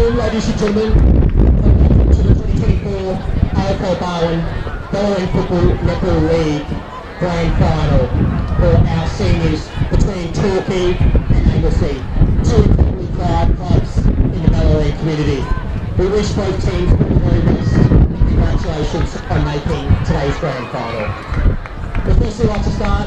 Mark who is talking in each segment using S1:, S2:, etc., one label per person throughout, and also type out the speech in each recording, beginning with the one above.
S1: afternoon, ladies and gentlemen, and welcome to the 2024 AFL Bellarine Football Netball League Grand Final for our seniors between Torquay and Anglesea, two incredibly proud clubs in the Bellarine community. We wish both teams all the very best and congratulations on making today's Grand Final. We'd firstly like to start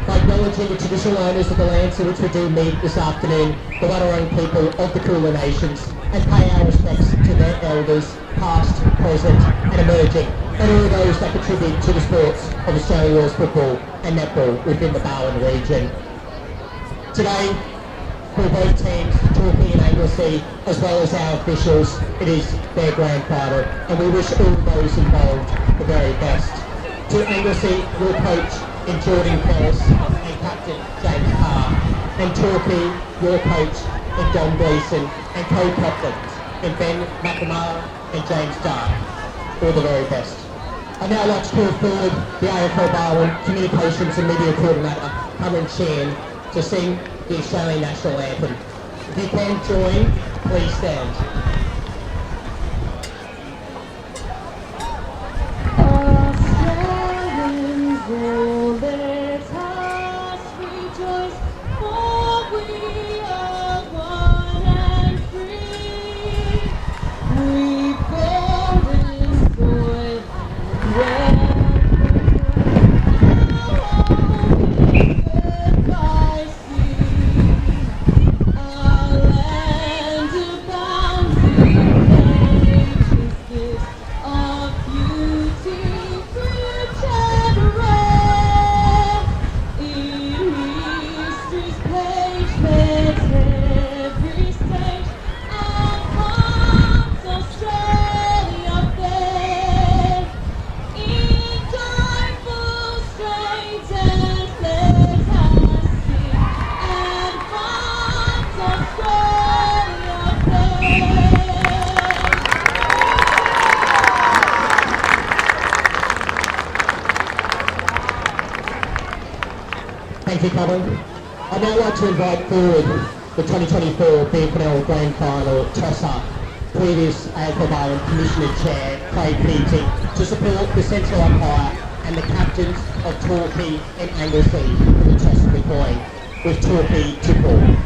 S1: by acknowledging the traditional owners of the lands in which we do meet this afternoon, the Bellarine people of the Kulin Nations, and pay our respects to their elders, past, present and emerging, and all those that contribute to the sports of Australian rules football and netball within the Bellarine region. Today, for both teams, Torquay and Anglesea, as well as our officials, it is their grand final, and we wish all those involved the very best. To Anglesea, your coach in Jordan Ferris and captain James Carr, and Torquay, your coach in Don Gleeson, and co-captains in Ben McNamara and James Dark. All the very best. I'd now like to call forward the AFL Bellarine Communications and Media Coordinator, Cameron Sheehan, to sing the Australian National Anthem. If you can join, please stand. Thank you, Cameron. I'd now like to invite forward the 2024 FNL Grand Final tosser, previous AFL Bellarine Commissioner Chair Craig Keating, to support the central umpire and the captains of Torquay and Anglesea for the toss of the coin, with Torquay to ball.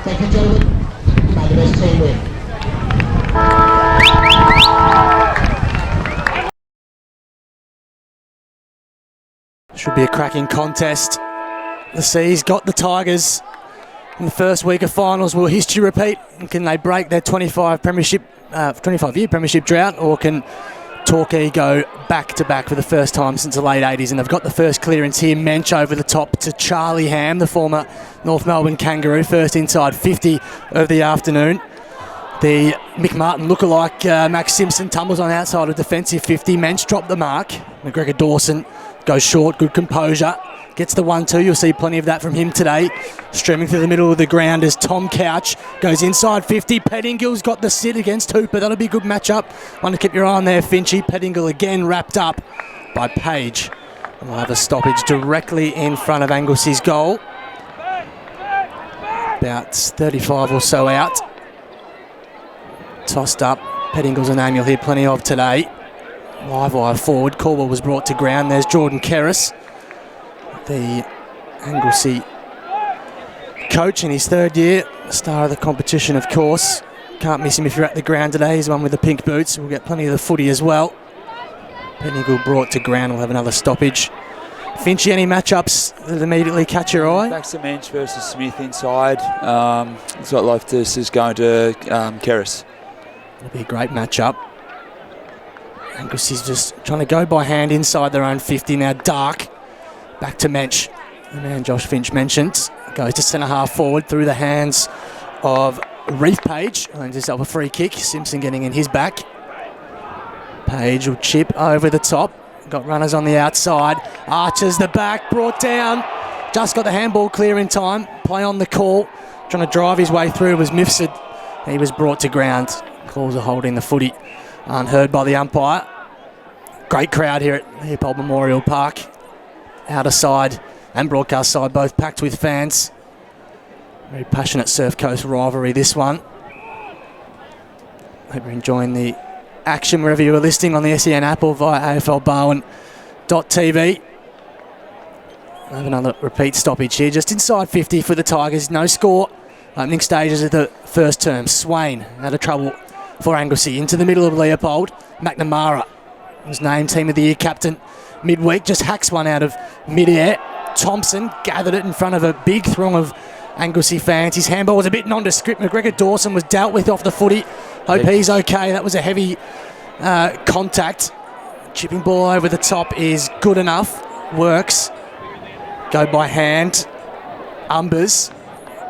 S1: Thank you, gentlemen. May the best team win.
S2: Should be a cracking contest. The Seas got the Tigers in the first week of finals. Will history repeat? Can they break their 25-year premiership drought, or can Torquay go back-to-back for the first time since the late 80s? And they've got the first clearance here. Mensch over the top to Charlie Ham, the former North Melbourne Kangaroo, first inside 50 of the afternoon. The Mick Martin lookalike Max Simpson tumbles on outside of defensive 50. Mensch dropped the mark. McGregor Dawson goes short, good composure. Gets the 1-2, you'll see plenty of that from him today. Streaming through the middle of the ground as Tom Couch goes inside 50. Pettingill's got the sit against Hooper. That'll be a good matchup. Want to keep your eye on there, Finchy. Pettingill again wrapped up by Page. And we'll have a stoppage directly in front of Anglesea's goal. About 35 or so out. Tossed up. Pettingill's a name you'll hear plenty of today. Live wire forward. Caldwell was brought to ground. There's Jordan Kerris, the Anglesea coach in his third year, star of the competition, of course. Can't miss him if you're at the ground today. He's the one with the pink boots. We'll get plenty of the footy as well. Pettingill brought to ground. We'll have another stoppage. Finchy, any matchups that immediately catch your eye?
S3: Back to Mensch versus Smith inside. Looks like Loftus is going to Kerris.
S2: It'll be a great matchup. Anglesea's just trying to go by hand inside their own 50 now. Dark. Back to Mensch. The man Josh Finch mentioned goes to centre half forward through the hands of Reef Page. Earns himself a free kick. Simpson getting in his back. Page will chip over the top. Got runners on the outside. Archers the back, brought down. Just got the handball clear in time. Play on the call. Trying to drive his way through was Mifsud. He was brought to ground. Calls are holding the footy. Unheard by the umpire. Great crowd here at Leopold Memorial Park. Outer side and broadcast side both packed with fans. Very passionate Surf Coast rivalry, this one. Hope you're enjoying the action wherever you are listening on the SEN app or via AFLbarwin.tv. Have another repeat stoppage here, just inside 50 for the Tigers. No score. Opening stages of the first term. Swain out of trouble for Anglesea. Into the middle of Leopold. McNamara was named Team of the Year captain midweek. Just hacks one out of mid-air. Thompson gathered it in front of a big throng of Anglesea fans. His handball was a bit nondescript. McGregor Dawson was dealt with off the footy. Hope he's okay. That was a heavy contact. Chipping ball over the top is good enough. Works. Go by hand. Umbers.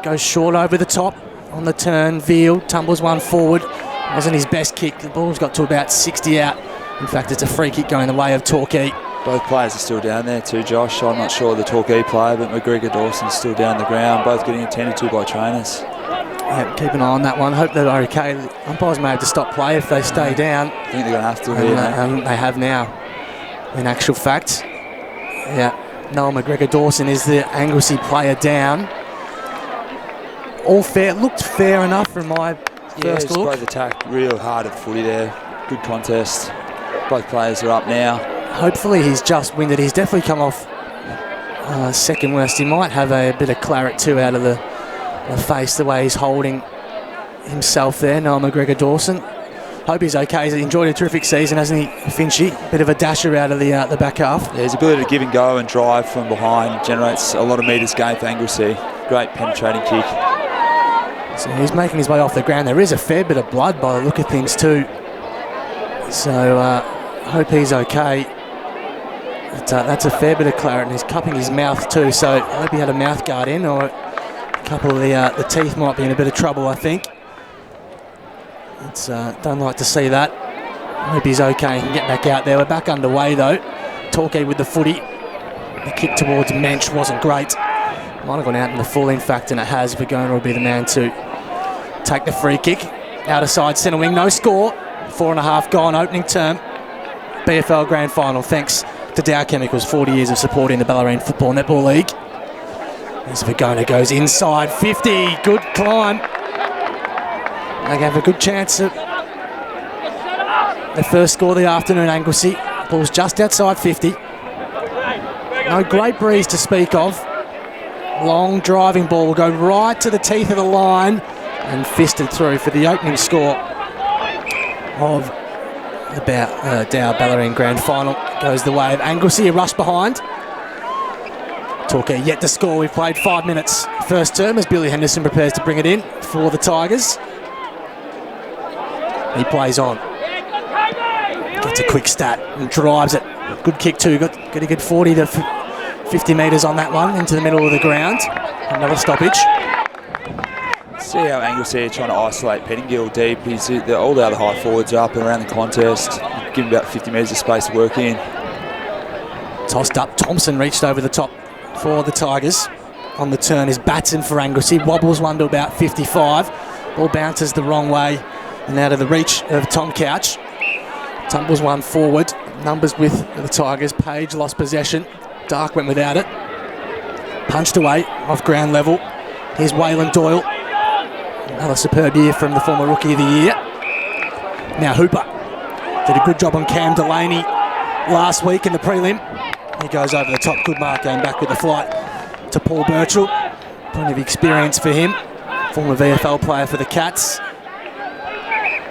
S2: Goes short over the top. On the turn, Veal tumbles one forward. Wasn't his best kick. The ball's got to about 60 out. In fact, it's a free kick going the way of Torquay.
S3: Both players are still down there too, Josh. I'm not sure of the Torquay player, but McGregor Dawson's still down the ground. Both getting attended to by trainers.
S2: Yeah, keep an eye on that one. Hope they're okay. The umpires may have to stop play if they stay down.
S3: I think they're going to have to here.
S2: They have now, in actual fact. Yeah, Noel McGregor Dawson is the Anglesea player down. All fair. Looked fair enough from my first look.
S3: Both attacked real hard at the footy there. Good contest. Both players are up now.
S2: Hopefully he's just winded. He's definitely come off second worst. He might have a bit of claret too out of the face, the way he's holding himself there, Noel McGregor Dawson. Hope he's okay. He's enjoyed a terrific season, hasn't he, Finchy? Bit of a dasher out of the back half.
S3: Yeah, his ability to give and go and drive from behind generates a lot of metres gained for Anglesea. Great penetrating kick.
S2: So he's making his way off the ground. There is a fair bit of blood by the look of things too. So hope he's okay. But, that's a fair bit of claret, and he's cupping his mouth too. So I hope he had a mouth guard in, or a couple of the teeth might be in a bit of trouble, I think. It's don't like to see that. I hope he's okay and can get back out there. We're back underway though. Torquay with the footy. The kick towards Mensch wasn't great. Might have gone out in the full, in fact, and it has. Vergona will be the man to take the free kick. Outer side centre wing, no score. 4.5 gone, opening term. BFL Grand Final, thanks to Dow Chemicals, 40 years of supporting the Bellarine Football Netball League. As Vergona goes inside 50, good climb. They have a good chance at the first score of the afternoon, Anglesea. Ball's just outside 50. No great breeze to speak of. Long driving ball will go right to the teeth of the line and fisted through for the opening score of the Dow Bellarine Grand Final. Goes the way of Anglesea, rush behind. Torquay yet to score. We've played 5 minutes first term as Billy Henderson prepares to bring it in for the Tigers. He plays on. Gets a quick stat and drives it. Good kick too. Got a good 40 to 50 metres on that one into the middle of the ground. Another stoppage.
S3: See how Anglesea are trying to isolate Pettingill deep. All the other high forwards are up and around the contest. Give him about 50 metres of space to work in.
S2: Tossed up. Thompson reached over the top for the Tigers. On the turn is Batson for Anglesea. Wobbles one to about 55. Ball bounces the wrong way and out of the reach of Tom Couch. Tumbles one forward. Numbers with the Tigers. Page lost possession. Dark went without it. Punched away off ground level. Here's Waylon Doyle. Another superb year from the former Rookie of the Year. Now Hooper did a good job on Cam Delaney last week in the prelim. He goes over the top. Good mark going back with the flight to Paul Birchall. Plenty of experience for him. Former VFL player for the Cats.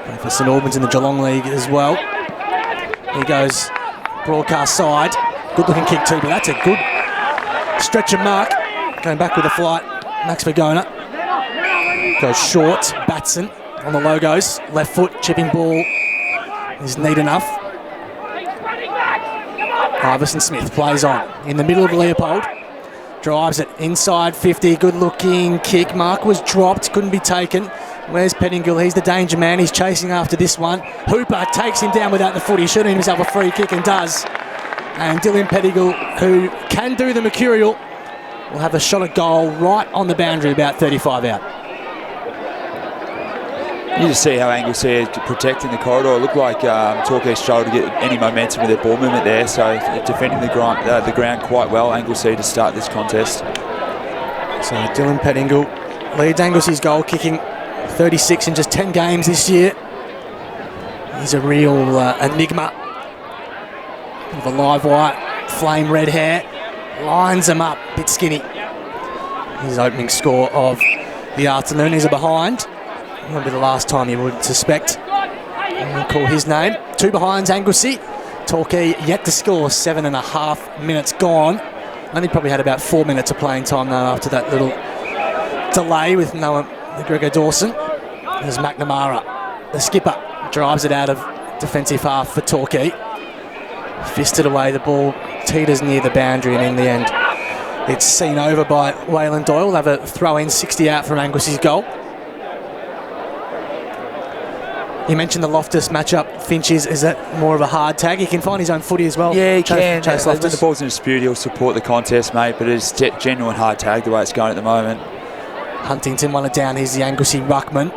S2: Played for St Albans in the Geelong League as well. He goes broadcast side. Good looking kick too, but that's a good stretch of mark. Going back with the flight. Max Vergona. Goes short. Batson on the logos. Left foot. Chipping ball is neat enough. Iverson Smith plays on. In the middle of Leopold. Drives it inside 50. Good looking kick. Mark was dropped. Couldn't be taken. Where's Pettingill? He's the danger man. He's chasing after this one. Hooper takes him down without the foot. He should have himself a free kick and does. And Dylan Pettigle, who can do the mercurial, will have a shot at goal right on the boundary, about 35 out.
S3: You just see how Anglesea is protecting the corridor. It looked like Torquay struggled to get any momentum with their ball movement there, so defending the ground quite well, Anglesea, to start this contest.
S2: So Dylan Pettigle leads Anglesea's goal kicking, 36 in just 10 games this year. He's a real enigma. With a live white, flame red hair, lines him up, bit skinny. His opening score of the afternoon is a behind. Won't be the last time you would suspect. We'll call his name. 2 behinds, Anglesea. Torquay yet to score, 7.5 minutes gone. Only probably had about 4 minutes of playing time though after that little delay with Noah McGregor Dawson. There's McNamara, the skipper, drives it out of defensive half for Torquay. Fisted away, the ball teeters near the boundary, and in the end it's seen over by Waylon Doyle. They'll have a throw in, 60 out from Anglesea's goal. You mentioned the Loftus matchup. Finch, is that more of a hard tag? He can find his own footy as well.
S3: Yeah, he can.
S2: Chase
S3: When
S2: Loftus.
S3: the ball's in dispute, he'll support the contest, mate, but it's genuine hard tag the way it's going at the moment.
S2: Huntington won it down. He's the Anglesea ruckman.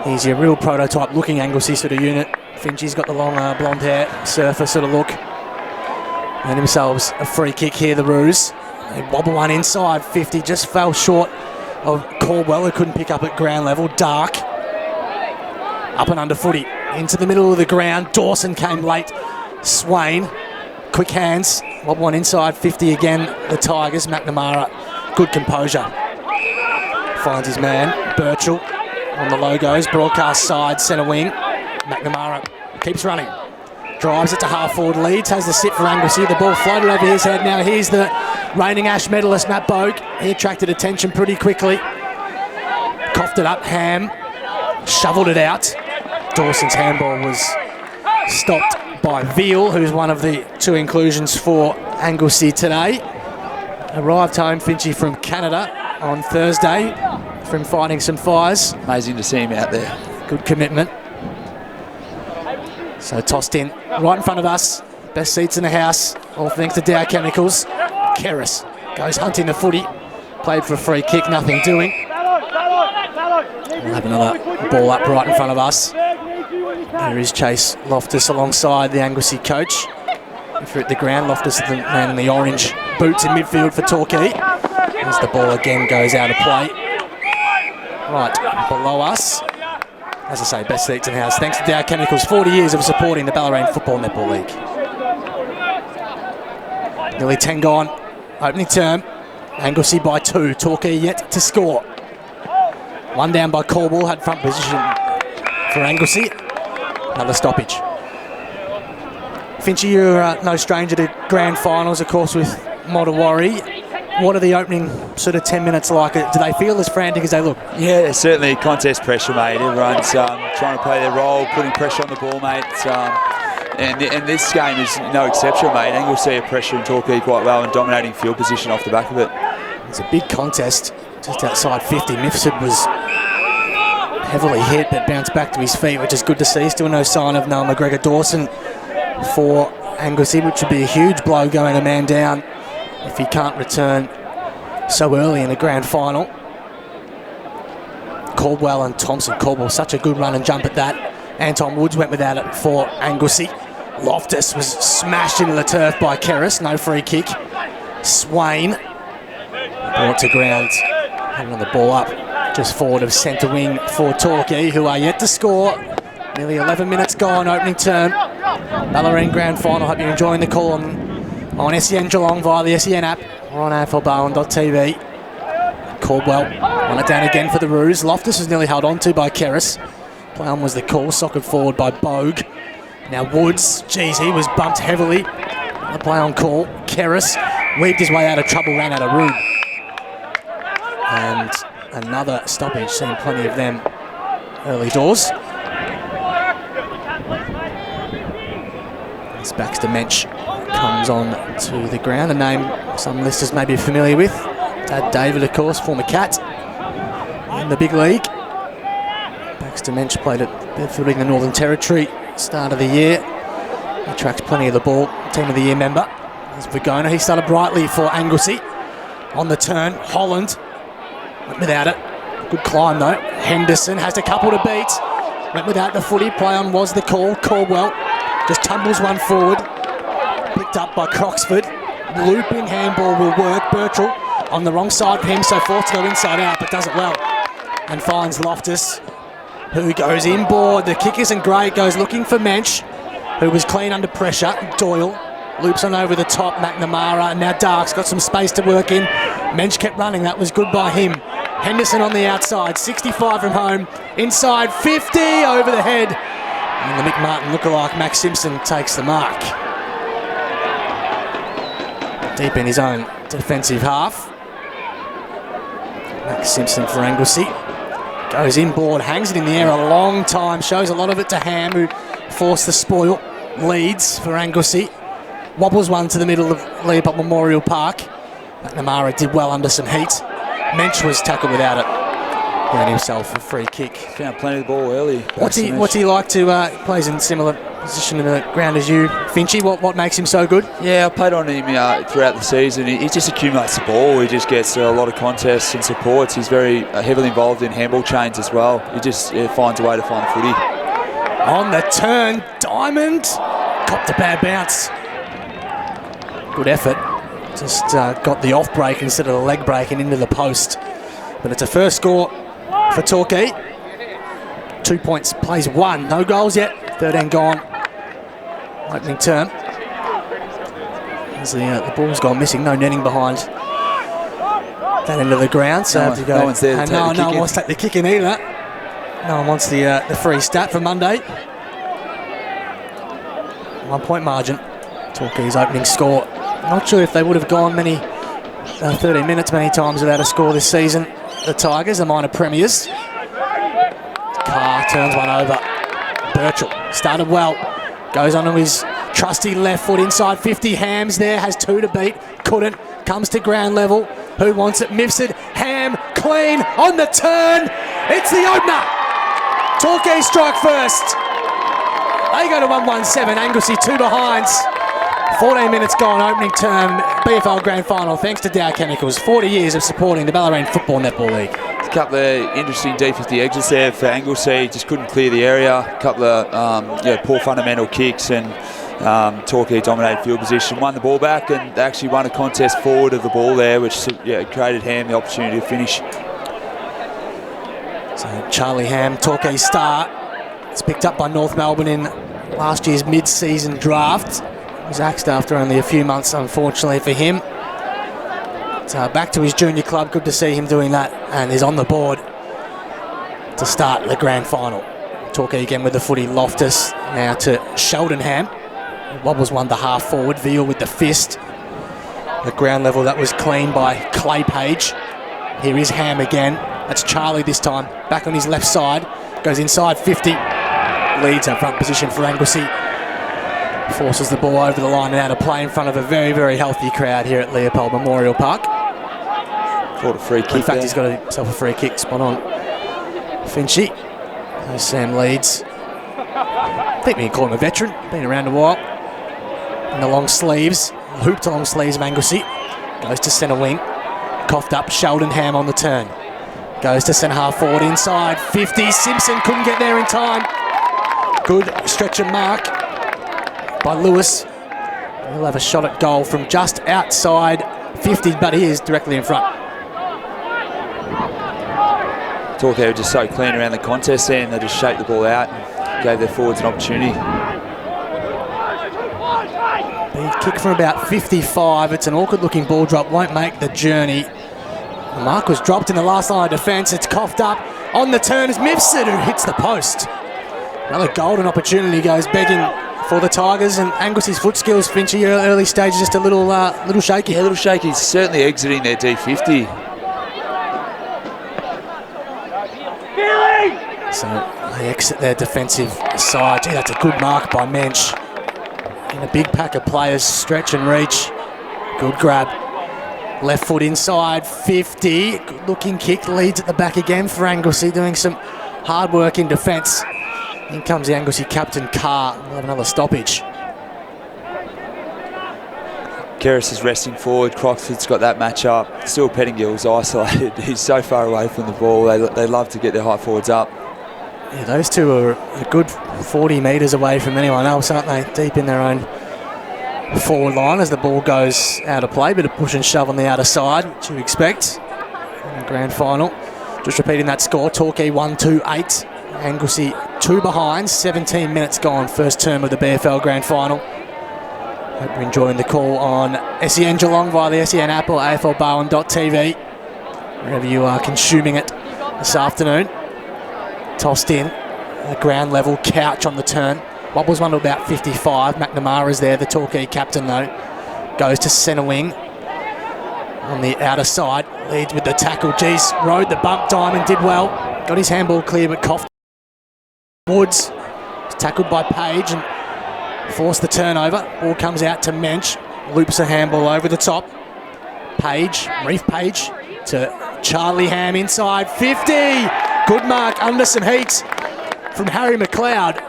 S2: He's your real prototype looking Anglesea sort of unit. Finchie's got the long blonde hair, surfer sort of look. And themselves a free kick here, the Roos. They wobble one inside, 50, just fell short of Caldwell, who couldn't pick up at ground level. Dark. Up and under footy, into the middle of the ground. Dawson came late. Swain, quick hands. Wobble one inside, 50 again. The Tigers, McNamara, good composure. Finds his man, Birchall, on the logos. Broadcast side, centre wing. McNamara keeps running. Drives it to half forward, leads, has the sit for Anglesea. The ball floated over his head. Now here's the reigning Ash medalist, Matt Bogue. He attracted attention pretty quickly. Coughed it up, Ham. Shoveled it out. Dawson's handball was stopped by Veal, who's one of the 2 inclusions for Anglesea today. Arrived home, Finchie, from Canada on Thursday from fighting some fires.
S3: Amazing to see him out there.
S2: Good commitment. So tossed in right in front of us. Best seats in the house, all thanks to Dow Chemicals. Keris goes hunting the footy. Played for a free kick, nothing doing. We'll have another ball up right in front of us. There is Chase Loftus alongside the Anglesea coach. If you're at the ground, Loftus is the man in the orange boots in midfield for Torquay. As the ball again goes out of play. Right below us. As I say, best seats in the house. Thanks to Dow Chemicals, 40 years of supporting the Bellarine Football Netball League. Nearly 10 gone. Opening term. Anglesea by 2. Torquay yet to score. 1 down by Caldwell, had front position for Anglesea. Another stoppage. Finchie, you're no stranger to grand finals, of course, with Mottawarri. What are the opening sort of 10 minutes like? Do they feel as frantic as they look?
S3: Yeah, there's certainly contest pressure, mate. Everyone's trying to play their role, putting pressure on the ball, mate. And this game is no exception, mate. Anglesea pressuring Torquay quite well and dominating field position off the back of it.
S2: It's a big contest, just outside 50. Mifsud was heavily hit, but bounced back to his feet, which is good to see. Still no sign of Noah McGregor Dawson for Anglesea, which would be a huge blow going a man down if he can't return so early in the grand final. Caldwell and Thompson. Caldwell, such a good run and jump at that. Anton Woods went without it for Anglesea. Loftus was smashed into the turf by Keris. No free kick. Swain brought to ground. Having the ball up just forward of centre wing for Torquay, who are yet to score. Nearly 11 minutes gone, opening term. Bellarine grand final. Hope you're enjoying the call on SEN Geelong via the SEN app or on AFLbarwon.tv. Caldwell won it down again for the Roos. Loftus was nearly held on to by Keris. Play on was the call, socketed forward by Bogue. Now Woods, geez, he was bumped heavily. The play on call. Keris weaved his way out of trouble, ran out of room. And another stoppage, seen plenty of them early doors. As Baxter Mensch comes on to the ground, a name some listeners may be familiar with. Dad David, of course, former Cat in the big league. Baxter Mensch played at Bedford in the Northern Territory start of the year. He tracks plenty of the ball. Team of the Year member. There's Vigona. He started brightly for Anglesea. On the turn, Holland. Went without it. Good climb though. Henderson has a couple to beat. Went without the footy. Play on was the call. Caldwell just tumbles one forward. Picked up by Croxford. Looping handball will work. Birchall on the wrong side for him, so forced to go inside out, but does it well. And finds Loftus, who goes inboard. The kick isn't great. Goes looking for Mensch, who was clean under pressure. Doyle loops on over the top. McNamara, and now Dark's got some space to work in. Mensch kept running. That was good by him. Henderson on the outside, 65 from home. Inside 50, over the head. And the Mick Martin lookalike, Max Simpson, takes the mark. Deep in his own defensive half. Max Simpson for Anglesea. Goes inboard, hangs it in the air a long time. Shows a lot of it to Ham, who forced the spoil. Leads for Anglesea. Wobbles one to the middle of Leopold Memorial Park. McNamara did well under some heat. Mensch was tackled without it. He earned himself a free kick.
S3: Found plenty of the ball early.
S2: What's he like to plays in similar position in the ground as you, Finchy? What makes him so good?
S3: Yeah, I played on him throughout the season. He just accumulates the ball. He just gets a lot of contests and supports. He's very heavily involved in handball chains as well. He just finds a way to find the footy.
S2: On the turn, Diamond copped a bad bounce. Good effort. Just got the off break instead of the leg break and into the post. But it's a first score for Torquay. 2 points, plays one. No goals yet. 13 gone. Opening term. As the ball's gone missing. No netting behind that end of the ground. So
S3: no one's there to take the kick
S2: one wants to take the kick in either. No one wants the free stat for Monday. 1 point margin. Torquay's opening score. Not sure if they would have gone 13 minutes many times without a score this season. The Tigers, the minor premiers. Carr turns one over. Birchall started well. Goes onto his trusty left foot inside 50. Ham's there, has two to beat. Couldn't. Comes to ground level. Who wants it? Mifsud. Ham clean on the turn. It's the opener. Torquay strike first. They go to 1-1-7. Anglesea 2 behinds. 14 minutes gone, opening term, BFL Grand Final, thanks to Dow Chemicals. 40 years of supporting the Bellarine Football Netball League.
S3: A couple of interesting D50 exits there for Anglesea, just couldn't clear the area. A couple of poor fundamental kicks, and Torquay dominated field position, won the ball back, and they actually won a contest forward of the ball there, which created Ham the opportunity to finish.
S2: So Charlie Ham, Torquay star, it's picked up by North Melbourne in last year's mid-season draft. Was axed after only a few months, unfortunately for him. So back to his junior club, good to see him doing that, and he's on the board to start the grand final. Torquay again with the footy. Loftus now to Sheldonham. Wobbles one to half forward. Veal with the fist. At ground level, that was clean by Clay Page. Here is Ham again. That's Charlie this time. Back on his left side. Goes inside 50. Leads up front position for Anglesea. Forces the ball over the line and out of play in front of a very, very healthy crowd here at Leopold Memorial Park.
S3: Caught a free kick.
S2: In fact,
S3: there.
S2: he's got himself a free kick. Spot on. Finchy. There's Sam Leeds. I think we can call him a veteran. Been around a while. In the long sleeves. Hooped long sleeves of Anglesea. Goes to centre wing. Coughed up. Sheldonham on the turn. Goes to centre half forward inside. 50. Simpson couldn't get there in time. Good stretch of mark by Lewis. He'll have a shot at goal from just outside 50, but he is directly in front.
S3: Torquay were just so clean around the contest there, and they just shaped the ball out and gave their forwards an opportunity.
S2: Big kick from about 55. It's an awkward looking ball drop, won't make the journey. The mark was dropped in the last line of defence. It's coughed up. On the turn is Mifsud, who hits the post. Another golden opportunity goes begging for the Tigers, and Anglesea's foot skills, Finchy, early stages just a little shaky.
S3: Yeah, a little shaky. He's certainly exiting their D50.
S2: So they exit their defensive side. Gee, that's a good mark by Mensch. And a big pack of players stretch and reach. Good grab. Left foot inside, 50. Good looking kick, leads at the back again for Anglesea, doing some hard work in defence. In comes the Anglesea captain, Carr. We'll have another stoppage.
S3: Keris is resting forward. Croxford's got that match up. Still Pettingill's isolated. He's so far away from the ball. They love to get their high forwards up.
S2: Yeah, those two are a good 40 metres away from anyone else, aren't they? Deep in their own forward line as the ball goes out of play. Bit of push and shove on the outer side, which you expect in the grand final. Just repeating that score, Torquay 1-2-8. Anglesea 2 behind, 17 minutes gone, first term of the BFL grand final. Hope you're enjoying the call on SEN Geelong via the SEN app or AFLBarwon.tv, wherever you are consuming it this afternoon. Tossed in, a ground level couch on the turn. Wobbles one to about 55. McNamara's there, the Torquay captain though. Goes to centre wing on the outer side. Leads with the tackle. Geez, rode the bump. Diamond did well. Got his handball clear but coughed. Woods was tackled by Page and forced the turnover. Ball comes out to Mensch. Loops a handball over the top. Page, Reef Page to Charlie Ham inside. 50! Good mark under some heat from Harry McLeod.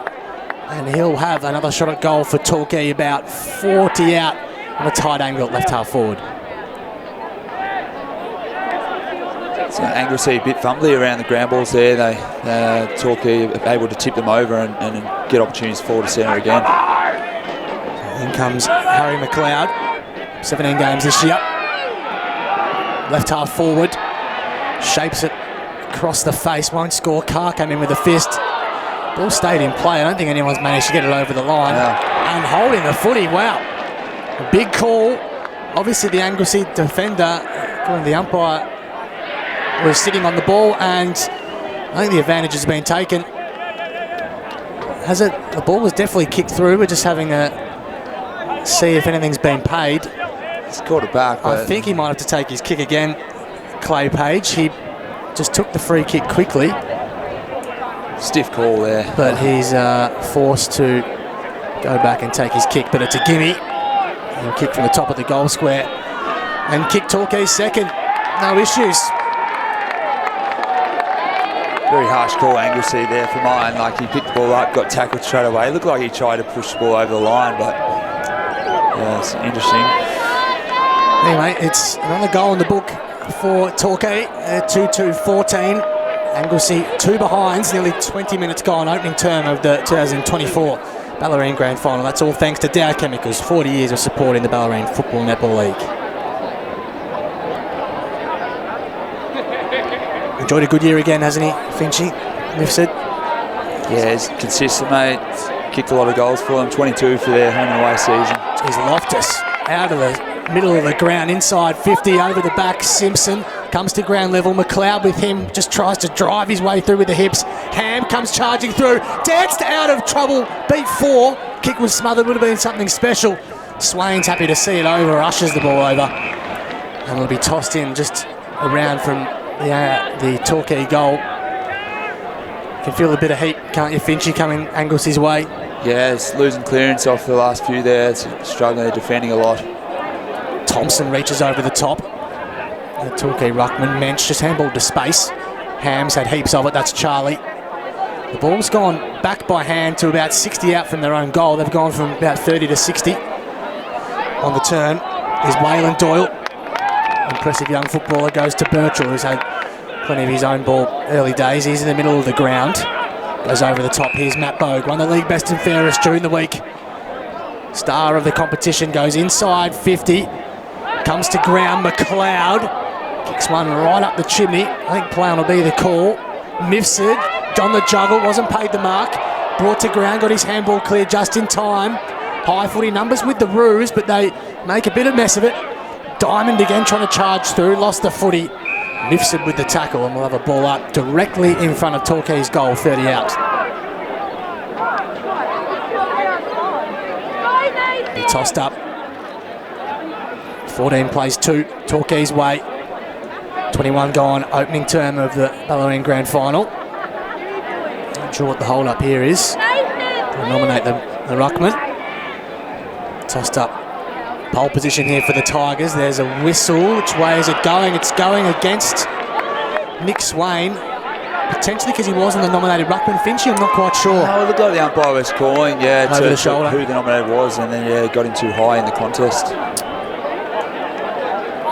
S2: And he'll have another shot at goal for Torquay, about 40 out on a tight angle at left half forward.
S3: So Anglesea a bit fumbly around the ground balls there. Torquay are able to tip them over and get opportunities forward to centre again.
S2: In comes Harry McLeod, 17 games this year. Left half forward, shapes it across the face, won't score. Carr came in with a fist. Ball stayed in play. I don't think anyone's managed to get it over the line.
S3: Yeah.
S2: And holding the footy, wow. A big call. Obviously the Anglesea defender, according to the umpire, was sitting on the ball, and I think the advantage has been taken. The ball was definitely kicked through. We're just having a see if anything's been paid.
S3: He's caught it back.
S2: I think he might have to take his kick again, Clay Page. He just took the free kick quickly.
S3: Stiff call there.
S2: But he's forced to go back and take his kick, but it's a gimme. He'll kick from the top of the goal square and kick Torquay's second. No issues.
S3: Very harsh call, Anglesea there for mine. Like, he picked the ball up, got tackled straight away. Looked like he tried to push the ball over the line, but yeah, it's interesting.
S2: Anyway, it's another goal in the book for Torquay. 2-2-14. Anglesea 2 behinds, nearly 20 minutes gone, opening term of the 2024 Bellarine Grand Final. That's all thanks to Dow Chemicals, 40 years of supporting the Bellarine Football Netball League. Enjoyed a good year again, hasn't he, Finchy? Mifsud?
S3: Yeah, he's consistent, mate. Kicked a lot of goals for them, 22 for their home and away season.
S2: He's Loftus out of the middle of the ground, inside 50, over the back. Simpson comes to ground level. McLeod with him, just tries to drive his way through with the hips. Ham comes charging through, danced out of trouble, beat 4. Kick was smothered, would have been something special. Swain's happy to see it over, ushers the ball over, and it'll be tossed in just around from the Torquay goal. You can feel a bit of heat, can't you, Finchy, coming Anglesea's way?
S3: Yeah, it's losing clearance off the last few there. It's struggling, defending a lot.
S2: Thompson reaches over the top. The Torquay ruckman, Mensch just handballed to space. Ham's had heaps of it, that's Charlie. The ball's gone back by hand to about 60 out from their own goal. They've gone from about 30 to 60. On the turn is Waylon Doyle. Impressive young footballer, goes to Birchall, who's had plenty of his own ball early days. He's in the middle of the ground. Goes over the top. Here's Matt Bogue, won the league best and fairest during the week. Star of the competition, goes inside 50. Comes to ground, McLeod. Kicks one right up the chimney. I think Plown will be the call. Mifsud on the juggle, wasn't paid the mark. Brought to ground, got his handball clear just in time. High footy numbers with the Roos, but they make a bit of mess of it. Diamond again trying to charge through, lost the footy. Mifsud with the tackle, and we'll have a ball up directly in front of Torquay's goal, 30 out. He tossed up. 14 plays 2, Torquay's way. 21 gone, opening term of the Bellarine Grand Final. Not sure what the hold up here is. I'll nominate the ruckman. Tossed up. Pole position here for the Tigers. There's a whistle. Which way is it going? It's going against Nick Swain. Potentially because he wasn't the nominated ruckman. Finchy, I'm not quite sure.
S3: Oh, it looked like the umpire was calling,
S2: over the shoulder.
S3: who the nominated was, and then got him too high in the contest.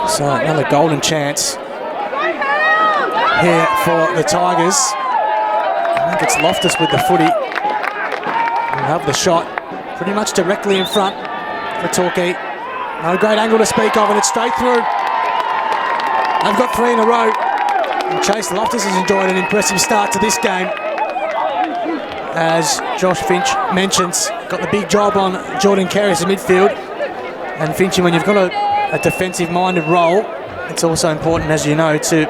S2: So another golden chance here for the Tigers. I think it's Loftus with the footy. We'll have the shot pretty much directly in front for Torquay. No great angle to speak of, and it's straight through. They've got 3 in a row. And Chase Loftus has enjoyed an impressive start to this game. As Josh Finch mentions, got the big job on Jordan Kerris in midfield. And Finchy, when you've got a defensive-minded role, it's also important, as you know, to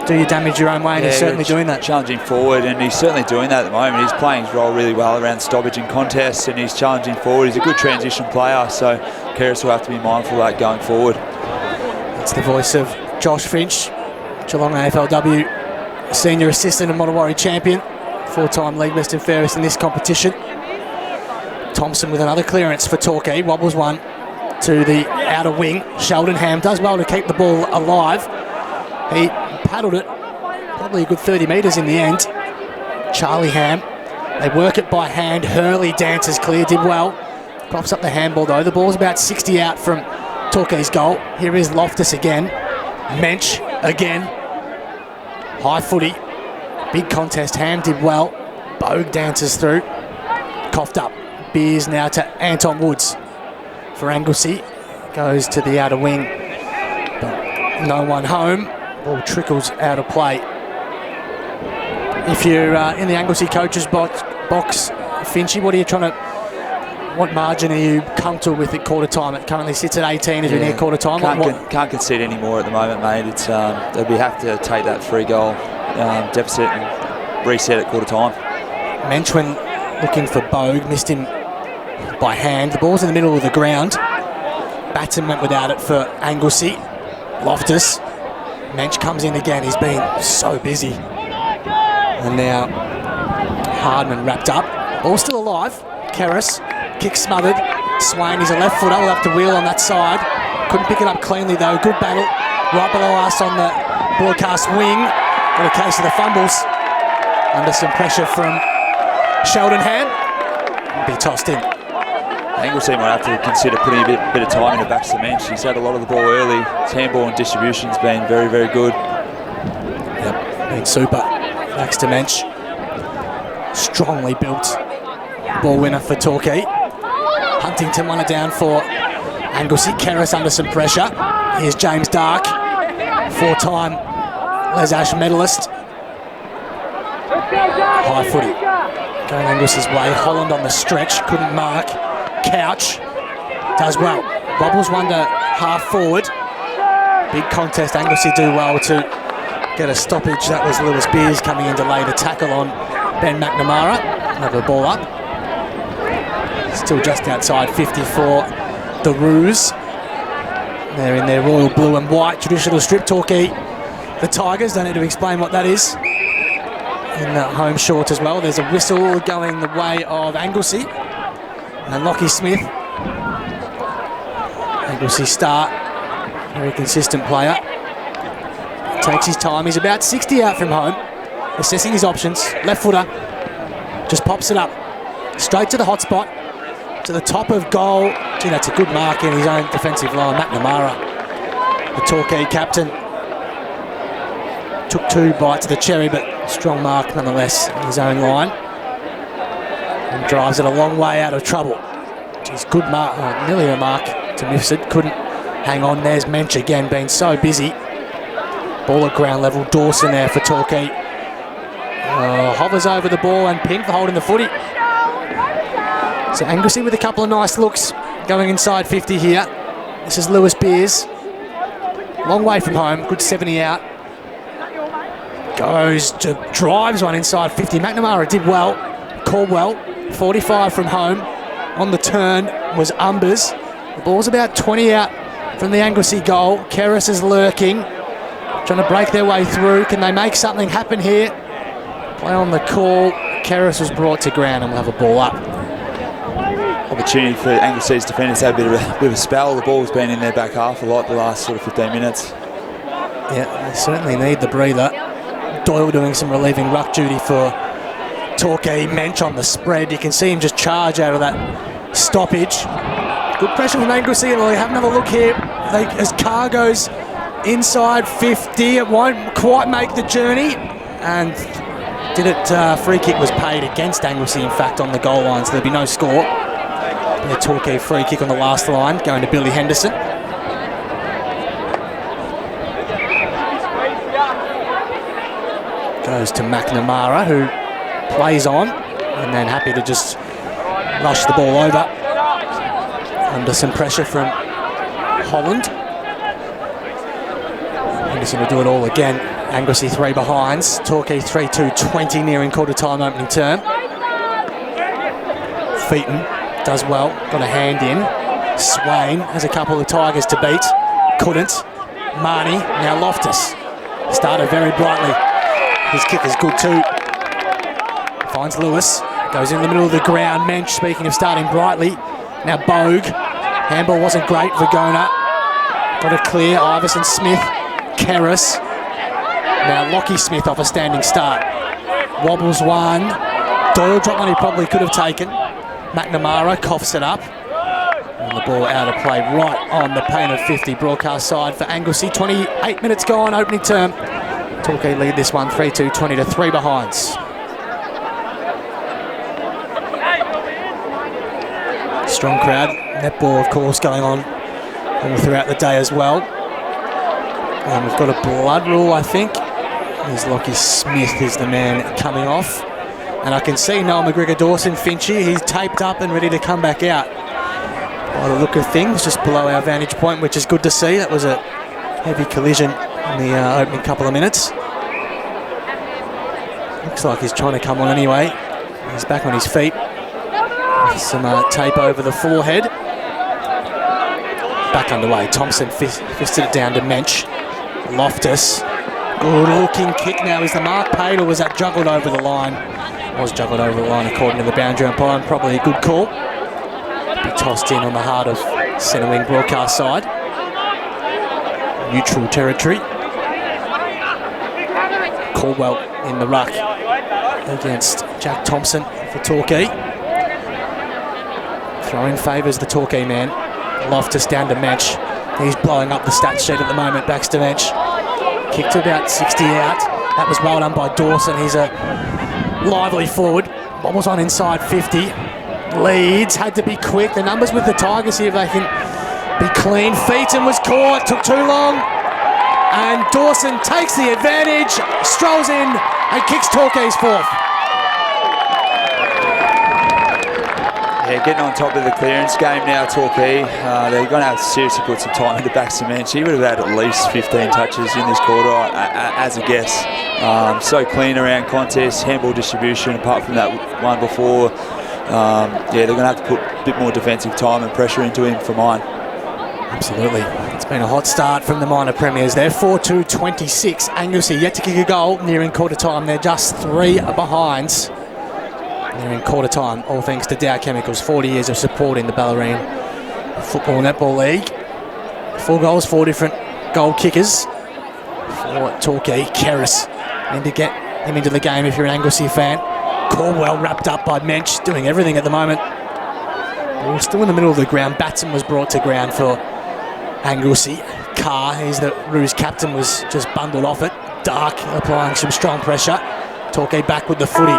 S2: do your damage your own way, and he's certainly doing that.
S3: Challenging forward, and he's certainly doing that at the moment. He's playing his role really well around stoppage and contests, and he's challenging forward. He's a good transition player, so Kerris will have to be mindful of that going forward.
S2: That's the voice of Josh Finch, Geelong AFLW senior assistant and Mottawari champion, 4-time league best and fairest in this competition. Thompson with another clearance for Torquay, wobbles one to the outer wing. Sheldon Ham does well to keep the ball alive. He paddled it probably a good 30 metres in the end. Charlie Ham, they work it by hand. Hurley dances clear, did well. Coughs up the handball though. The ball's about 60 out from Torquay's goal. Here is Loftus again. Mensch again. High footy. Big contest. Ham did well. Bogue dances through. Coughed up. Beers now to Anton Woods for Anglesea. Goes to the outer wing, but no one home. Ball trickles out of play. If you're in the Anglesea coaches box, Finchy, what are you trying to? What margin are you comfortable with at quarter time? It currently sits at 18 as we're near quarter time.
S3: Can't concede any more at the moment, mate. It's we have to take that 3-goal deficit and reset at quarter time.
S2: Mensch, when looking for Bogue, missed him by hand. The ball's in the middle of the ground. Batten went without it for Anglesea. Loftus. Mensch comes in again. He's been so busy. And now Hardman wrapped up. Ball still alive. Kerris. Kick smothered. Swain is a left footer. We'll have to wheel on that side. Couldn't pick it up cleanly though. Good battle. Right below us on the broadcast wing. Got a case of the fumbles. Under some pressure from Sheldon Ham. Be tossed in.
S3: Anglesea might have to consider putting a bit of time in the back of the bench. He's had a lot of the ball early. His handball and distribution's been very, very good.
S2: Yep, been super. Backs to Mensch. Strongly built ball winner for Torquay. Huntington won it down for Anglesea. Kerris under some pressure. Here's James Dark, 4-time Les Ash medalist. High footy. Going Angus's way. Holland on the stretch. Couldn't mark. Couch does well. Bobbles one to half forward. Big contest. Anglesea do well to get a stoppage. That was Lewis Beers coming in to lay the tackle on Ben McNamara. Another ball up. Still just outside 50 for the Roos. They're in their royal blue and white traditional strip. Torquay, the Tigers. Don't need to explain what that is. In the home shorts as well. There's a whistle going the way of Anglesea. And Lockie Smith, Anglesea start, very consistent player. Takes his time. He's about 60 out from home, assessing his options. Left footer, just pops it up, straight to the hot spot, to the top of goal. Gee, that's a good mark in his own defensive line. McNamara, the Torquay captain, took 2 bites of the cherry, but strong mark nonetheless in his own line. And drives it a long way out of trouble. Geez, good mark, nearly a mark to miss it. Couldn't hang on. There's Mensch again, been so busy. Ball at ground level. Dawson there for Torquay. Hovers over the ball and pinned for holding the footy. So Anglesea with a couple of nice looks going inside 50 here. This is Lewis Beers. Long way from home. Good 70 out. Drives one inside 50. McNamara did well. Caldwell. 45 from home. On the turn was Umbers. The ball's about 20 out from the Anglesea goal. Kerris is lurking, trying to break their way through. Can they make something happen here? Play on the call. Kerris was brought to ground and will have a ball up.
S3: Opportunity for Anglesea's defenders to have a bit of a spell. The ball's been in their back half a lot the last sort of 15 minutes.
S2: Yeah, they certainly need the breather. Doyle doing some relieving ruck duty for Torquay. Mensch on the spread. You can see him just charge out of that stoppage. Good pressure from Anglesea. We'll have another look here as Carr goes inside 50. It won't quite make the journey. And free kick was paid against Anglesea, in fact, on the goal line, so there'll be no score. A Torquay free kick on the last line, going to Billy Henderson. Goes to McNamara, who plays on, and then happy to just rush the ball over under some pressure from Holland. Henderson will do it all again. Anglesea 3 behinds. Torquay 3-2-20, nearing quarter time opening term. Featon does well, got a hand in. Swain has a couple of Tigers to beat. Couldn't. Marnie, now Loftus. Started very brightly. His kick is good too. Finds Lewis. Goes in the middle of the ground. Mensch, speaking of starting brightly. Now Bogue. Handball wasn't great. Vergona got it clear. Iverson, Smith, Kerris. Now Lockie Smith off a standing start. Wobbles one. Doyle dropped one he probably could have taken. McNamara coughs it up. And the ball out of play right on the pane of 50. Broadcast side for Anglesea. 28 minutes gone, opening term. Torquay lead this one 3-2-20 to 3 behinds. Strong crowd. Netball, of course, going on all throughout the day as well. And we've got a blood rule, I think. There's Lockie Smith is the man coming off. And I can see Noel McGregor Dawson Finchy. He's taped up and ready to come back out. By the look of things, just below our vantage point, which is good to see. That was a heavy collision in the opening couple of minutes. Looks like he's trying to come on anyway. He's back on his feet. Some tape over the forehead. Back underway. Thompson fisted it down to Mensch. Loftus. Good looking kick now. Is the mark paid, or was that juggled over the line? It was juggled over the line according to the boundary umpire. Probably a good call. Be tossed in on the heart of centre wing broadcast side. Neutral territory. Caldwell in the ruck against Jack Thompson for Torquay. Throwing favours the Torquay man. Loftus down to Mensch. He's blowing up the stat sheet at the moment. Backs to Mensch. Kick to about 60 out. That was well done by Dawson. He's a lively forward. Bobbles on inside 50. Leeds had to be quick. The numbers with the Tigers here, if they can be clean. Featon was caught. Took too long. And Dawson takes the advantage. Strolls in and kicks Torquay's fourth.
S3: Yeah, getting on top of the clearance game now, Torquay. They're going to have to seriously put some time into backs to Mensch. He would have had at least 15 touches in this quarter, as a guess. So clean around contest, handball distribution, apart from that one before. They're going to have to put a bit more defensive time and pressure into him for mine.
S2: Absolutely. It's been a hot start from the minor premiers there. 4-2-26. Anglesea yet to kick a goal, nearing quarter time. They're just 3 behinds. Nearing quarter time, all thanks to Dow Chemicals. 40 years of support in the Bellarine Football Netball League. 4 goals, 4 different goal kickers for Torquay. Kerris, need to get him into the game if you're an Anglesea fan. Caldwell wrapped up by Mensch, doing everything at the moment. Ball still in the middle of the ground. Batson was brought to ground for Anglesea. Carr, he's the Roos captain, was just bundled off it. Dark applying some strong pressure. Torquay back with the footy.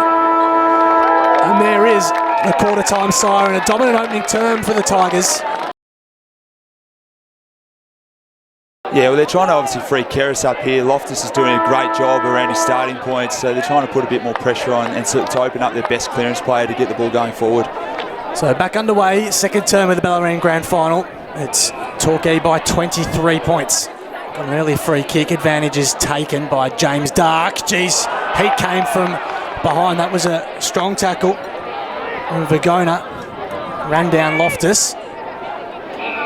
S2: And there is a quarter-time siren, a dominant opening term for the Tigers.
S3: Yeah, well, they're trying to obviously free Kerris up here. Loftus is doing a great job around his starting points, so they're trying to put a bit more pressure on and to open up their best clearance player to get the ball going forward. So
S2: back underway, second term of the Bellarine Grand Final. It's Torquay by 23 points. An early free kick advantage is taken by James Dark. Geez, heat came from behind. That was a strong tackle. And Vergona ran down Loftus.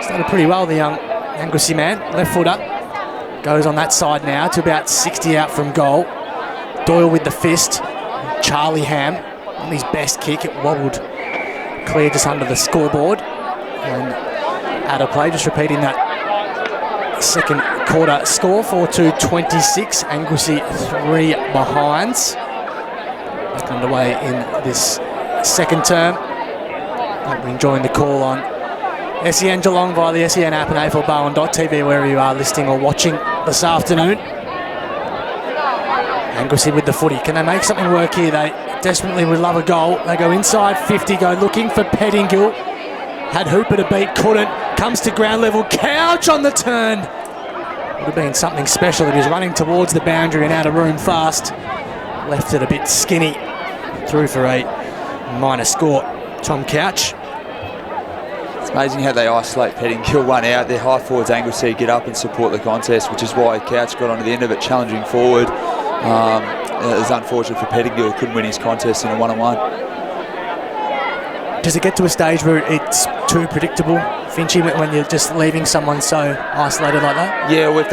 S2: Started pretty well, the young Anglesea man. Left footer. Goes on that side now to about 60 out from goal. Doyle with the fist. Charlie Ham on his best kick. It wobbled clear just under the scoreboard. And out of play, just repeating that second quarter score. 4-2-26. Anglesea 3 behinds. Back underway in this second term. Hope you're enjoying the call on SEN Geelong via the SEN app and a4bowen.tv wherever you are listening or watching. this afternoon. Anglesea with the footy. Can they make something work here? They desperately would love a goal. They go inside 50, go looking for Pettingill. Had Hooper to beat, couldn't. Comes to ground level. Couch on the turn. Would have been something special if he was running towards the boundary and out of room fast. Left it a bit skinny. Through for a minor score. Tom Couch.
S3: It's amazing how they isolate Pettingill one out. Their high forwards Anglesea get up and support the contest, which is why Couch got onto the end of it, challenging forward. It was unfortunate for Pettingill, couldn't win his contest in a one-on-one.
S2: Does it get to a stage where it's too predictable, Finchy, when you're just leaving someone so isolated like that?
S3: Yeah, well, if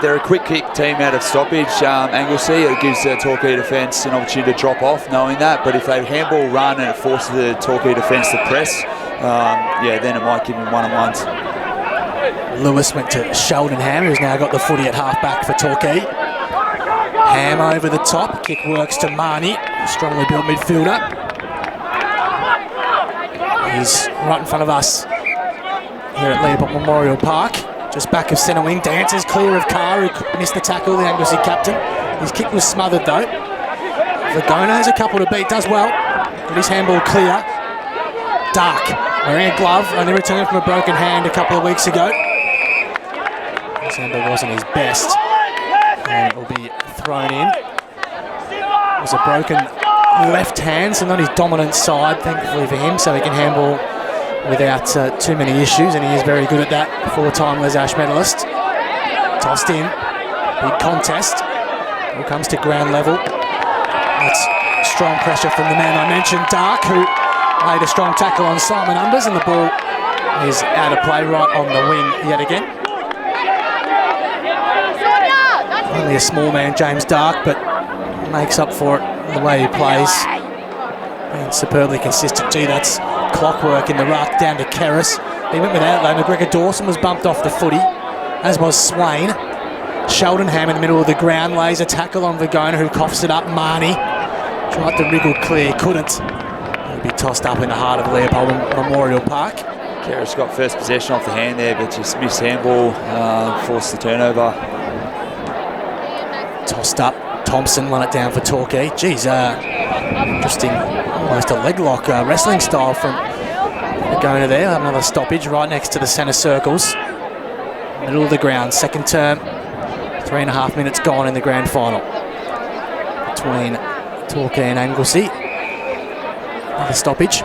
S3: they're a quick kick team out of stoppage, Anglesea, it gives the Torquay defence an opportunity to drop off knowing that. But if they handball run and it forces the Torquay defence to press, then it might give them one-on-ones.
S2: Lewis went to Sheldon Ham, who's now got the footy at half-back for Torquay. Ham over the top, kick works to Marnie, strongly built midfielder. He's right in front of us here at Leopold Memorial Park, just back of centre wing. Dances clear of Carr, who missed the tackle, the Anglesea captain. His kick was smothered though. Vagona has a couple to beat, does well. Got his handball clear. Dark, wearing a glove, only returned from a broken hand a couple of weeks ago. His handball wasn't his best, and it will be thrown in. It was a broken left hand, so not his dominant side, thankfully for him, so he can handball without too many issues, and he is very good at that. Four-time Les Ash medalist. Tossed in, big contest. All comes to ground level. That's strong pressure from the man I mentioned, Dark, who made a strong tackle on Simon Umbers, and the ball is out of play right on the wing yet again. Only a small man, James Dark, but makes up for it the way he plays. And superbly consistent too. That's clockwork in the ruck down to Kerris. He went without though. McGregor Dawson was bumped off the footy, as was Swain. Sheldon Ham in the middle of the ground lays a tackle on Vagona, who coughs it up. Marnie tried to wriggle clear, couldn't. It'll be tossed up in the heart of Leopold Memorial Park.
S3: Kerris got first possession off the hand there, but just missed handball, forced the turnover.
S2: Tossed up. Thompson won it down for Torquay. Geez, interesting, almost a leg lock wrestling style from Vagona there. Another stoppage right next to the centre circles. Middle of the ground, second term. 3.5 minutes gone in the grand final between Torquay and Anglesea. Another stoppage.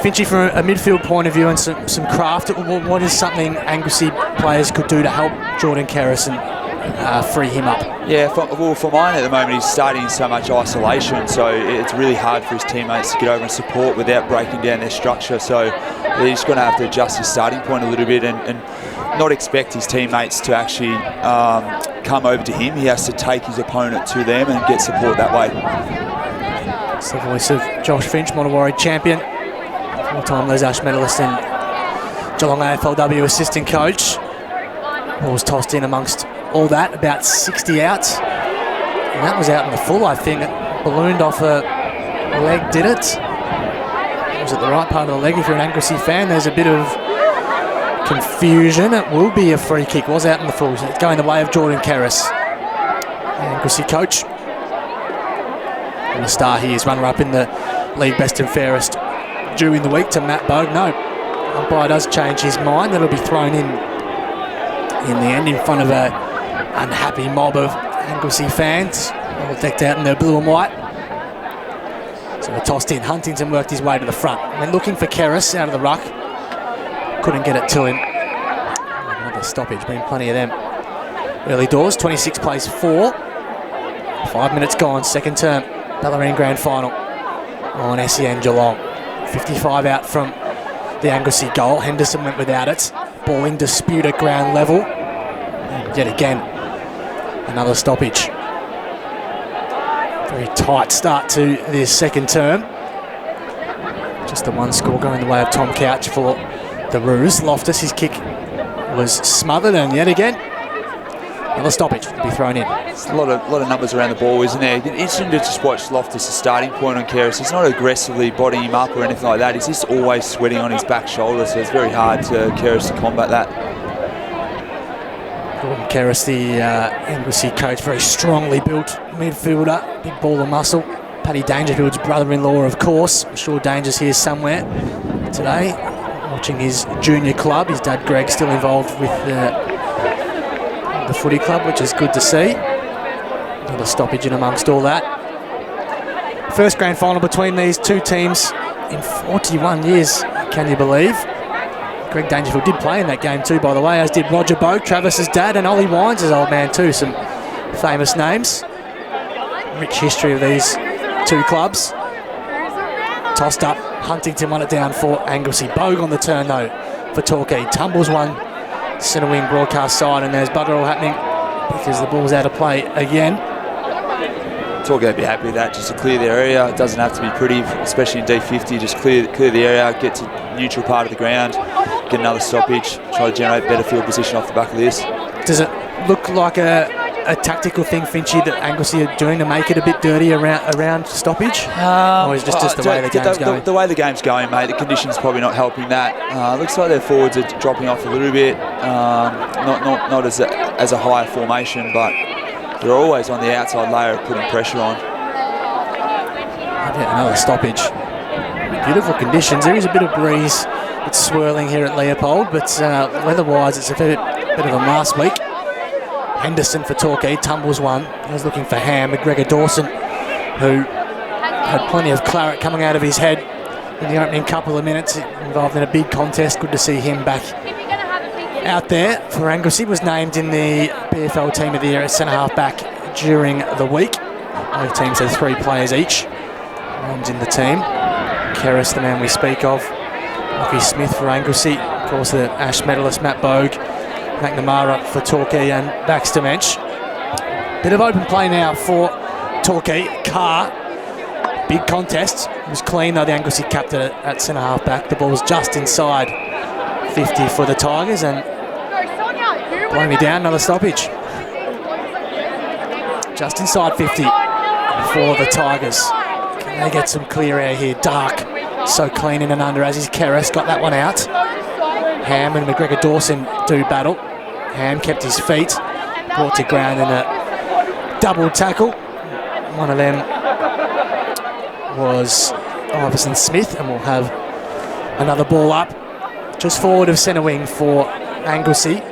S2: Finchy, from a midfield point of view and some craft, what is something Anglesea players could do to help Jordan Kerris and free him up?
S3: Yeah, for mine at the moment, he's starting in so much isolation, so it's really hard for his teammates to get over and support without breaking down their structure. So he's going to have to adjust his starting point a little bit and not expect his teammates to actually come over to him. He has to take his opponent to them and get support that way.
S2: It's the voice of Josh Finch, Montewari champion, four-time Les Ash medalist and Geelong AFLW assistant coach. Ball was tossed in amongst all that, about 60 outs, and that was out in the full, I think. It ballooned off a leg, did it? It was at the right part of the leg. If you're an Anglesea fan, there's a bit of confusion. It will be a free kick. Was out in the full. It's going the way of Jordan Kerris, Anglesea coach. And the star here is runner-up in the league best and fairest due in the week to Matt Bogue. No, umpire does change his mind. That'll be thrown in the end in front of a unhappy mob of Anglesea fans, all decked out in their blue and white. So tossed in. Huntington worked his way to the front, and then looking for Kerris out of the ruck. Couldn't get it to him. Another stoppage, been plenty of them early doors. 26 plays 4. 5 minutes gone, second term. Bellarine grand final on SEN Geelong. 55 out from the Anglesea goal. Henderson went without it. Ball in dispute at ground level. And yet again, another stoppage. Very tight start to this second term. Just the one score going the way of Tom Couch for the Roos. Loftus, his kick was smothered, and yet again, another stoppage to be thrown in.
S3: It's a lot of numbers around the ball, isn't there? It's interesting to just watch Loftus' starting point on Kerris. He's not aggressively bodying him up or anything like that. He's just always sweating on his back shoulder, so it's very hard to Kerris to combat that.
S2: Jordan Kerris, the Anglesea coach, very strongly built midfielder, big ball of muscle. Paddy Dangerfield's brother-in-law, of course. I'm sure Danger's here somewhere today, watching his junior club. His dad, Greg, still involved with the footy club, which is good to see. Another stoppage in amongst all that. First grand final between these two teams in 41 years, can you believe? Greg Dangerfield did play in that game too, by the way, as did Roger Bogue, Travis's dad, and Ollie Wines' old man too. Some famous names. Rich history of these two clubs. Tossed up, Huntington won it down for Anglesea. Bogue on the turn though for Torquay. Tumbles one, centre wing broadcast side, and there's bugger all happening because the ball's out of play again.
S3: Torquay will be happy with that, just to clear the area. It doesn't have to be pretty, especially in D50. Just clear the area, get to neutral part of the ground, get another stoppage, try to generate better field position off the back of this.
S2: Does it look like a tactical thing, Finchy, that Anglesea are doing to make it a bit dirty around stoppage? Or is it just the way the game's going?
S3: The way the game's going, mate, the conditions probably not helping that. Looks like their forwards are dropping off a little bit, not as a higher formation, but they're always on the outside layer of putting pressure on.
S2: Yeah, another stoppage. Beautiful conditions. There is a bit of breeze. It's swirling here at Leopold, but weather-wise, it's a bit of a last week. Henderson for Torquay tumbles one. He was looking for Ham. McGregor Dawson, who had plenty of claret coming out of his head in the opening couple of minutes, involved in a big contest. Good to see him back out there for Anglesea. Was named in the BFL Team of the Year at centre-half back during the week. Both teams had 3 players each. One's in the team. Kerris, the man we speak of. Lockie Smith for Anglesea. Of course, the Ash medalist Matt Bogue. McNamara for Torquay and Baxter Mensch. Bit of open play now for Torquay. Carr. Big contest. It was clean though, the Anglesea captain at centre-half back. The ball was just inside 50 for the Tigers, and blowing me down, another stoppage. Just inside 50 for the Tigers. Can they get some clear air here? Dark, so clean in and under, as is Kerris. Got that one out. Ham and McGregor Dawson do battle. Ham kept his feet, brought to ground in a double tackle. One of them was Iverson Smith, and we'll have another ball up just forward of centre wing for Anglesea.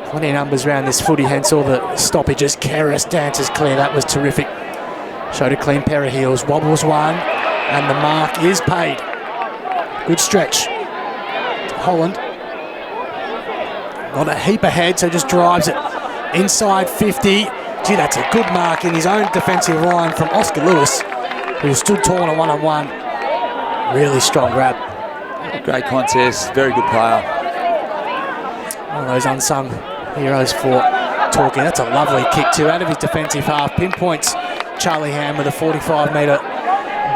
S2: Plenty of numbers around this footy, hence all the stoppages. Kerris dances clear, that was terrific. Showed a clean pair of heels, wobbles one, and the mark is paid. Good stretch. Holland. Not a heap ahead, so just drives it inside 50. Gee, that's a good mark in his own defensive line from Oscar Lewis, who stood tall on a one-on-one. Really strong grab.
S3: Great contest, very good player.
S2: One of those unsung heroes for Torquay. That's a lovely kick too, out of his defensive half. Pinpoints Charlie Ham with a 45-metre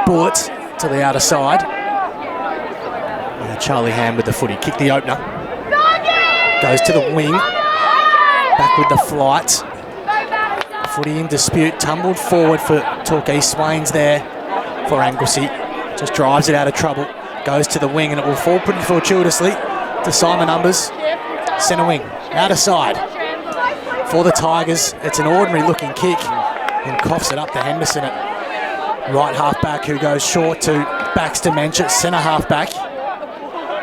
S2: bullet to the outer side. Charlie Ham with the footy. Kick the opener. Goes to the wing. Back with the flight. Footy in dispute. Tumbled forward for Torquay. Swain's there for Anglesea. Just drives it out of trouble. Goes to the wing, and it will fall pretty fortuitously to Simon Umbers. Centre wing. Outer side. For the Tigers. It's an ordinary looking kick. And coughs it up to Henderson at right half back, who goes short to Baxter Mensch at centre half back.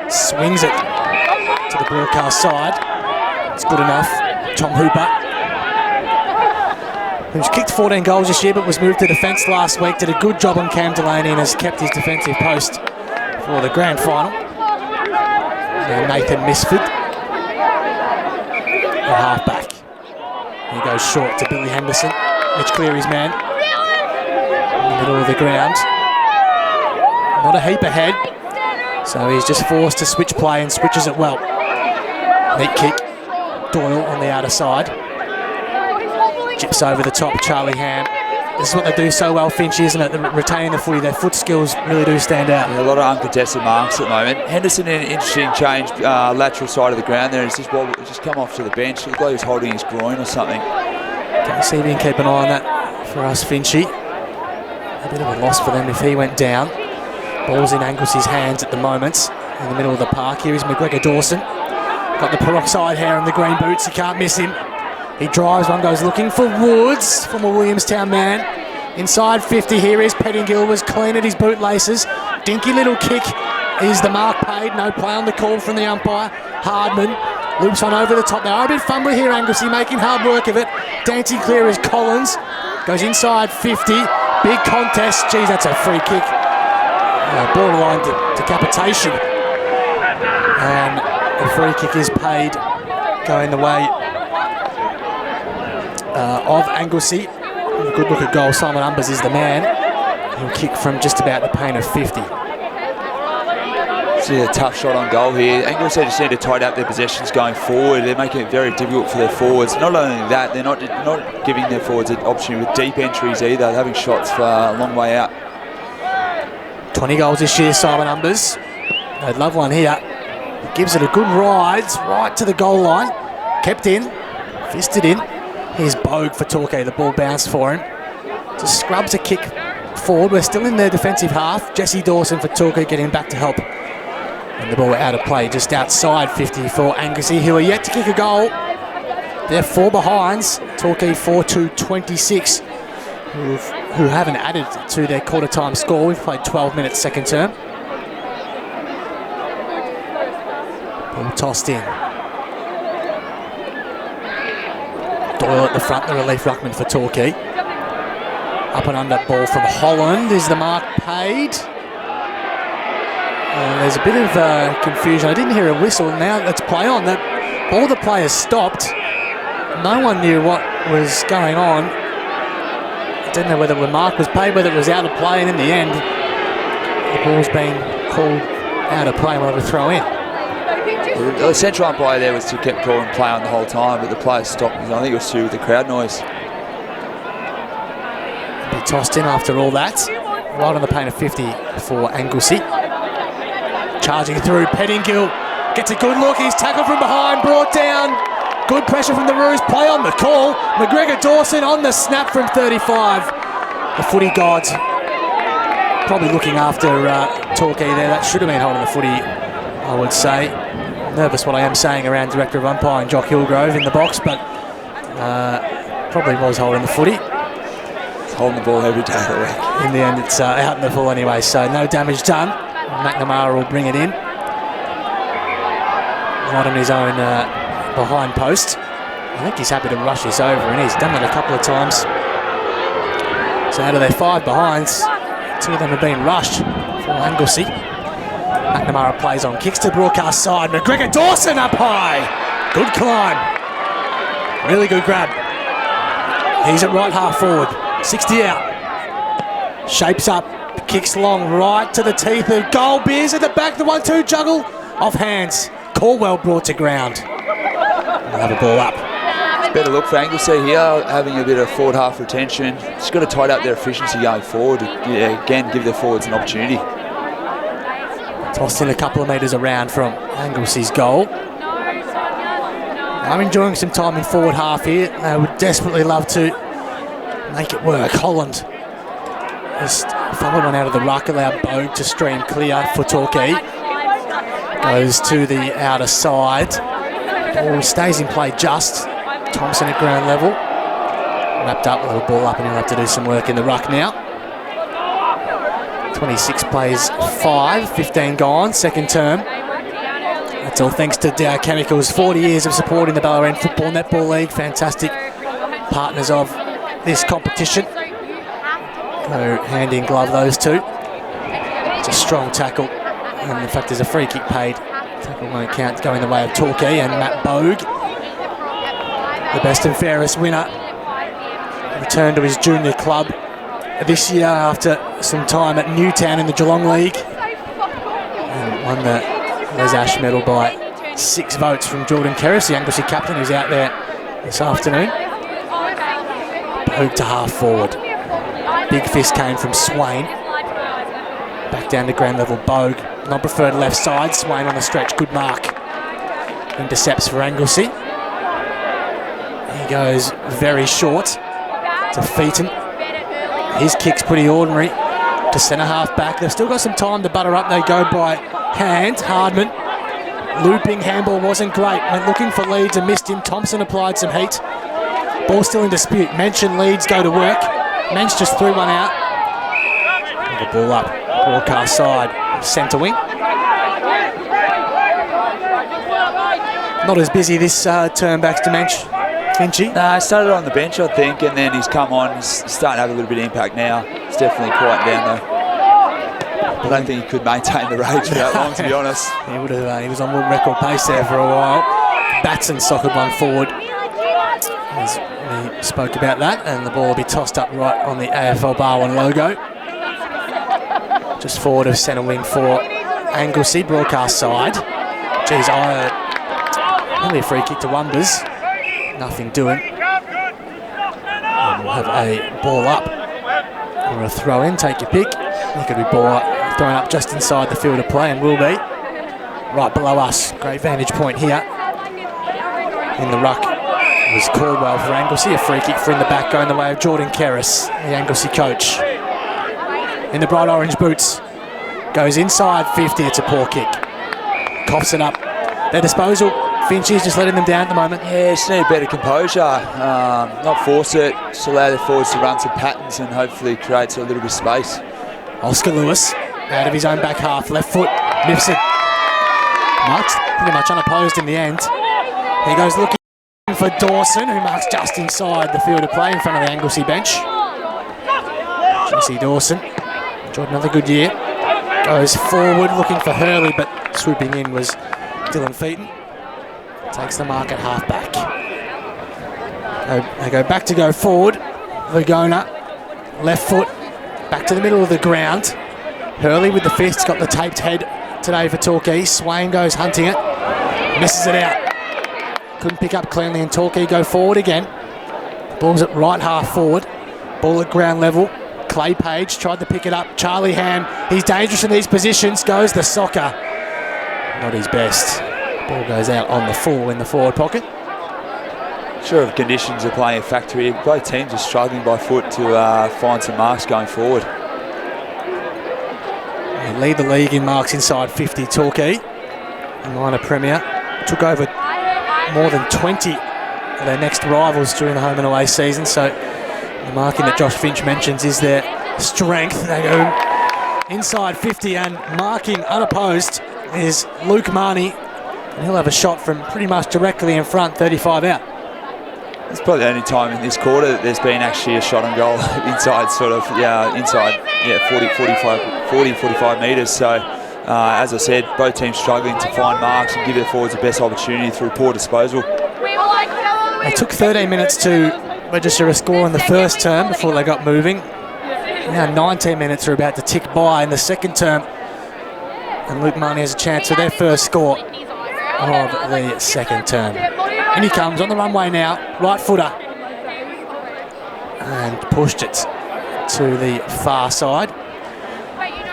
S2: Swings it to the broadcast side. It's good enough. Tom Hooper, who's kicked 14 goals this year but was moved to defence last week, did a good job on Cam Delaney and has kept his defensive post for the grand final. Now Nathan Misford, the half back. He goes short to Billy Henderson. Mitch Cleary's man in the middle of the ground. Not a heap ahead, so he's just forced to switch play and switches it well. Neat kick. Doyle on the outer side. Chips over the top, Charlie Ham. This is what they do so well, Finchy, isn't it? They're retaining the footy. Their foot skills really do stand out.
S3: Yeah, a lot of uncontested marks at the moment. Henderson in an interesting change, lateral side of the ground there. He's just come off to the bench. It looked like he was holding his groin or something.
S2: Can you see if you can keep an eye on that for us, Finchy? A bit of a loss for them if he went down. Ball's in Anglesea's hands at the moment. In the middle of the park. Here is McGregor Dawson. Got the peroxide hair and the green boots. You can't miss him. He drives, one goes looking for Woods, former Williamstown man. Inside 50, here is Pettingill, was clean at his bootlaces. Dinky little kick is the mark paid. No play on the call from the umpire. Hardman loops on over the top. They are a bit fumbly here, Anglesea, making hard work of it. Dancing clear is Collins. Goes inside 50. Big contest. Geez, that's a free kick. Borderline decapitation. And the free kick is paid, going the way of Anglesea. A good look at goal. Simon Umbers is the man. He'll kick from just about the paint of 50.
S3: See a tough shot on goal here. Anglesea just need to tighten up their possessions going forward. They're making it very difficult for their forwards. Not only that, they're not giving their forwards an opportunity with deep entries either. They're having shots for a long way out.
S2: 20 goals this year, Simon Umbers. They'd love one here. Gives it a good ride, right to the goal line. Kept in, fisted in. Here's Bogue for Torquay. The ball bounced for him. Just scrubs a kick forward. We're still in their defensive half. Jesse Dawson for Torquay getting back to help. And the ball out of play just outside 50 for Anglesea, who are yet to kick a goal. They're 4 behinds. Torquay 4-26, who haven't added to their quarter time score. We've played 12 minutes second term. Ball tossed in. Doyle at the front, the relief ruckman for Torquay. Up and under ball from Holland. Is the mark paid? There's a bit of confusion. I didn't hear a whistle. Now let's play on. All the players stopped. No one knew what was going on. I don't know whether the mark was paid, whether it was out of play, and in the end, the ball's been called out of play and we'll have a throw in.
S3: The central umpire there was to keep calling play on the whole time, but the players stopped. I think it was due to the crowd noise.
S2: Be tossed in after all that. Right on the paint of 50 for Anglesea. Charging through, Pettingill gets a good look. He's tackled from behind, brought down. Good pressure from the Roos. Play on the call. McGregor Dawson on the snap from 35. The footy gods probably looking after Torquay there. That should have been holding the footy, I would say. Nervous what I am saying around Director of Umpiring Jock Hillgrove in the box, but probably was holding the footy.
S3: It's holding the ball every day of the week.
S2: In the end, it's out in the full anyway, so no damage done. McNamara will bring it in. Right on his own behind post. I think he's happy to rush this over, and he's done that a couple of times. So out of their 5 behinds, 2 of them have been rushed for Anglesea. McNamara plays on, kicks to broadcast side. McGregor Dawson up high. Good climb. Really good grab. He's at right half forward. 60 out. Shapes up. Kicks long right to the teeth of goal. Beers at the back. The 1-2 juggle. Off hands. Caldwell brought to ground. We'll have a ball up.
S3: It's a better look for Anglesea here, having a bit of forward half retention. Just got to tighten up their efficiency going forward. Again, give their forwards an opportunity.
S2: Tossed in a couple of metres around from Anglesea's goal. I'm enjoying some time in forward half here. They would desperately love to make it work. Holland just followed one out of the ruck, allowed Bogue to stream clear for Torquay. Goes to the outer side. Ball stays in play just. Thompson at ground level. Wrapped up with the ball up, and he'll have to do some work in the ruck now. 26 plays 5, 15 gone, second term. That's all thanks to Dow Chemicals, 40 years of supporting the Bellarine Football Netball League. Fantastic partners of this competition. Go hand in glove, those two. It's a strong tackle, and in fact there's a free kick paid. Tackle won't count, going the way of Torquay, and Matt Bogue, the best and fairest winner, returned to his junior club this year after some time at Newtown in the Geelong League, and won the Les Ash medal by 6 votes from Jordan Kerris, the Anglesea captain, who's out there this afternoon. Bogue to half forward. Big fist came from Swain. Back down to ground level, Bogue. Non-preferred left side, Swain on the stretch, good mark. Intercepts for Anglesea. He goes very short to Featon. His kick's pretty ordinary to centre half back. They've still got some time to butter up. They go by hand. Hardman. Looping handball wasn't great. Went looking for Leeds and missed him. Thompson applied some heat. Ball still in dispute. Mensch and Leeds go to work. Mensch just threw one out. The ball up. Broadcast side. Centre wing. Not as busy this turn backs to Mensch. Finchy.
S3: Nah, he started on the bench, I think, and then he's come on. He's starting to have a little bit of impact now. He's definitely quieting down, though. I don't think he could maintain the rage for that long, to be honest.
S2: He would have. He was on world record pace there for a while. Batson sockered one forward. As we spoke about that, and the ball will be tossed up right on the AFL Barwon logo. Just forward of centre wing for Anglesea, broadcast side. Geez, only a free kick to Wonders. Nothing doing. And we'll have a ball up or a throw in. Take your pick. It could be ball up, thrown up just inside the field of play, and will be right below us. Great vantage point here. In the ruck was Caldwell for Anglesea. A free kick for in the back, going the way of Jordan Kerris, the Anglesea coach. In the bright orange boots. Goes inside 50. It's a poor kick. Coughs it up. Their disposal. Finchy's just letting them down at the moment.
S3: Yeah, just need a better composure. Not force it. Just allow the forwards to run some patterns and hopefully creates a little bit of space.
S2: Oscar Lewis out of his own back half. Left foot. Nips it. Marks pretty much unopposed in the end. He goes looking for Dawson, who marks just inside the field of play in front of the Anglesea bench. Jesse Dawson enjoyed another good year. Goes forward looking for Hurley, but swooping in was Dylan Featon. Takes the mark at half back. They go back to go forward. Vergona, left foot, back to the middle of the ground. Hurley with the fist, got the taped head today for Torquay. Swain goes hunting it, misses it out. Couldn't pick up cleanly, and Torquay go forward again. Ball's at right half forward. Ball at ground level. Clay Page tried to pick it up. Charlie Ham, he's dangerous in these positions. Goes the soccer. Not his best. Ball goes out on the full in the forward pocket.
S3: Sure, if conditions are playing a factor here. Both teams are struggling by foot to find some marks going forward.
S2: They lead the league in marks inside 50. Torquay, minor premier, took over more than 20 of their next rivals during the home and away season. So the marking that Josh Finch mentions is their strength. They go inside 50, and marking unopposed is Luke Marnie. And he'll have a shot from pretty much directly in front, 35 out.
S3: It's probably the only time in this quarter that there's been actually a shot on goal inside 45 metres. So, as I said, both teams struggling to find marks and give their forwards the best opportunity through poor disposal.
S2: They took 13 minutes to register a score in the first term before they got moving. Now 19 minutes are about to tick by in the second term. And Luke Marnie has a chance for their first score of the second term. And he comes on the runway now, right footer. And pushed it to the far side.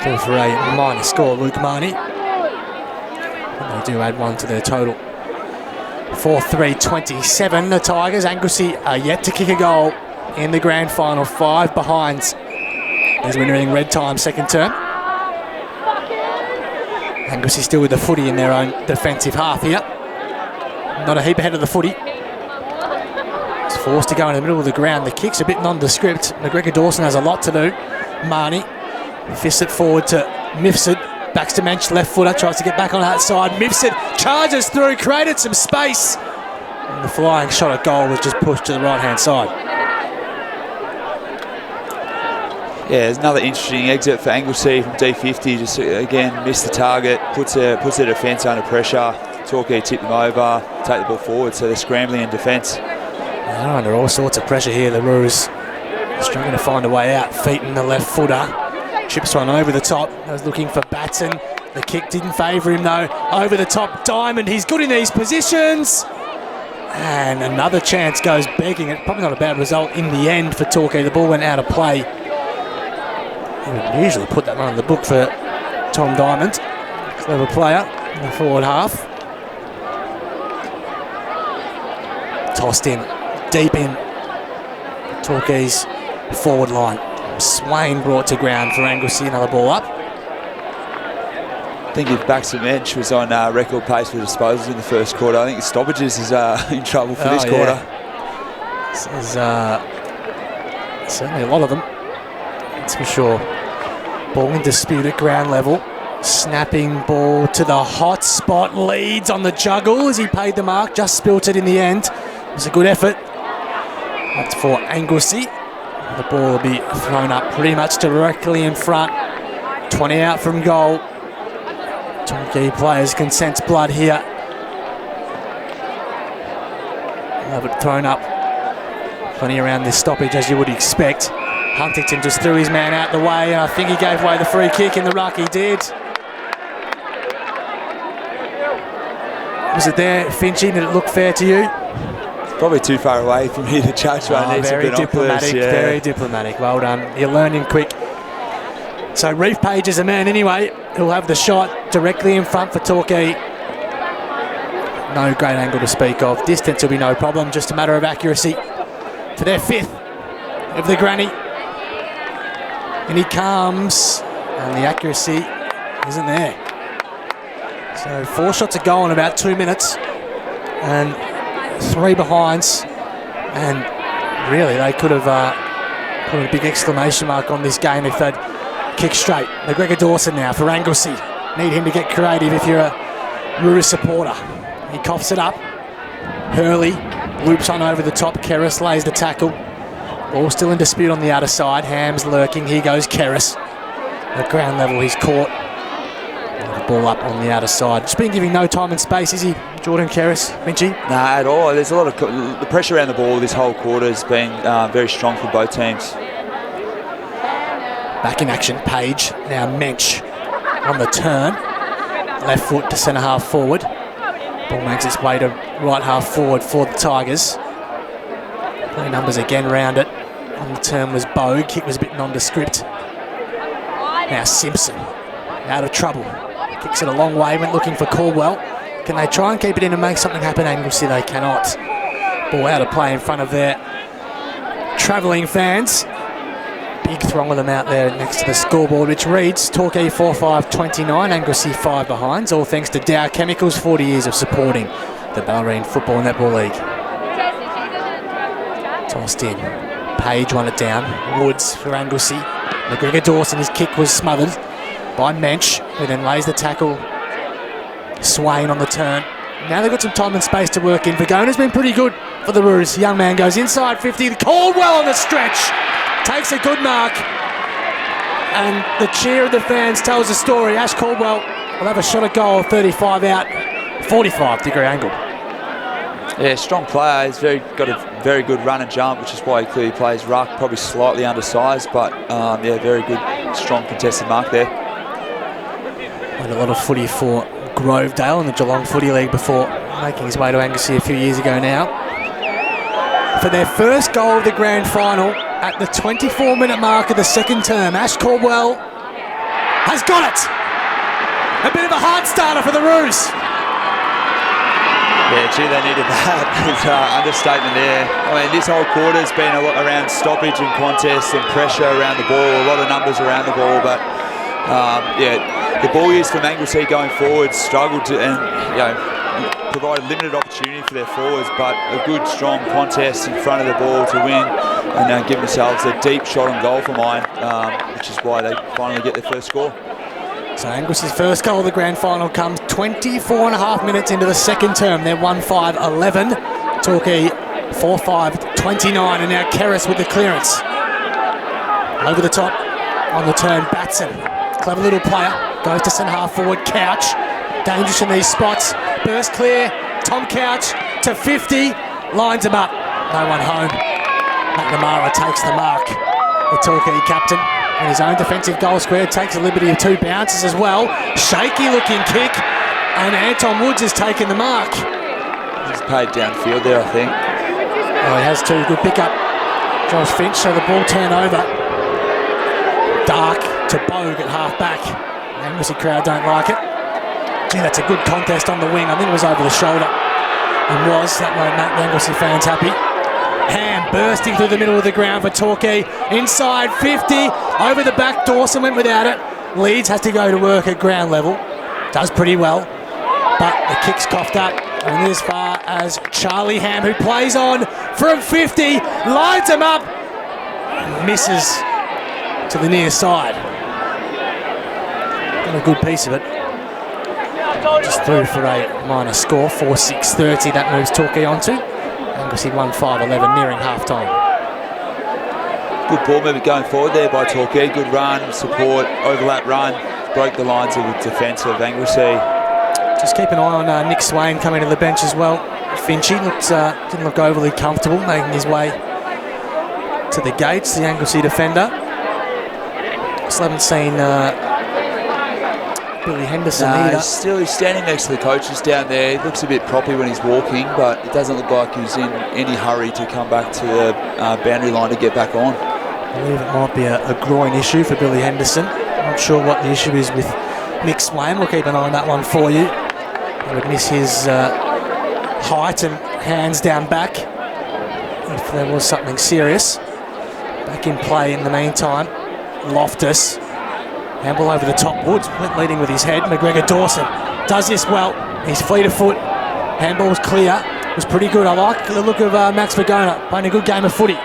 S2: Go for a minor score, Luke Marnie. And they do add one to their total. 4-3-27, the Tigers. Anglesea are yet to kick a goal in the grand final. 5 behinds as we're nearing red time, second term. Anglesea still with the footy in their own defensive half here. Not a heap ahead of the footy. It's forced to go in the middle of the ground. The kick's a bit nondescript. McGregor Dawson has a lot to do. Marnie fists it forward to Mifsud. Backs to Mensch, left footer, tries to get back on that side. Mifsud charges through, created some space. And the flying shot at goal was just pushed to the right-hand side.
S3: Yeah, there's another interesting exit for Anglesea from D50. Just again missed the target, puts their defence under pressure. Torquay tip them over, take the ball forward, so they're scrambling in defence.
S2: They're under all sorts of pressure here, the Roos. Struggling to find a way out. Feet in the left footer. Chips one over the top. I was looking for Batson. The kick didn't favour him though. Over the top, Diamond. He's good in these positions. And another chance goes begging. It's probably not a bad result in the end for Torquay. The ball went out of play. He would usually put that one on the book for Tom Diamond. Clever player in the forward half. Tossed in, deep in Torquay's forward line. Swain brought to ground for Anglesea, another ball up.
S3: I think if Baxter Mensch was on record pace for disposals in the first quarter, I think Stoppages is in trouble for this quarter.
S2: There's certainly a lot of them, that's for sure. Ball in dispute at ground level. Snapping ball to the hot spot. Leeds on the juggle as he paid the mark. Just spilt it in the end. It was a good effort. That's for Anglesea. The ball will be thrown up pretty much directly in front. 20 out from goal. Torquay players can sense blood here. Have it thrown up. Plenty around this stoppage, as you would expect. Huntington just threw his man out the way, and I think he gave away the free kick in the ruck. He did. Was it there, Finchy? Did it look fair to you?
S3: Probably too far away for me to judge.
S2: Very diplomatic, very diplomatic. Well done. You're learning quick. So Reef Page is a man anyway. He'll have the shot directly in front for Torquay. No great angle to speak of. Distance will be no problem. Just a matter of accuracy for their fifth of the granny. And he comes, and the accuracy isn't there. So 4 shots a goal in about 2 minutes, and 3 behinds, and really they could have put a big exclamation mark on this game if they'd kicked straight. McGregor Dawson now for Anglesea. Need him to get creative if you're a Roos supporter. He coughs it up. Hurley loops on over the top. Kerris lays the tackle. Ball still in dispute on the outer side. Ham's lurking. Here goes Kerris. At ground level, he's caught. The ball up on the outer side. Just been giving no time and space, is he, Jordan Kerris? Vinchy?
S3: Nah, at all. There's a lot of the pressure around the ball this whole quarter has been very strong for both teams.
S2: Back in action, Page. Now Mensch on the turn. Left foot to centre half forward. Ball makes its way to right half forward for the Tigers. Play numbers again round it. On the turn was Bogue. Kick was a bit nondescript. Now Simpson out of trouble. Kicks it a long way. Went looking for Caldwell. Can they try and keep it in and make something happen? Anglesea, they cannot. Ball out of play in front of their travelling fans. Big throng of them out there next to the scoreboard, which reads Torquay 4-5-29, Anglesea 5 behinds, all thanks to Dow Chemicals, 40 years of supporting the Bellarine Football and Netball League. Tossed in. Page won it down. Woods for Anglesea. McGregor Dawson, his kick was smothered by Mensch, who then lays the tackle. Swain on the turn. Now they've got some time and space to work in. Vagona's been pretty good for the Roos. Young man goes inside 50. Caldwell on the stretch. Takes a good mark. And the cheer of the fans tells the story. Ash Caldwell will have a shot at goal, 35 out, 45-degree angle.
S3: Yeah, strong player. He's got a very good run and jump, which is why he clearly plays ruck. Probably slightly undersized, but yeah, very good, strong contested mark there.
S2: Played a lot of footy for Grovedale in the Geelong Footy League before making his way to Anglesea a few years ago now. For their first goal of the grand final at the 24-minute mark of the second term, Ash Caldwell has got it. A bit of a hard starter for the Roos.
S3: Yeah, gee, they needed that. It's understatement there. I mean, this whole quarter's been a lot around stoppage and contest and pressure around the ball, a lot of numbers around the ball, but yeah, the ball use from Anglesea going forward struggled to, and provided limited opportunity for their forwards, but a good, strong contest in front of the ball to win and give themselves a deep shot on goal for mine, which is why they finally get their first score.
S2: So Anglesea's first goal of the grand final comes 24.5 minutes into the second term. They're 1-5-11. Torquay 4-5-29, and now Kerris with the clearance. Over the top, on the turn, Batson. Clever little player, goes to centre half forward, Couch. Dangerous in these spots. Burst clear, Tom Couch to 50, lines him up. No one home. McNamara takes the mark. The Torquay captain in his own defensive goal square takes a liberty of 2 bounces as well. Shaky looking kick, and Anton Woods has taken the mark.
S3: He's paid downfield there, I think.
S2: Oh, he has too. Good pickup. Josh Finch, so the ball turn over. Dark to Bogue at half back. The Anglesea crowd don't like it. Gee, that's a good contest on the wing. I think it was over the shoulder. It was. That won't make the Anglesea fans happy. Ham bursting through the middle of the ground for Torquay. Inside 50. Over the back. Dawson went without it. Leeds has to go to work at ground level. Does pretty well. But the kick's coughed up. only as far as Charlie Ham, who plays on from 50, lines him up, misses to the near side. Got a good piece of it. Just through for a minor score, 4-6-30. That moves Torquay on to Anglesea 1-5-11, nearing half-time.
S3: Good ball movement going forward there by Torquay. Good run, support, overlap run. Broke the lines of the defence of Anglesea.
S2: Just keep an eye on Nick Swain coming to the bench as well. Finchy didn't look overly comfortable making his way to the gates, the Anglesea defender. Still haven't seen Billy Henderson either.
S3: He's standing next to the coaches down there. He looks a bit proppy when he's walking, but it doesn't look like he's in any hurry to come back to the boundary line to get back on.
S2: I believe it might be a groin issue for Billy Henderson. I'm not sure what the issue is with Nick Swain. We'll keep an eye on that one for you. I would miss his height and hands down back if there was something serious. Back in play in the meantime. Loftus. Handball over the top. Woods went leading with his head. McGregor Dawson does this well. He's fleet of foot. Handball was clear. It was pretty good. I like the look of Max Vergona playing a good game of footy.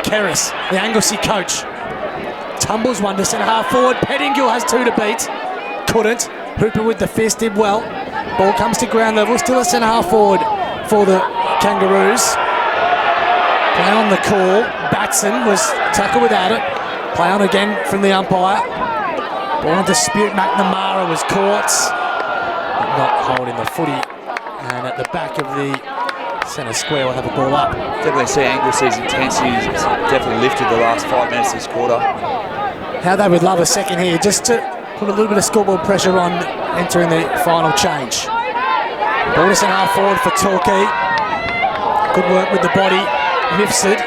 S2: Kerris, the Anglesea coach, tumbles one to centre half forward. Pettingill has two to beat. Couldn't. Hooper with the fist did well. Ball comes to ground level. Still a centre half forward for the Kangaroos. Play on the call. Batson was tackled without it. Play on again from the umpire. Ball in dispute. McNamara was caught, but not holding the footy. And at the back of the centre square, we'll have a ball up.
S3: Definitely see Anglesea's intensity has definitely lifted the last 5 minutes of this quarter.
S2: How they would love a second here, just to put a little bit of scoreboard pressure on entering the final change. Ball to centre half forward for Torquay. Good work with the body. Mifsud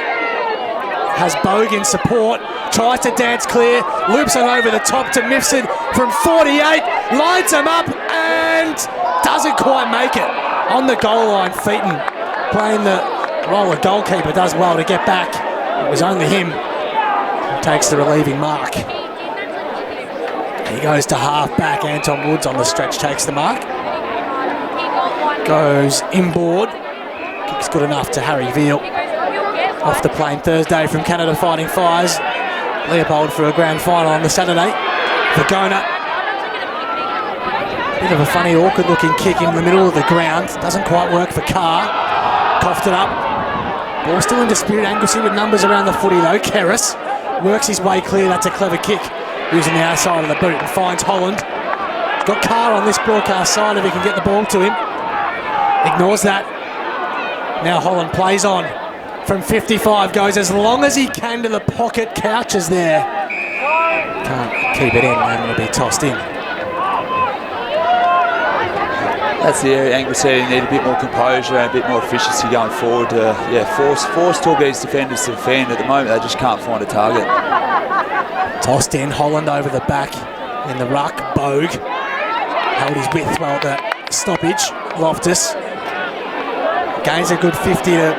S2: has Bogue in support. Tries to dance clear. Loops on over the top to Mifsud from 48. Lines him up and doesn't quite make it. On the goal line, Featon playing the role of goalkeeper does well to get back. It was only him who takes the relieving mark. He goes to half back. Anton Woods on the stretch takes the mark. Goes inboard. Kick's good enough to Harry Veal. Off the plane Thursday from Canada Fighting Fires. Leopold for a grand final on the Saturday. Vergona. Bit of a funny, awkward looking kick in the middle of the ground. Doesn't quite work for Carr. Coughed it up. Ball still in dispute. Anglesea with numbers around the footy though. Kerris works his way clear. That's a clever kick. Using the outside of the boot and finds Holland. Got Carr on this broadcast side if he can get the ball to him. Ignores that. Now Holland plays on. From 55 goes as long as he can to the pocket. Couches there. Can't keep it in and it'll be tossed in.
S3: That's the area Anglesea need a bit more composure and a bit more efficiency going forward to force Torquay's defenders to defend. At the moment they just can't find a target.
S2: Tossed in, Holland over the back in the ruck. Bogue held his width well at the stoppage. Loftus gains a good 50 to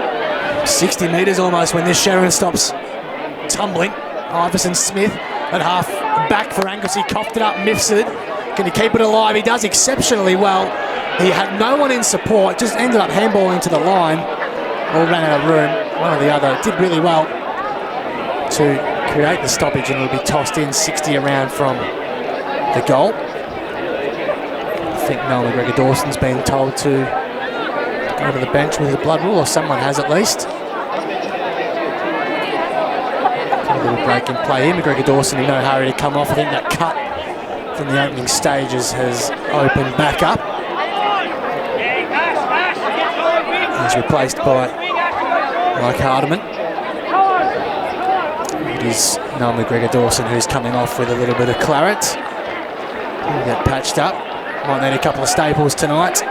S2: 60 metres almost when this Sharon stops tumbling. Iverson Smith at half back for Anglesea, coughed it up. Mifsud, can he keep it alive? He does exceptionally well. He had no one in support, just ended up handballing to the line. All ran out of room, one or the other. Did really well to create the stoppage and will be tossed in 60 around from the goal. I think Noel McGregor Dawson's been told to go to the bench with the blood rule, or someone has at least. A little break in play here. McGregor Dawson in no hurry to come off. I think that cut from the opening stages has opened back up. He's replaced by Mike Hardiman. It is Noel McGregor Dawson who's coming off with a little bit of claret. He'll get patched up. Might need a couple of staples tonight.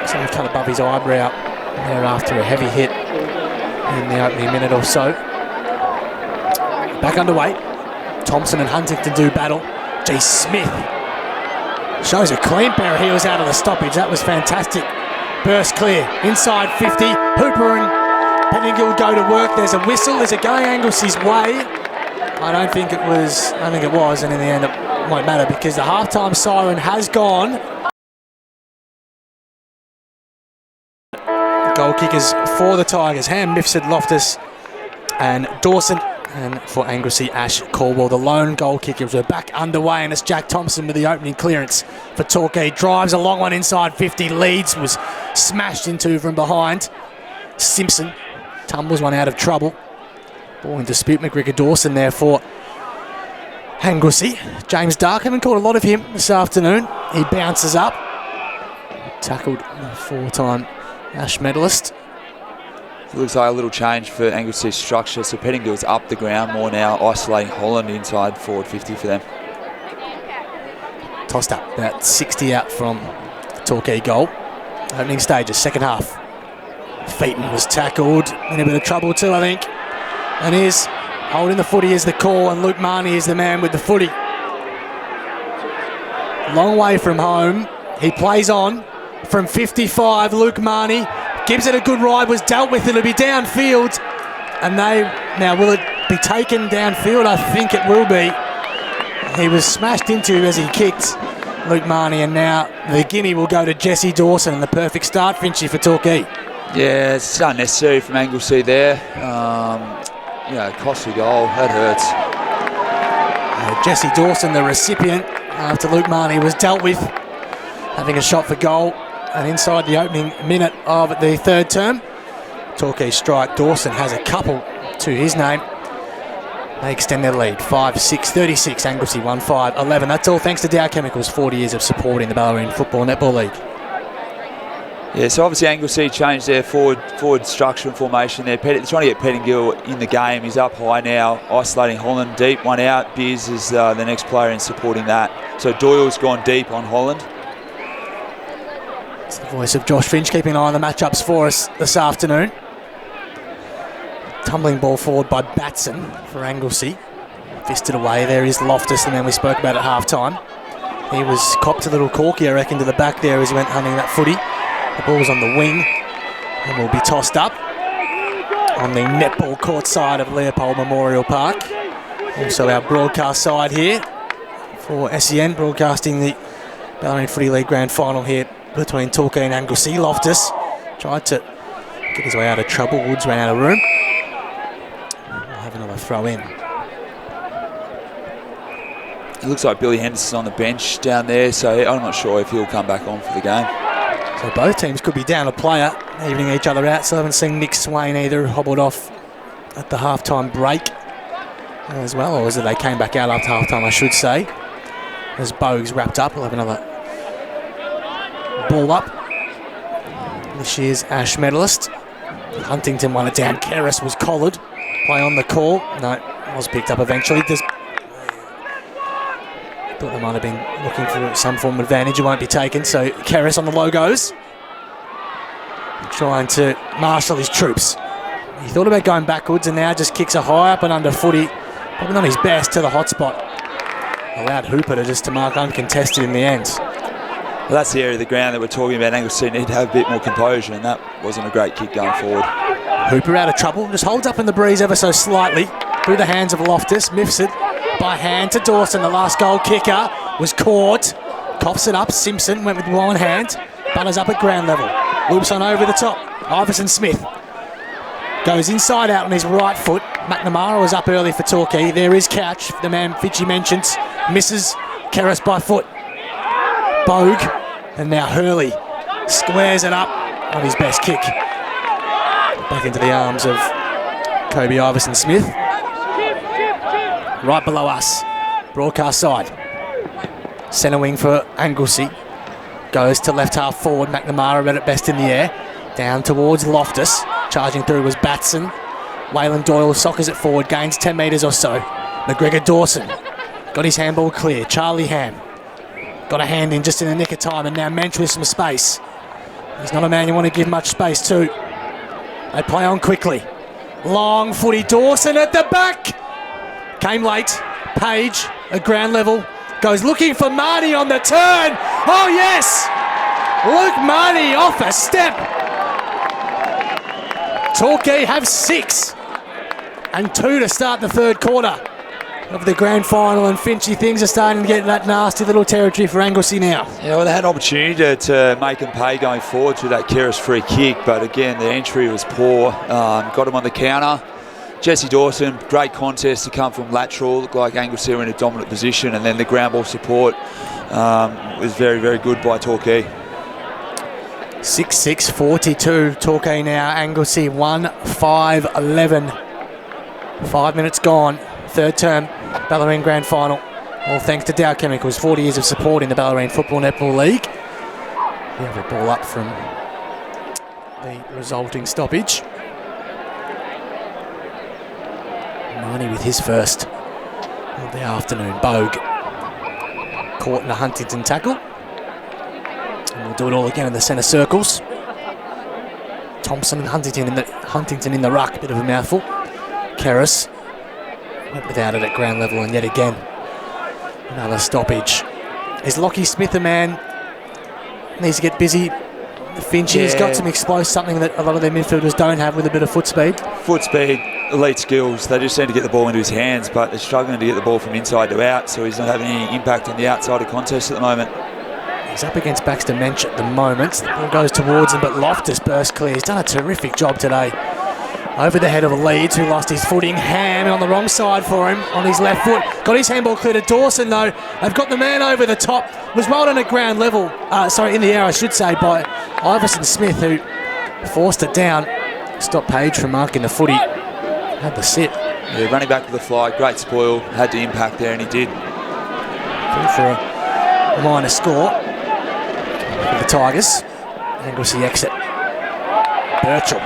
S2: Something cut above his eyebrow there after a heavy hit in the opening minute or so. Back underway. Thompson and Huntington do battle. G. Smith shows a clean pair of heels out of the stoppage. That was fantastic. Burst clear. Inside 50. Hooper and Pettingill go to work. There's a whistle. There's a going Anglesea's way. I don't think it was, and in the end it won't matter because the halftime siren has gone. goal kickers for the Tigers: Ham, Mifsud, Loftus and Dawson. And for Anglesea, Ash Caldwell. The lone goal kickers were back underway, and it's Jack Thompson with the opening clearance for Torquay. Drives a long one inside 50, leads, was smashed into from behind. Simpson tumbles one out of trouble. Ball in dispute. McGregor Dawson there for Anglesea. James Dark, haven't caught a lot of him this afternoon. He bounces up. Tackled the four-time Ash medalist.
S3: It looks like a little change for Anglesea's structure. So Pettingill's up the ground more now, isolating Holland inside forward 50 for them.
S2: Tossed up about 60 out from Torquay goal. Opening stages, second half. Featon was tackled, in a bit of trouble too, I think. And is holding the footy is the call, and Luke Marnie is the man with the footy. Long way from home. He plays on from 55. Luke Marnie gives it a good ride, was dealt with. It'll be downfield. And now will it be taken downfield? I think it will be. He was smashed into as he kicked, Luke Marnie, and now the gimme will go to Jesse Dawson, and the perfect start, Finchy, for Torquay.
S3: Yeah, it's unnecessary from Anglesea there. Costly goal, that hurts.
S2: Jesse Dawson, the recipient, after Luke Marnie was dealt with, having a shot for goal. And inside the opening minute of the third term, Torquay strike. Dawson has a couple to his name. They extend their lead, 5-6-36, Anglesea 1-5-11. That's all thanks to Dow Chemicals, 40 years of supporting the Bellarine Football Netball League.
S3: Yeah, so obviously Anglesea changed their forward structure and formation there. They're trying to get Pettingill in the game. He's up high now, isolating Holland deep, one out. Beers is the next player in supporting that. So Doyle's gone deep on Holland.
S2: It's the voice of Josh Finch, keeping an eye on the matchups for us this afternoon. Tumbling ball forward by Batson for Anglesea. Fisted away, there is Loftus, and then we spoke about at half-time. He was copped a little corky, I reckon, to the back there as he went hunting that footy. The ball's on the wing and will be tossed up on the netball court side of Leopold Memorial Park. Also our broadcast side here for SEN, broadcasting the Bellarine Footy League Grand Final here between Torquay and Anglesea. Loftus tried to get his way out of trouble. Woods ran out of room. We'll have another throw in.
S3: It looks like Billy Henderson's on the bench down there, so I'm not sure if he'll come back on for the game.
S2: So both teams could be down a player, evening each other out. So I haven't seen Nick Swain either, hobbled off at the half-time break as well. Or was it they came back out after half-time, I should say. As Bogues wrapped up, we'll have another ball up. This year's Ash medalist. Huntington won it down. Keris was collared. Play on the call. No, was picked up eventually. Thought they might have been looking for some form of advantage. It won't be taken. So Keris on the logos, trying to marshal his troops. He thought about going backwards and now just kicks a high up and under footy. Probably not his best to the hot spot. Allowed Hooper to mark uncontested in the end.
S3: Well, that's the area of the ground that we're talking about. Anglesea need to have a bit more composure, and that wasn't a great kick going forward.
S2: Hooper out of trouble. Just holds up in the breeze ever so slightly. Through the hands of Loftus. Mifsud by hand to Dawson. The last goal kicker was caught. Coughs it up. Simpson went with one hand. Butters up at ground level. Loops on over the top. Iverson Smith goes inside out on his right foot. McNamara was up early for Torquay. There is Couch, the man Fitchy mentions. Misses Keris by foot. Bogue. And now Hurley squares it up on his best kick. Back into the arms of Kobe Iverson Smith. Right below us, broadcast side. Centre wing for Anglesea. Goes to left half forward. McNamara read it best in the air. Down towards Loftus. Charging through was Batson. Waylon Doyle soccers it forward. Gains 10 metres or so. McGregor Dawson got his handball clear. Charlie Ham got a hand in just in the nick of time, and now Mensch with some space. He's not a man you want to give much space to. They play on quickly. Long footy. Dawson at the back. Came late. Page at ground level. Goes looking for Marnie on the turn. Oh, yes! Luke Marnie off a step. Torquay have 6 and 2 to start the third quarter. of the grand final, and Finchy, things are starting to get that nasty little territory for Anglesea now.
S3: Yeah, well, they had an opportunity to make them pay going forward through that Keris free kick, but again, the entry was poor. Got him on the counter. Jesse Dawson, great contest to come from lateral. Looked like Anglesea were in a dominant position, and then the ground ball support was very, very good by Torquay.
S2: 6-6-42, Torquay now, Anglesea 1-5-11. 5 minutes gone, third term, Bellarine Grand Final. All thanks to Dow Chemicals, 40 years of support in the Bellarine Football Netball League. We have a ball up from the resulting stoppage. Marnie with his first of the afternoon. Bogue caught in a Huntington tackle. And we'll do it all again in the centre circles. Thompson and Huntington in the ruck, bit of a mouthful. Keris went without it at ground level, and yet again another stoppage. Is Lockie Smith a man needs to get busy? Finchy's got some explosive, something that a lot of their midfielders don't have, with a bit of foot speed. Foot speed,
S3: Elite skills. They just seem to get the ball into his hands, but they're struggling to get the ball from inside to out, so he's not having any impact on the outside of contest at the moment.
S2: He's up against Baxter Mensch at the moment. The ball goes towards him, but Loftus burst clear. He's done a terrific job today. Over the head of Leeds, who lost his footing. Ham on the wrong side for him, on his left foot. Got his handball clear to Dawson, though. They've got the man over the top. Was rolled on at ground level, in the air, I should say, by Iverson Smith, who forced it down. Stopped Page from marking the footy. Had the sit.
S3: Yeah, running back with the fly, great spoil. Had the impact there, and he did.
S2: For a minor score for the Tigers. Anglesea exit. Birchall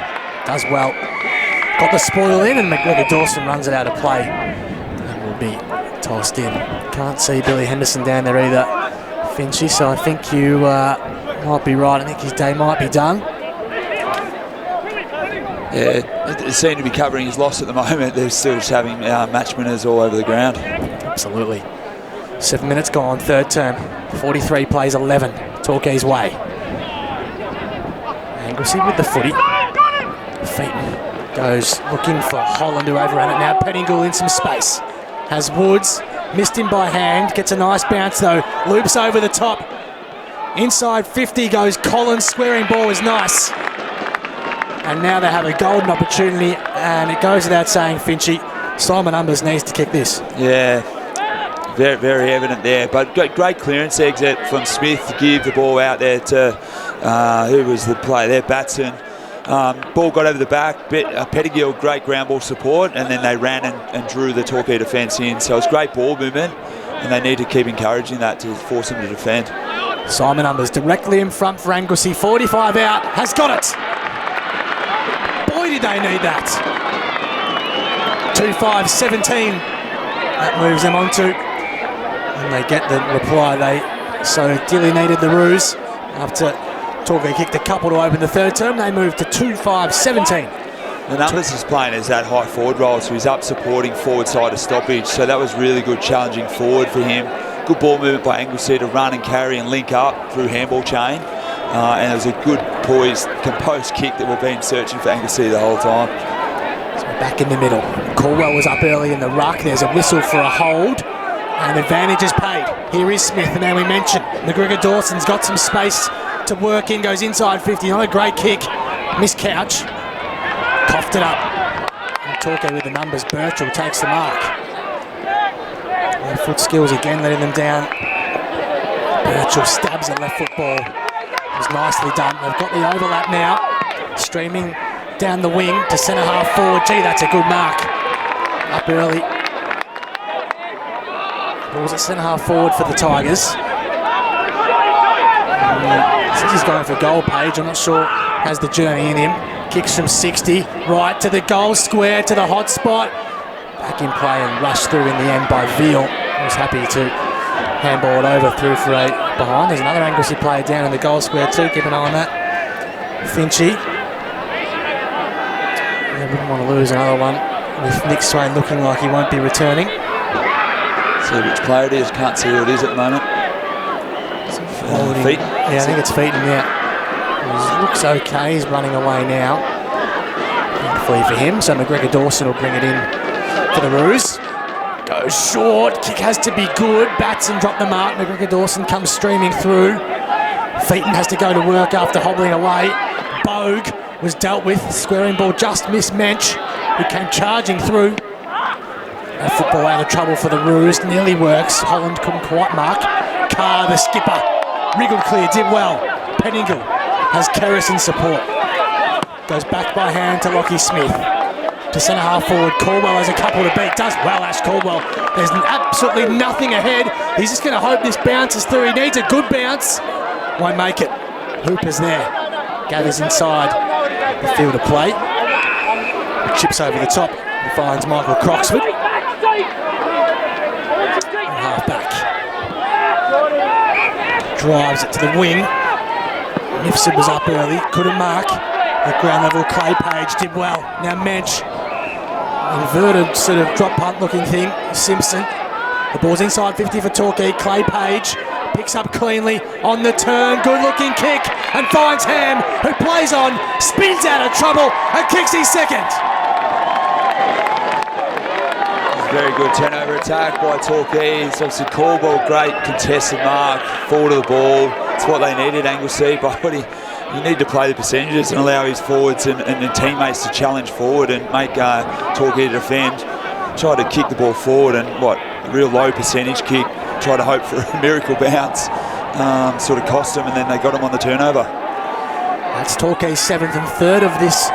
S2: does well. Got the spoil in, and McGregor Dawson runs it out of play. And will be tossed in. Can't see Billy Henderson down there either, Finchy, so I think you might be right. I think his day might be done.
S3: Yeah, it seemed to be covering his loss at the moment. They're still just having match winners all over the ground.
S2: Absolutely. 7 minutes gone, third term. 43 plays 11. Torquay's way. Anglesea with the footy. Featon goes looking for Holland, who overran it now. Pettingill in some space. Has Woods. Missed him by hand. Gets a nice bounce though. Loops over the top. Inside 50 goes Collins. Squaring ball is nice. And now they have a golden opportunity, and it goes without saying, Finchy, Simon Umbers needs to kick this. Yeah,
S3: very, very evident there. But great clearance exit from Smith to give the ball out there to, who was the player there, Batson. Ball got over the back, Pettingill, great ground ball support, and then they ran and drew the Torquay defence in. So it's great ball movement, and they need to keep encouraging that to force them to defend.
S2: Simon Umbers directly in front for Anglesea, 45 out, has got it. Boy, did they need that. 2-5-17. That moves them on to, and they get the reply they so dearly needed, the ruse. After Torquay kicked a couple to open the third term, they moved to 2-5-17.
S3: The numbers he's playing is that high forward role, so he's up supporting forward side of stoppage, so that was really good challenging forward for him. Good ball movement by Anglesea to run and carry and link up through handball chain. And it was a good poised, composed kick that we've been searching for Anglesea the whole time.
S2: So back in the middle. Caldwell was up early in the ruck. There's a whistle for a hold. And advantage is paid. Here is Smith, and now we mentioned McGregor Dawson's got some space to work in, goes inside 50. Not a great kick. Missed Couch. Coughed it up. And Torquay with the numbers. Birchall takes the mark. Their foot skills again letting them down. Birchall stabs a left foot ball. It was nicely done. They've got the overlap now. Streaming down the wing to centre half forward. Gee, that's a good mark. Up early. Ball's at centre half forward for the Tigers. Since he's going for goal, Page, I'm not sure has the journey in him. Kicks from 60, right to the goal square, to the hot spot. Back in play and rushed through in the end by Veal. He was happy to handball it over through for a behind. There's another Anglesea player down in the goal square too. Keep an eye on that. Finchy. They wouldn't want to lose another one with Nick Swain looking like he won't be returning.
S3: See which player it is. Can't see who it is at the moment. Feet.
S2: Yeah, I think it's Featon, yeah. He looks okay. He's running away now. Thankfully for him. So McGregor Dawson will bring it in for the Roos. Goes short, kick has to be good. Batson dropped the mark. McGregor Dawson comes streaming through. Featon has to go to work after hobbling away. Bogue was dealt with. Squaring ball just missed Mensch, who came charging through. A football out of trouble for the Roos. Nearly works. Holland couldn't quite mark. Carr, the skipper, wriggled clear, did well. Pettingill has Kerrison support. Goes back by hand to Lockie Smith. To centre half forward, Caldwell has a couple to beat. Does well, Ash Caldwell. There's absolutely nothing ahead. He's just going to hope this bounces through. He needs a good bounce. Won't make it. Hooper's there. Gathers inside the field of play. Chips over the top. He finds Michael Croxford. And half back. Drives it to the wing. Nifson was up early. Couldn't mark. At ground level, Clay Page did well. Now Mensch. Inverted sort of drop punt looking thing. Simpson. The ball's inside 50 for Torquay. Clay Page picks up cleanly on the turn. Good looking kick and finds Ham, who plays on, spins out of trouble and kicks his second.
S3: Very good turnover attack by Torquay. It's obviously Caldwell, great contested mark, forward of the ball. It's what they needed, Anglesea, but you need to play the percentages and allow his forwards and teammates to challenge forward and make Torquay defend. Try to kick the ball forward and a real low percentage kick. Try to hope for a miracle bounce. Sort of cost them, and then they got him on the turnover.
S2: That's Torquay's 7th and 3rd of this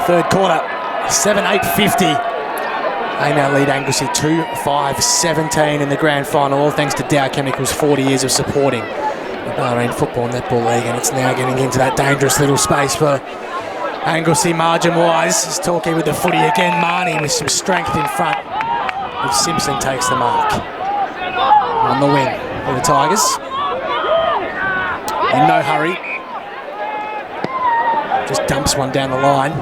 S2: third quarter. 7-8-50. They now lead Anglesea 2-5-17 in the grand final, all thanks to Dow Chemical's 40 years of supporting the Bellarine Football Netball League, and it's now getting into that dangerous little space for Anglesea margin-wise. It's Torquay with the footy again. Marnie with some strength in front. If Simpson takes the mark. On the wing for the Tigers. In no hurry. Just dumps one down the line.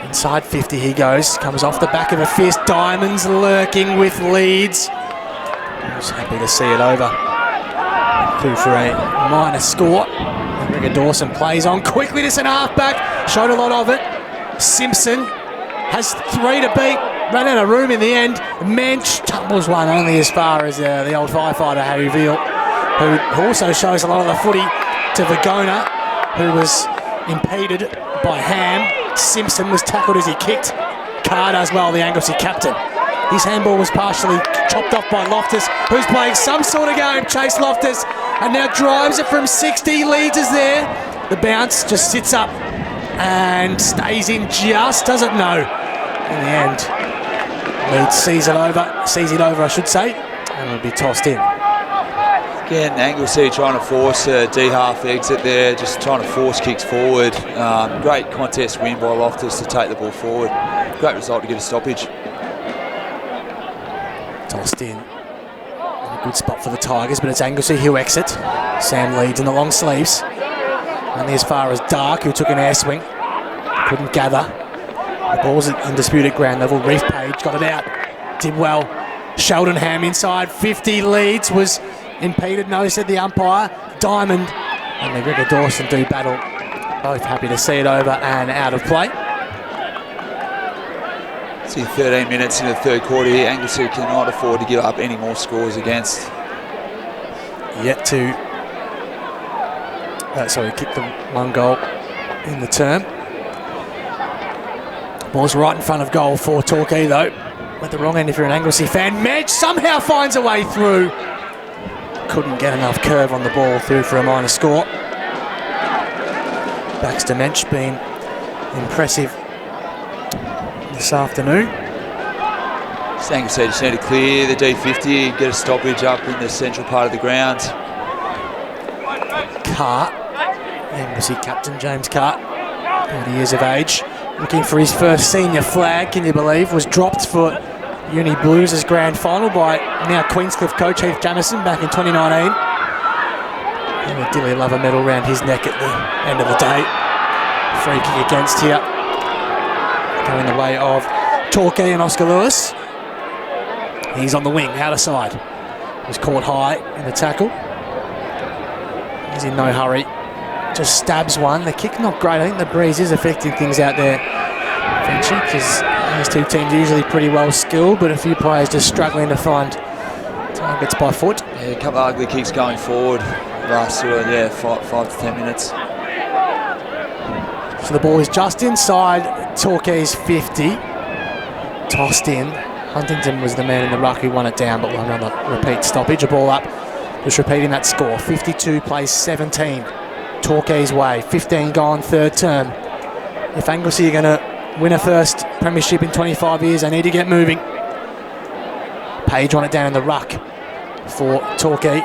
S2: Inside 50 he goes. Comes off the back of a fist. Diamonds lurking with leads. Just happy to see it over. Two for a minor score. McGregor Dawson plays on quickly to centre half back. Showed a lot of it. Simpson has 3 to beat. Ran out of room in the end. Mensch tumbles one only as far as the old firefighter Harry Veal, who also shows a lot of the footy to Vagona, who was impeded by Ham. Simpson was tackled as he kicked. Carr does well, the Anglesea captain. His handball was partially chopped off by Loftus, who's playing some sort of game. Chase Loftus, and now drives it from 60. Leeds is there. The bounce just sits up and stays in just doesn't know. In the end, Leeds sees it over, I should say, and will be tossed in.
S3: Again, Anglesea trying to force a D-half exit there, just trying to force kicks forward. Great contest win by Loftus to take the ball forward. Great result to get a stoppage.
S2: Tossed in. A good spot for the Tigers, but it's Anglesea who exit. Sam leads in the long sleeves. Only as far as Dark, who took an air swing. Couldn't gather. The ball's at undisputed ground level. Reef Page got it out. Did well. Sheldon Ham inside 50. Leeds was impeded. No, said the umpire. Diamond and McGregor Dawson do battle. Both happy to see it over and out of play.
S3: See 13 minutes in the third quarter here. Anglesea cannot afford to give up any more scores against.
S2: Yet to kick the 1 goal in the term. Ball's right in front of goal for Torquay though. At the wrong end if you're an Anglesea fan. Medj somehow finds a way through. Couldn't get enough curve on the ball through for a minor score. Baxter Mensch been impressive this afternoon.
S3: Anglesea just need to clear the D50, get a stoppage up in the central part of the ground.
S2: Carr, Anglesea captain James Carr, 30 years of age, looking for his first senior flag, can you believe, was dropped for Uni Blues' grand final by now Queenscliff coach Heath Jamieson back in 2019. And a Dilly Lover medal round his neck at the end of the day. Free kick against here. Going the way of Torquay and Oscar Lewis. He's on the wing, outer side. Was caught high in the tackle. He's in no hurry. Just stabs one. The kick not great. I think the breeze is affecting things out there, Finchy, because These two teams usually pretty well skilled, but a few players just struggling to find targets by foot.
S3: Yeah, a couple of ugly kicks going forward last sort of, 5 to 10 minutes.
S2: So the ball is just inside Torquay's 50. Tossed in. Huntington was the man in the ruck who won it down, but we'll have another repeat stoppage. A ball up, just repeating that score. 52 plays 17. Torquay's way. 15 gone, third term. If Anglesea are going to win a first premiership in 25 years, they need to get moving. Page won it down in the ruck for Torquay.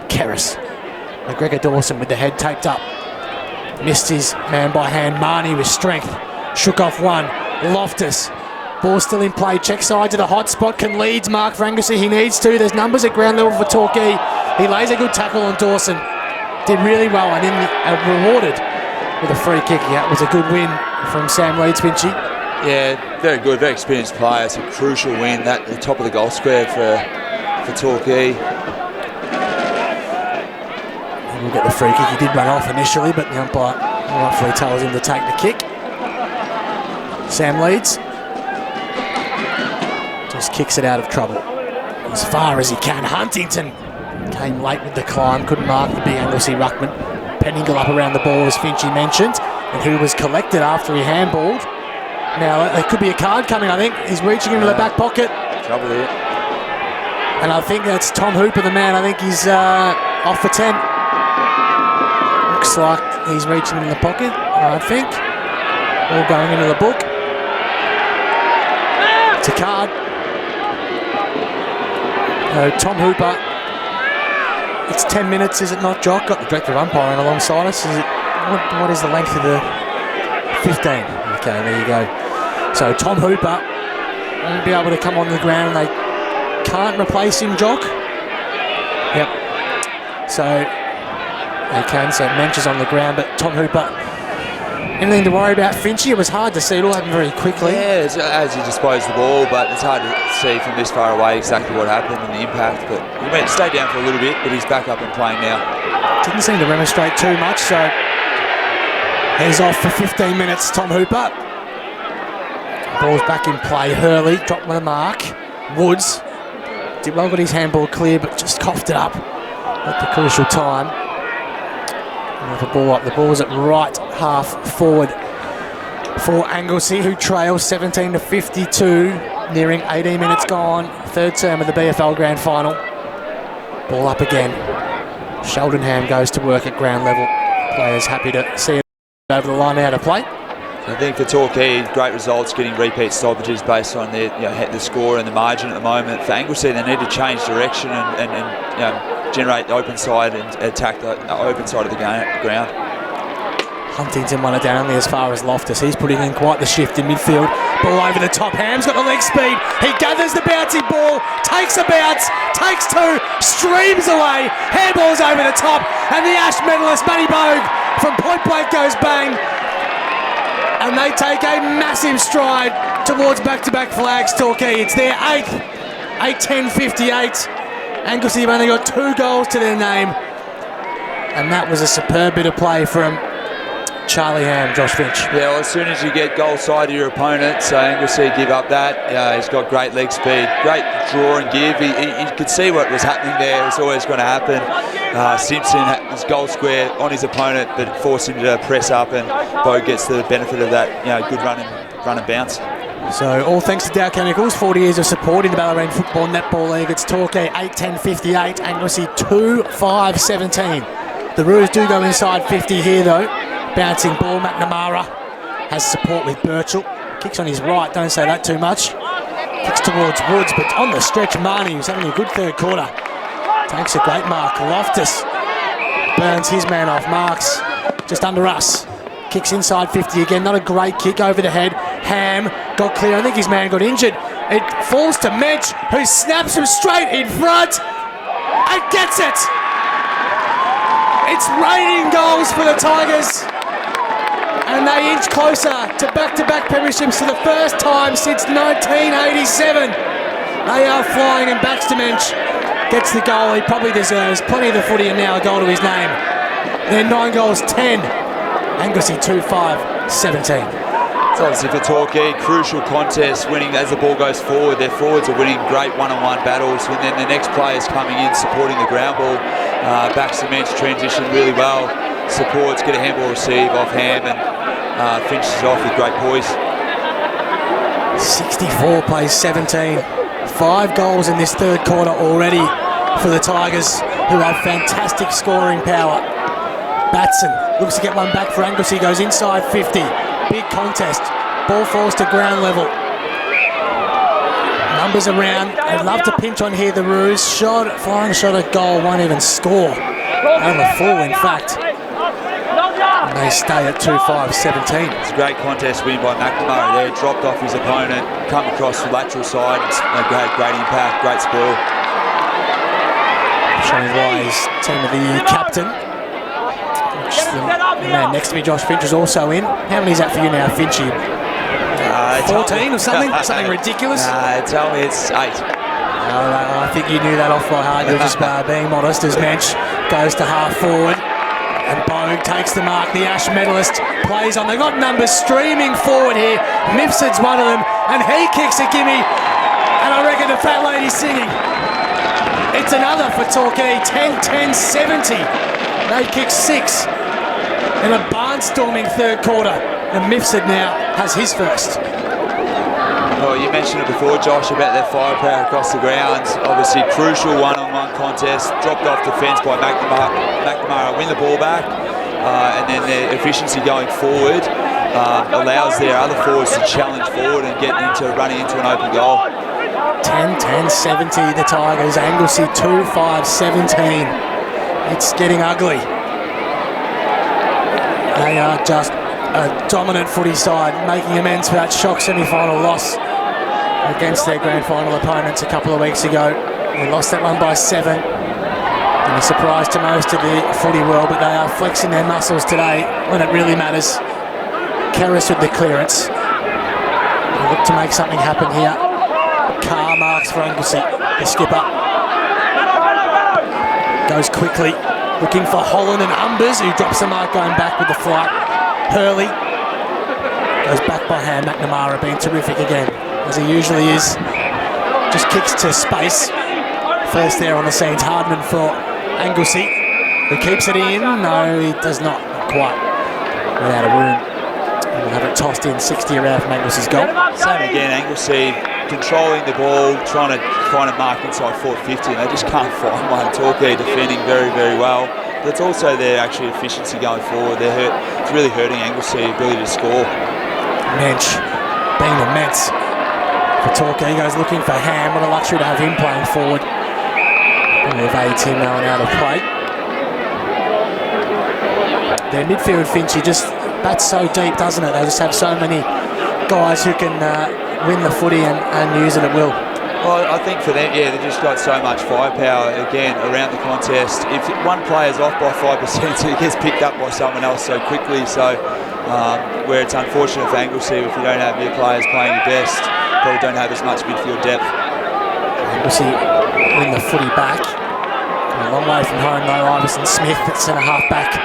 S2: Kerris. McGregor Dawson with the head taped up. Missed his man by hand. Marnie with strength. Shook off one. Loftus. Ball still in play. Check side to the hot spot. Can Leeds mark for Anglesea? He needs to. There's numbers at ground level for Torquay. He lays a good tackle on Dawson. Did really well and then rewarded with a free kick. Yeah, it was a good win from Sam Leeds, Finchy.
S3: Yeah, very good, very experienced player. It's a crucial win, that the top of the goal square for Torquay.
S2: We'll get the free kick. He did run off initially, but the umpire rightfully tells him to take the kick. Sam Leeds just kicks it out of trouble as far as he can. Huntington came late with the climb, couldn't mark the big Anglesea ruckman. Penningle up around the ball, as Finchy mentioned, and who was collected after he handballed. Now, there could be a card coming, I think. He's reaching into the back pocket.
S3: Trouble here.
S2: And I think that's Tom Hooper, the man. I think he's off for 10. Looks like he's reaching in the pocket, I think. All going into the book. It's a card. Tom Hooper. It's 10 minutes, is it not, Jock? Got the director of umpiring alongside us. Is it? What is the length of the 15? Okay, there you go. So Tom Hooper won't be able to come on the ground. They can't replace him, Jock. Yep. So they can. So Mench is on the ground, but Tom Hooper. Anything to worry about, Finchy? It was hard to see. It all happened very quickly.
S3: Yeah, as he disposed the ball, but it's hard to see from this far away exactly what happened and the impact. But he went stayed down for a little bit, but he's back up and playing now.
S2: Didn't seem to remonstrate too much, so he's off for 15 minutes, Tom Hooper. Ball's back in play. Hurley dropped the mark. Woods did well, got his handball clear, but just coughed it up at the crucial time. With the ball up, the ball's at right half forward for Anglesea, who trails 17 to 52, nearing 18 minutes gone. Third term of the BFL Grand Final. Ball up again. Sheldonham goes to work at ground level. Players happy to see it over the line out of play.
S3: I think for Torquay, great results, getting repeat stoppages based on their the score and the margin at the moment. For Anglesea, they need to change direction and generate the open side and attack the open side of the ground.
S2: Huntington won it down only as far as Loftus. He's putting in quite the shift in midfield. Ball over the top. Ham's got the leg speed. He gathers the bouncing ball, takes a bounce, takes two, streams away. Handball's over the top, and the Ash medalist Matty Bogue from point blank goes bang. And they take a massive stride towards back-to-back flags, Torquay. It's their 8th, 8-10-58. Anglesea have only got 2 goals to their name. And that was a superb bit of play from Charlie Ham, Josh Finch.
S3: Yeah, well, as soon as you get goal side of your opponent, so Anglesea give up that. He's got great leg speed, great draw and give. He could see what was happening there. It was always going to happen. Simpson had his goal square on his opponent, but forced him to press up, and Bo gets the benefit of that. Good run and bounce. So
S2: all thanks to Dow Chemicals, 40 years of support in the Bellarine Football Netball League. It's Torquay 8-10-58, Anglesea 2-5-17. The Roos do go inside 50 here though. Bouncing ball, McNamara has support with Birchall. Kicks on his right, don't say that too much. Kicks towards Woods, but on the stretch, Marnie, who's having a good third quarter, takes a great mark. Loftus burns his man off, marks just under us. Kicks inside 50 again, not a great kick over the head. Ham got clear, I think his man got injured. It falls to Mench, who snaps him straight in front and gets it. It's raining goals for the Tigers, and they inch closer to back-to-back premierships for the first time since 1987. They are flying, and Baxter Mench gets the goal he probably deserves. Plenty of the footy, and now a goal to his name. They're 9 goals, 10. Anglesea 2-5-17.
S3: It's obviously for Torquay, crucial contest, winning as the ball goes forward. Their forwards are winning great one-on-one battles, and then the next player's coming in, supporting the ground ball. Back cements transition really well, supports, get a handball receive off Ham, and finishes off with great poise.
S2: 64 plays 17. 5 goals in this third quarter already for the Tigers, who have fantastic scoring power. Batson looks to get one back for Anglesea, goes inside 50. Big contest. Ball falls to ground level. Numbers around. I'd love to pinch on here the Roos. Flying shot at goal, won't even score. Over full, in fact. And they stay at 2-5-17.
S3: It's a great contest win by McNamara there. Dropped off his opponent, come across the lateral side. It's a great impact, great spoil.
S2: Showing why he's team of the year captain. The man next to me, Josh Finch, is also in. How many is that for you now, Finchy? 14 or something? Something ridiculous?
S3: Tell me it's 8.
S2: I think you knew that off by heart. You're just being modest, as Mensch goes to half forward. And Bogue takes the mark. The Ash medalist plays on. They've got numbers streaming forward here. Mifsud's one of them. And he kicks a gimme. And I reckon the fat lady's singing. It's another for Torquay. 10-10-70. They kick 6 in a barnstorming third quarter, and Mifsud now has his first.
S3: Well, you mentioned it before, Josh, about their firepower across the grounds. Obviously, crucial one-on-one contest. Dropped off defence by McNamara, win the ball back, and then their efficiency going forward allows their other forwards to challenge forward and get into running into an open goal.
S2: 10-10-70, the Tigers. Anglesea 2-5-17. It's getting ugly. They are just a dominant footy side, making amends for that shock semi-final loss against their grand final opponents a couple of weeks ago. They lost that one by 7. And a surprise to most of the footy world, but they are flexing their muscles today when it really matters. Kerris with the clearance. They look to make something happen here. Carr marks for Anglesea, the skipper. Goes quickly, looking for Holland and Umbers, who drops the mark going back with the flight. Hurley goes back by hand. McNamara being terrific again, as he usually is. Just kicks to space. First there on the scene's Hardman for Anglesea, who keeps it in. No, he does not. Not quite. Without a wound. And we'll have it tossed in 60 around from Anglesea's goal.
S3: Same again, Anglesea controlling the ball, trying to find a mark inside 450, and they just can't find one. Torquay defending very, very well. But it's also their actual efficiency going forward. It's really hurting Anglesea's ability to score.
S2: Mensch being immense for Torquay. He goes looking for Ham. What a luxury to have him playing forward. And they've him now and out of play. Their midfield, Finchy, just bats so deep, doesn't it? They just have so many guys who can win the footy and use it at will.
S3: Well, I think for them, yeah, they've just got so much firepower, again, around the contest. If one player's off by 5%, it gets picked up by someone else so quickly. So, where it's unfortunate for Anglesea, if you don't have your players playing your best, probably don't have as much midfield depth.
S2: Anglesea win the footy back. A long way from home, though. Iverson Smith at centre-half back.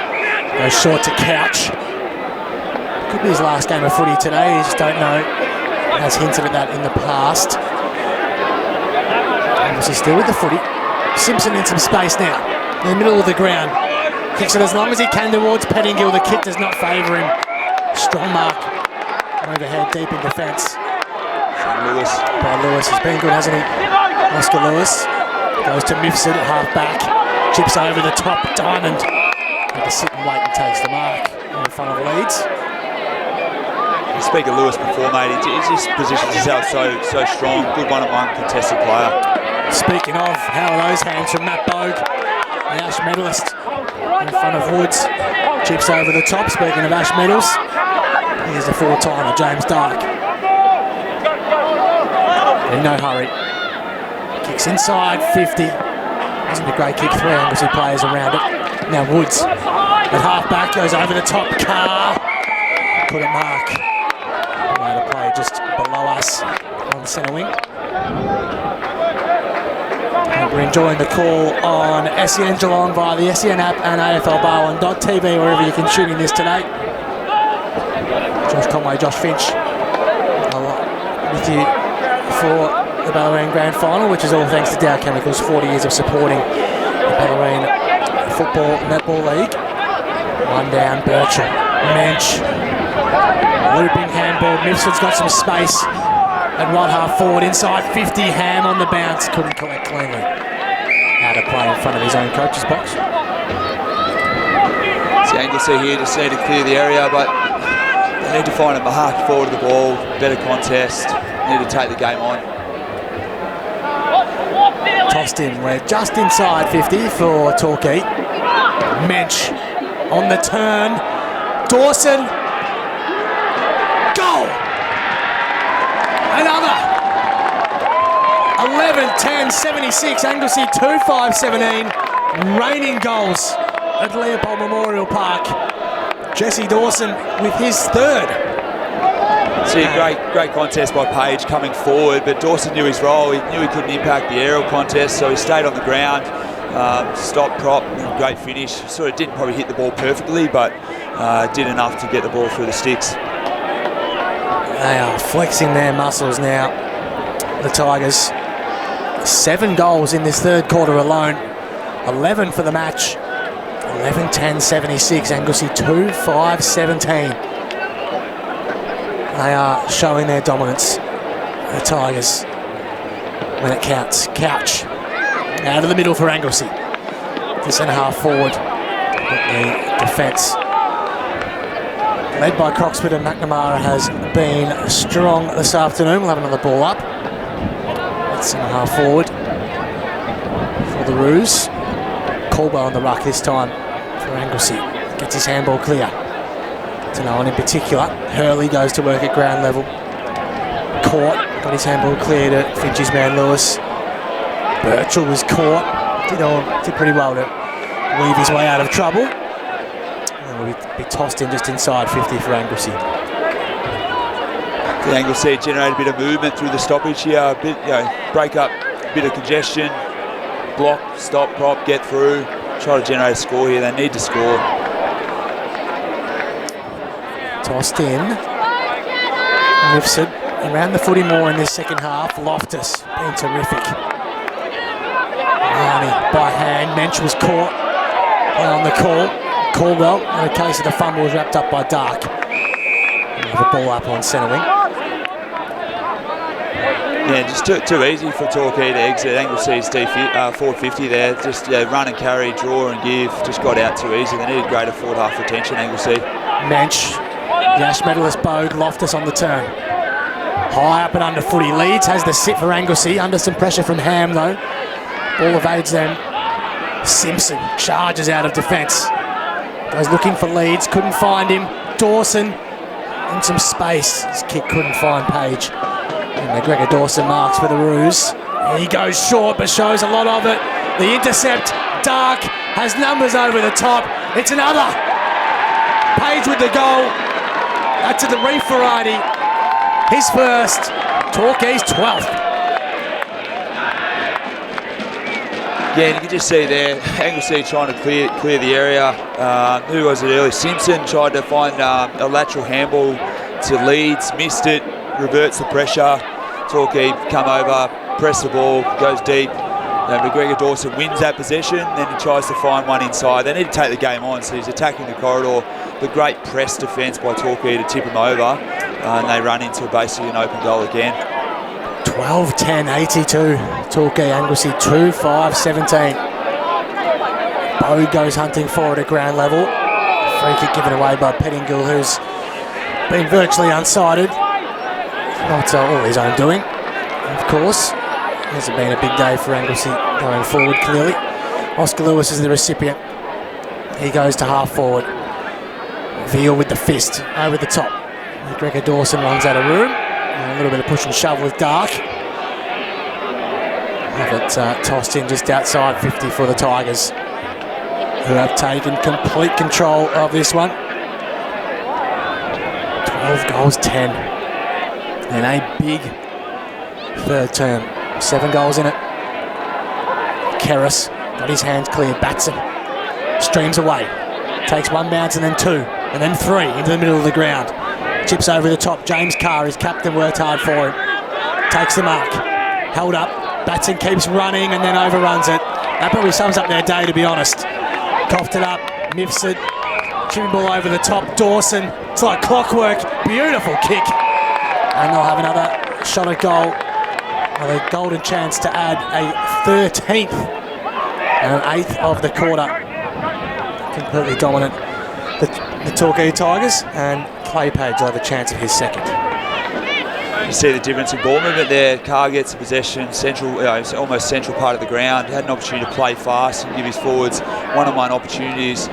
S2: Goes short to Couch. Could be his last game of footy today, you just don't know. Has hinted at that in the past. Anglesea still with the footy. Simpson in some space now, in the middle of the ground. Kicks it as long as he can towards Pettingill. The kick does not favour him. Strong mark. Overhead, deep in defence.
S3: Lewis.
S2: By Lewis, he's been good, hasn't he? Oscar Lewis goes to Mifsud at half back. Chips over the top, Diamond. Had to sit and wait and takes the mark in front of Leeds.
S3: You speak of Lewis before, mate. He just positions himself so strong. Good one-on-one contested player. Speaking
S2: of, how are those hands from Matt Bogue, the Ash medalist, in front of Woods. Chips over the top. Speaking of Ash medals, here's the 4-timer, James Dark. In no hurry. Kicks inside 50. Wasn't a great kick. 3 Anglesea players around it. Now Woods at half back goes over the top. Carr couldn't mark. Way to play just below us on centre wing. And we're enjoying the call on SEN Geelong via the SEN app and AFLbarwon.tv, wherever you can tune in this today. Josh Conway, Josh Finch. with you for the Bellarine Grand Final, which is all thanks to Dow Chemicals, 40 years of supporting the Bellarine Football Netball League. One down, Birchall, Mensch, looping handball. Mifsud's got some space and right half forward inside 50. Ham on the bounce, couldn't collect cleanly. Out of play in front of his own coach's box.
S3: So Anglesea here just need to clear the area, but they need to find a mark forward of the ball, better contest, need to take the game on.
S2: Tossed in, we're just inside 50 for Torquay. Mensch on the turn, Dawson, goal! Another! 11-10-76, Anglesea 2-5-17, reigning goals at Leopold Memorial Park. Jesse Dawson with his third.
S3: See a great contest by Page coming forward, but Dawson knew his role. He knew he couldn't impact the aerial contest, so he stayed on the ground, stop prop, great finish. Sort of didn't probably hit the ball perfectly, but did enough to get the ball through the sticks.
S2: They are flexing their muscles now, the Tigers. 7 goals in this third quarter alone, 11 for the match. 11-10-76, Anglesea 2-5-17. They are showing their dominance, the Tigers, when it counts. Couch out of the middle for Anglesea. The centre half forward, but the defence, led by Croxford and McNamara, has been strong this afternoon. We'll have another ball up. Centre half forward for the Roos. Caldwell on the ruck this time for Anglesea. Gets his handball clear to no one in particular. Hurley goes to work at ground level. Caught, got his handball clear to Finch's man Lewis. Birchall was caught. Did pretty well to weave his way out of trouble. And will be tossed in just inside 50 for Anglesea.
S3: The Anglesea generate a bit of movement through the stoppage here, a bit, break up a bit of congestion, block, stop, prop, get through, try to generate a score here. They need to score.
S2: Tossed in. Mifsud around the footy more in this second half. Loftus been terrific. Arnie by hand. Mensch was caught on the call. Caldwell, in the case of the fumble, was wrapped up by Dark. The ball up on centre wing.
S3: Yeah, just too easy for Torquay to exit Anglesea's forward 50 there. Just run and carry, draw and give. Just got out too easy. They needed greater forward half retention, Anglesea.
S2: Mensch, Yash medalist Bode, Loftus on the turn. High up and under footy. Leeds has the sit for Anglesea. Under some pressure from Ham though. Ball evades them. Simpson charges out of defence. Goes looking for Leeds. Couldn't find him. Dawson in some space. His kick couldn't find Page. And McGregor Dawson marks for the Roos. He goes short but shows a lot of it. The intercept. Dark has numbers over the top. It's another. Page with the goal. That's the Reef variety. His first. Torquay's 12th.
S3: Yeah, and you can just see there, Anglesea trying to clear the area. Who was it early? Simpson tried to find a lateral handball to Leeds, missed it, reverts the pressure. Torquay come over, press the ball, goes deep. McGregor Dawson wins that possession, then he tries to find one inside. They need to take the game on, so he's attacking the corridor. The great press defence by Torquay to tip him over, and they run into basically an open goal again.
S2: 12-10-82, Torquay Anglesea 2-5-17. Bode goes hunting forward at ground level. Free kick given away by Pettingill, who's been virtually unsighted. Not all his own doing, of course. Hasn't been a big day for Anglesea going forward, clearly. Oscar Lewis is the recipient. He goes to half forward. Veal with the fist over the top. McGregor Dawson runs out of room. A little bit of push and shove with Dark. Have it tossed in just outside 50 for the Tigers, who have taken complete control of this one. 12 goals, 10. And a big third term. 7 goals in it. Kerris got his hands clear. Batson streams away. Takes one bounce and then 2. And then 3 into the middle of the ground. Chips over the top. James Carr, his captain, worked hard for him. takes the mark. Held up. Batson keeps running and then overruns it. That probably sums up their day, to be honest. Coughed it up. Miffs it. Chipping ball over the top. Dawson. It's like clockwork. Beautiful kick. And they'll have another shot at goal. A golden chance to add a 13th and an 8th of the quarter. Completely dominant, the Torquay Tigers, and Clay Page will have a chance of his second.
S3: You see the difference in ball movement there. Carr gets the possession, central, almost central part of the ground. Had an opportunity to play fast and give his forwards one-on-one opportunities.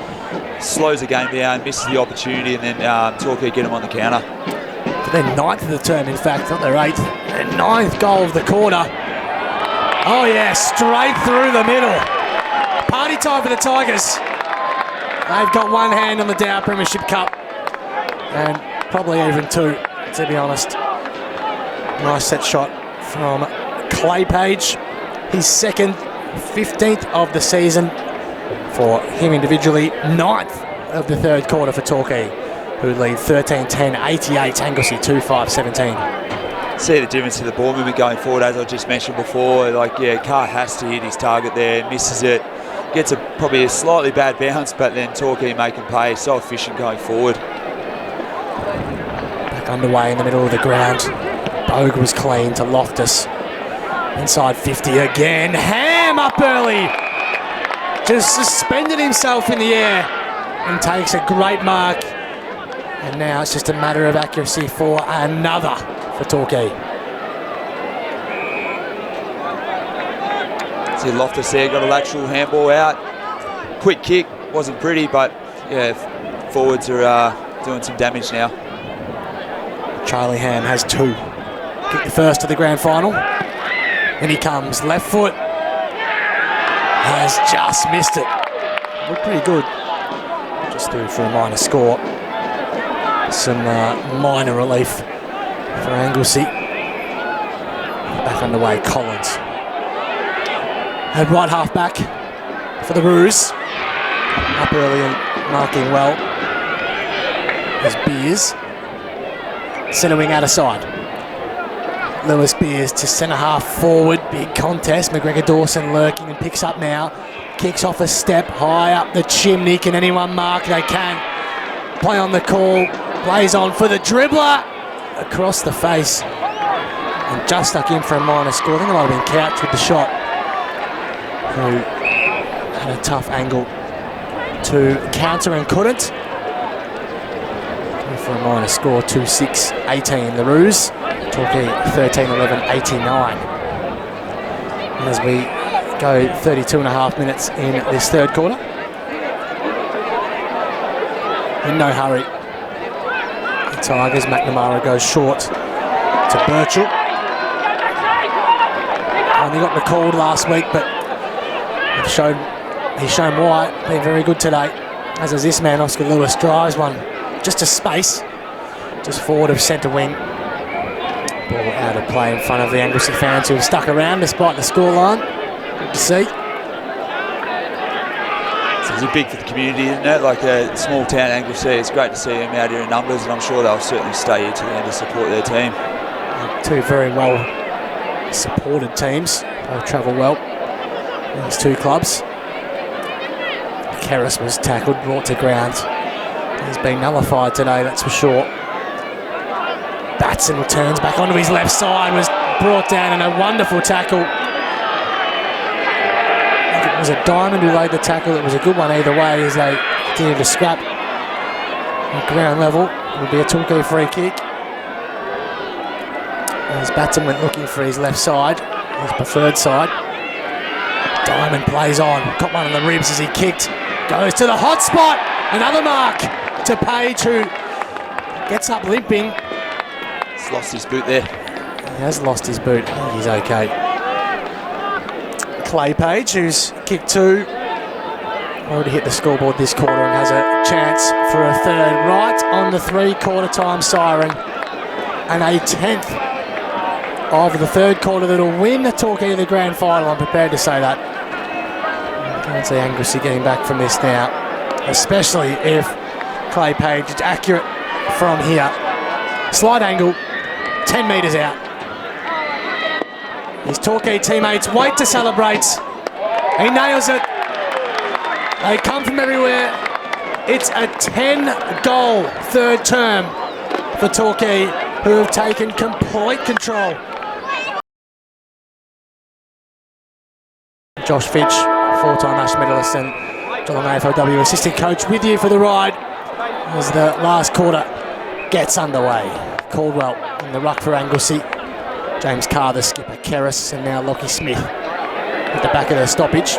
S3: Slows the game down, misses the opportunity, and then Torquay get him on the counter.
S2: For their 9th of the term, in fact, not their 8th. Their 9th goal of the quarter. Oh yeah, straight through the middle. Party time for the Tigers. They've got one hand on the Dow Premiership Cup. And probably even two, to be honest. Nice set shot from Clay Page. His second, 15th of the season for him individually. 9th of the third quarter for Torquay, who lead 13-10, 88, Anglesea 2-5-17.
S3: See the difference in the ball movement going forward, as I just mentioned before. Carr has to hit his target there, misses it, gets probably a slightly bad bounce, but then Torquay making pay, so efficient going forward.
S2: Back underway in the middle of the ground. Bogue was clean to Loftus. Inside 50 again. Ham up early. Just suspended himself in the air and takes a great mark. And now it's just a matter of accuracy for another for Torquay.
S3: See Loftus there, got a lateral handball out. Quick kick, wasn't pretty, but yeah, forwards are doing some damage now.
S2: Charlie Ham has 2. Kick the first to the grand final. In he comes, left foot. Has just missed it. Looked pretty good. Just through for a minor score. Some minor relief for Anglesea. Back underway, Collins. And right half back for the Roos. Up early and marking well. There's Beers. Centre wing out of side. Lewis Beers to centre half forward. Big contest. McGregor Dawson lurking and picks up now. Kicks off a step high up the chimney. Can anyone mark? They can. Play on the call. Plays on for the dribbler. Across the face. And just stuck in for a minor score. I think it might have been Couch with the shot. Who had a tough angle to counter and couldn't. For a minor score, 2-6-18. The Roos. Torquay 13-11-89. As we go 32.5 minutes in this third quarter. In no hurry. The Tigers, McNamara goes short to Birchall. Only got recalled last week, but he's shown why. Been very good today. As is this man, Oscar Lewis, drives one just to space, just forward of centre wing. Ball out of play in front of the Anglesea fans who have stuck around despite the scoreline. Good to see.
S3: It's big for the community, isn't it? Like a small town Anglesea, it's great to see them out here in numbers, and I'm sure they'll certainly stay here to the end to support their team.
S2: Two very well supported teams. They'll travel well. These two clubs. Kerris was tackled, brought to ground. He's been nullified today, that's for sure. Batson turns back onto his left side, was brought down in a wonderful tackle. I think it was a Diamond who laid the tackle. It was a good one either way as they continued to scrap. At ground level, it would be a Torquay free kick. As Batson went looking for his left side, his preferred side. Diamond plays on, got one on the ribs as he kicked. Goes to the hot spot, another mark to Page, who gets up limping.
S3: He's lost his boot there.
S2: He has lost his boot. I think he's okay. Clay Page, who's kicked 2, already hit the scoreboard this quarter and has a chance for a third right on the 3-quarter time siren. And a 10th of the third quarter that'll win the Torquay the grand final. I'm prepared to say that. I can't see Anglesea getting back from this now, especially if Clay Page is accurate from here. Slight angle, 10 metres out. His Torquay teammates wait to celebrate. He nails it. They come from everywhere. It's a 10-goal third term for Torquay, who have taken complete control. Josh Fitch, four-time Ash medalist and Geelong AFLW assistant coach, with you for the ride as the last quarter gets underway. Caldwell in the ruck for Anglesea. James Carr, the skipper, Kerris, and now Lockie Smith at the back of the stoppage.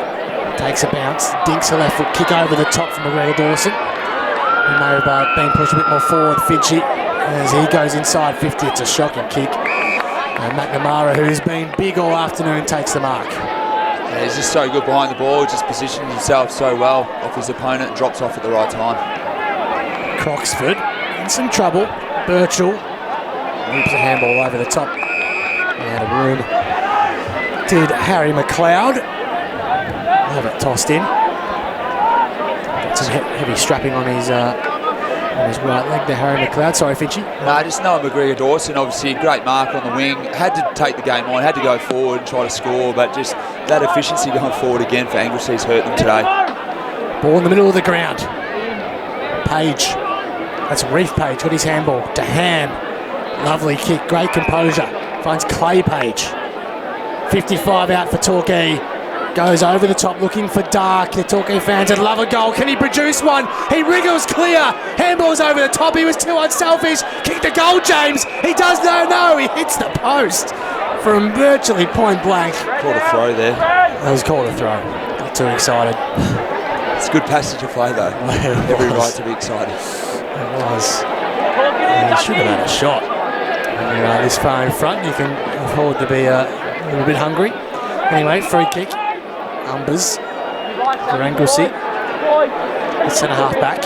S2: Takes a bounce, dinks a left foot kick over the top from McGregor Dawson. He may have been pushed a bit more forward, Fitchy, as he goes inside 50. It's a shocking kick. And McNamara, who's been big all afternoon, takes the mark.
S3: Yeah, he's just so good behind the ball, just positions himself so well off his opponent and drops off at the right time.
S2: Croxford in some trouble. Birchall loops a handball over the top. Out of room. Did Harry McLeod. Have it tossed in. Got some heavy strapping on his right leg there, Harry McLeod. Sorry, Fitchy.
S3: No, just Noah McGregor Dawson, obviously a great mark on the wing. Had to take the game on, had to go forward and try to score, but just that efficiency going forward again for Anglesea's hurt them today.
S2: Ball in the middle of the ground. Page. That's Reef Page. Got his handball to Ham. Lovely kick. Great composure. Finds Clay Page. 55 out for Torquay. Goes over the top looking for Dark. The Torquay fans would love a goal. Can he produce one? He wriggles clear. Handballs over the top. He was too unselfish. Kick the goal, James. He does no. He hits the post from virtually point blank.
S3: Caught a throw there.
S2: That was called a throw. Got too excited.
S3: It's a good passage of play though. Every right to be excited.
S2: It was. He should have had a shot. When you're this far in front, you can afford to be a little bit hungry. Anyway, free kick. Umbers for Anglesea. The centre half back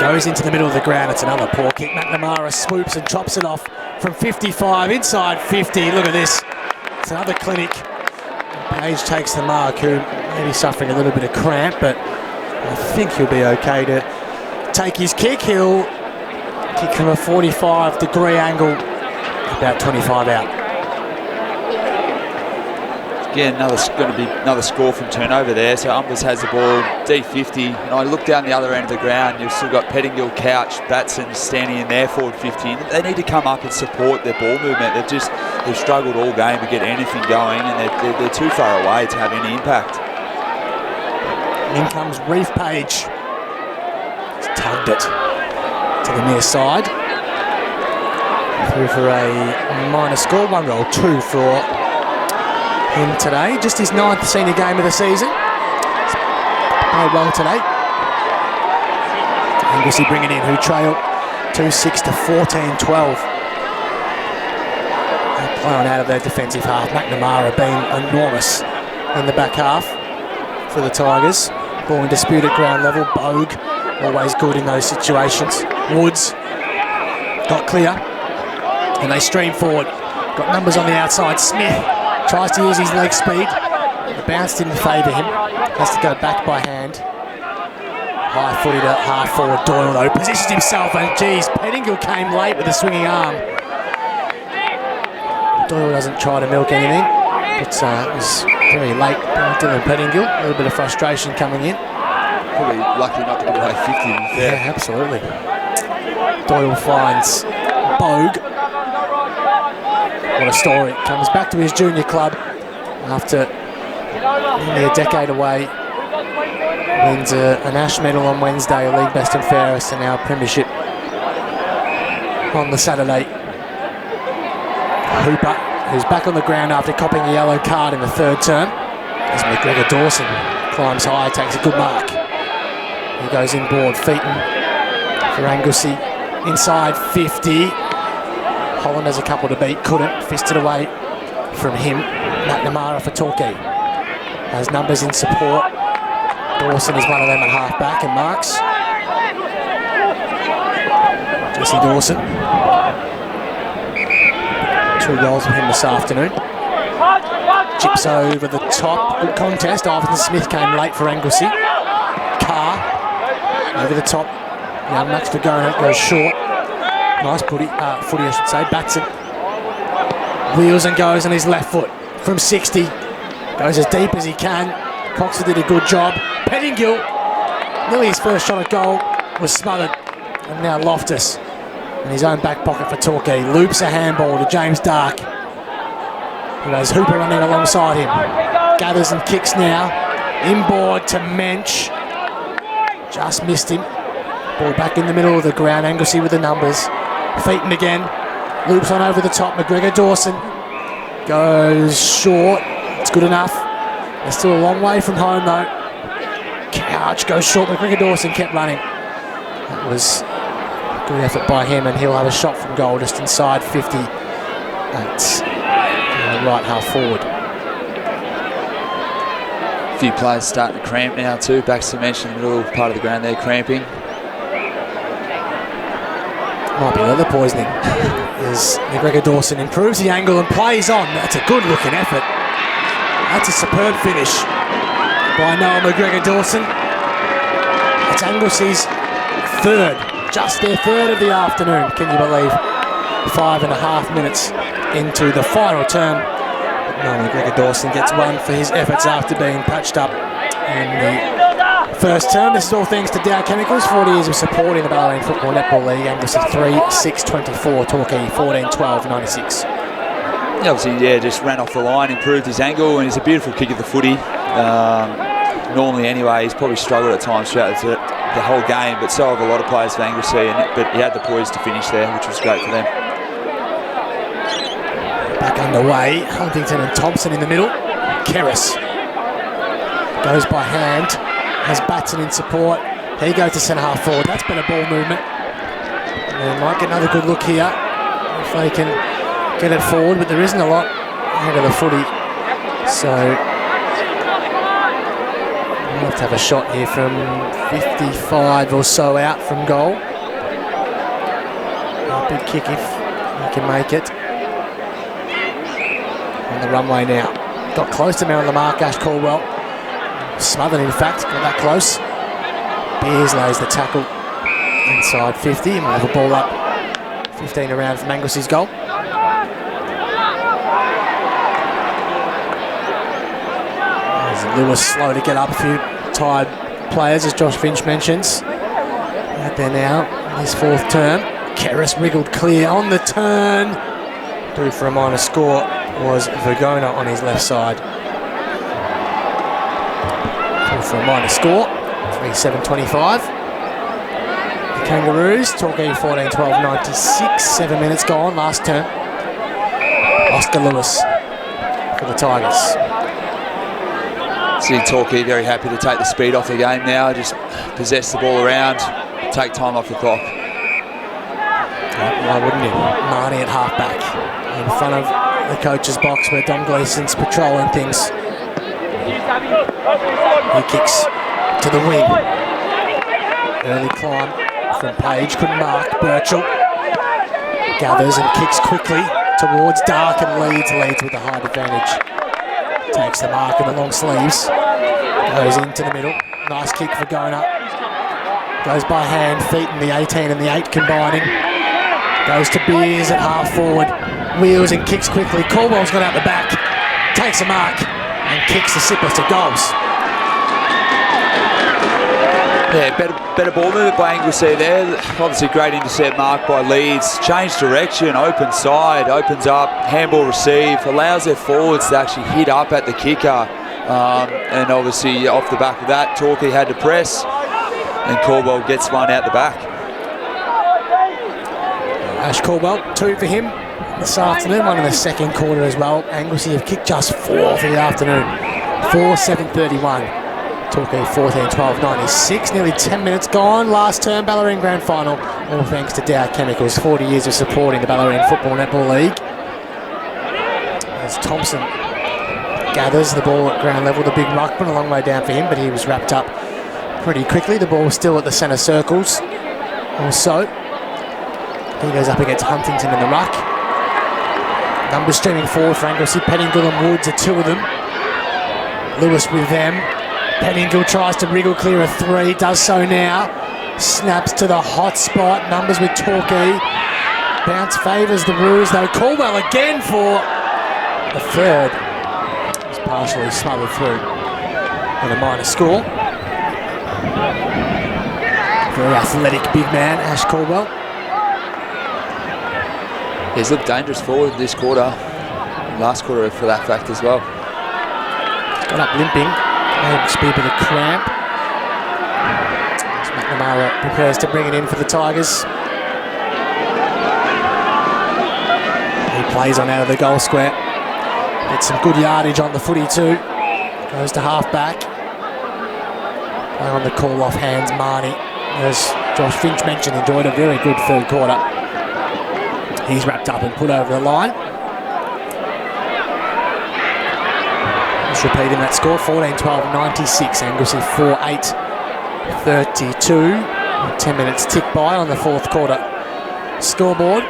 S2: goes into the middle of the ground. It's another poor kick. McNamara swoops and chops it off from 55 inside 50. Look at this. It's another clinic. Page takes the mark, who may be suffering a little bit of cramp, but I think he'll be okay to take his kick. He'll kick from a 45-degree angle, about 25 out.
S3: Again, going to be another score from turnover there. So Umbers has the ball, D50, and I look down the other end of the ground. You've still got Pettingill, Couch, Batson standing in their forward 50. They need to come up and support their ball movement. They've struggled all game to get anything going, and they're too far away to have any impact.
S2: In comes Reef Page. He's tugged it to the near side. Through for a minor score, 1-2 for him today. Just his 9th senior game of the season. He's played well today. Anglesea bring it in, who trail 2-6 to 14-12. They play on out of their defensive half. McNamara being enormous in the back half for the Tigers. Ball in dispute at ground level. Bogue, always good in those situations. Woods got clear, and they stream forward. Got numbers on the outside. Smith tries to use his leg speed. The bounce didn't favour him. Has to go back by hand. High footy to half forward. Doyle though positions himself, and geez, Pettingill came late with a swinging arm. Doyle doesn't try to milk anything. It was very late. Dylan Pettingill, a little bit of frustration coming in.
S3: Probably lucky not to get away 50.
S2: Yeah, absolutely. Doyle finds Bogue. What a story. Comes back to his junior club after nearly a decade away. Wins an Ash medal on Wednesday, a league best and fairest, and now a premiership on the Saturday. Hooper, who's back on the ground after copping a yellow card in the third term. As McGregor Dawson climbs high, takes a good mark. He goes inboard, Featon for Anglesea. Inside 50. Holland has a couple to beat, couldn't. Fisted away from him. McNamara for Torquay. Has numbers in support. Dawson is one of them at half back and marks. Jesse Dawson. 2 goals for him this afternoon. Chips over the top. Good contest. Iverson Smith came late for Anglesea. Carr over the top. Young Max to go, and it goes short. Nice footy, I should say. Batson Wheels and goes on his left foot from 60. Goes as deep as he can. Coxer did a good job. Pettingill, nearly his first shot at goal, was smothered. And now Loftus in his own back pocket for Torquay. Loops a handball to James Dark. Who has Hooper running alongside him. Gathers and kicks now. Inboard to Mensch. Just missed him. Ball back in the middle of the ground. Anglesea with the numbers. Featon again. Loops on over the top. McGregor Dawson goes short. It's good enough. They're still a long way from home though. Couch goes short. McGregor Dawson kept running. That was a good effort by him, and he'll have a shot from goal just inside 50 at right half forward.
S3: A few players starting to cramp now too. Baxter mentioned the middle part of the ground there cramping.
S2: Might be leather poisoning. As McGregor Dawson improves the angle and plays on. That's a good looking effort. That's a superb finish by Noah McGregor Dawson. It's Anglesea's third, just their third of the afternoon, can you believe? 5.5 minutes into the final term. Noah McGregor Dawson gets one for his efforts after being patched up in the first term. This is all thanks to Dow Chemicals, 40 years of supporting the Bellarine Football Netball League. Anglesea 3-6-24, Torquay 14-12-96.
S3: He obviously, just ran off the line, improved his angle, and he's a beautiful kick of the footy. Normally anyway, he's probably struggled at times throughout the whole game, but so have a lot of players for Anglesea, but he had the poise to finish there, which was great for them.
S2: Back underway, Huntington and Thompson in the middle. Keris goes by hand, has Batson in support. He goes to centre half forward. That's better ball movement. And they might get another good look here if they can get it forward, but there isn't a lot ahead of the footy. So we'll have to have a shot here from 55 or so out from goal. A big kick if he can make it. On the runway now. Got close to man on the mark, Ash Caldwell. Smothered in fact, got that close. Beers lays the tackle inside 50 and we'll have a ball up 15 around from Anglesea's goal. There's Lewis slow to get up, a few tired players as Josh Finch mentions. Out there now in his fourth term. Keris wriggled clear on the turn. Through for a minor score was Vergona on his left side. For a minor score, 3-7-25. The Kangaroos, Torquay 14-12-96, 7 minutes gone, last turn. Oscar Lewis for the Tigers.
S3: See Torquay very happy to take the speed off the game now, just possess the ball around, take time off the clock.
S2: Why wouldn't you? Marnie at half-back, in front of the coach's box where Dom Gleeson's patrolling things. He kicks to the wing. Early climb from Page, couldn't mark. Birchall gathers and kicks quickly towards Dark and leads with a height advantage. Takes the mark in the long sleeves. Goes into the middle. Nice kick for Gona. Goes by hand, feet in the 18 and the 8 combining. Goes to Beers at half forward. Wheels and kicks quickly. Caldwell's got out the back. Takes a mark and kicks the Sippers to goals.
S3: Yeah, better ball movement by Anglesea there. Obviously great intercept mark by Leeds. Change direction, open side, opens up, handball receive, allows their forwards to actually hit up at the kicker. And obviously off the back of that, Torquay had to press and Caldwell gets one out the back.
S2: Ash Caldwell, 2 for him this afternoon, one in the second quarter as well. Anglesea have kicked just 4 for the afternoon. 4-7-31. Torquay 14-12-96, nearly 10 minutes gone. Last term, Bellarine Grand Final, all thanks to Dow Chemicals, 40 years of supporting the Bellarine Football Netball League. As Thompson gathers the ball at ground level, the big ruckman, a long way down for him, but he was wrapped up pretty quickly. The ball was still at the centre circles, or so. He goes up against Huntington in the ruck. Numbers streaming forward for Anglesea. Pettingill and Woods are 2 of them. Lewis with them. Pettingill tries to wriggle clear of 3, does so now. Snaps to the hot spot. Numbers with Torquay. Bounce favours the Roos though. Caldwell again for The third was partially smothered through and a minor score. Very athletic big man, Ash Caldwell.
S3: He's looked dangerous forward this quarter. Last quarter for that fact as well.
S2: Got up limping. Maybe just be a bit of cramp. As McNamara prepares to bring it in for the Tigers. He plays on out of the goal square. Gets some good yardage on the footy too. Goes to half back. Playing on the call off hands, Marnie. As Josh Finch mentioned, enjoyed a very good third quarter. He's wrapped up and put over the line. Just repeating that score, 14-12-96. Anglesea 4-8-32. 10 minutes tick by on the fourth quarter scoreboard.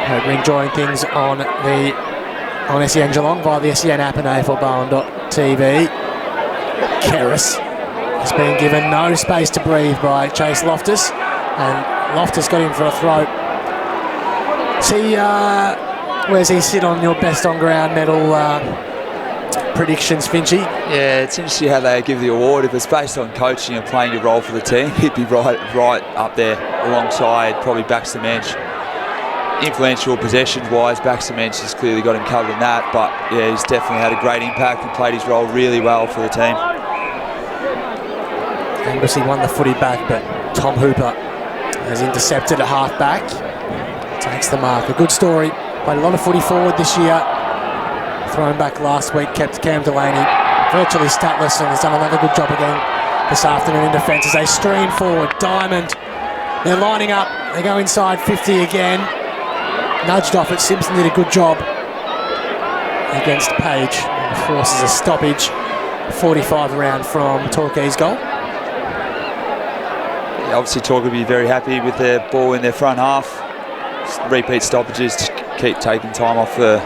S2: Hope you're enjoying things on SEN Geelong via the SEN app and AFLBarn.tv. Keris has been given no space to breathe by Chase Loftus, and Loftus got him for a throat. Where's he sit on your best on ground medal predictions, Finchy?
S3: Yeah, it's interesting how they give the award. If it's based on coaching and playing your role for the team, he'd be right up there alongside probably Baxter Mensch. Influential possessions-wise, Baxter Mensch has clearly got him covered in that, but yeah, he's definitely had a great impact and played his role really well for the team.
S2: Anglesea won the footy back, but Tom Hooper has intercepted at half-back. Takes the mark. A good story. Played a lot of footy forward this year. Thrown back last week, kept Cam Delaney virtually statless, and has done another good job again this afternoon in defence as they stream forward. Diamond, they're lining up. They go inside 50 again. Nudged off it. Simpson did a good job against Page. And forces a stoppage. 45 around from Torquay's goal.
S3: Yeah, obviously Torquay will be very happy with their ball in their front half. Repeat stoppages to keep taking time off the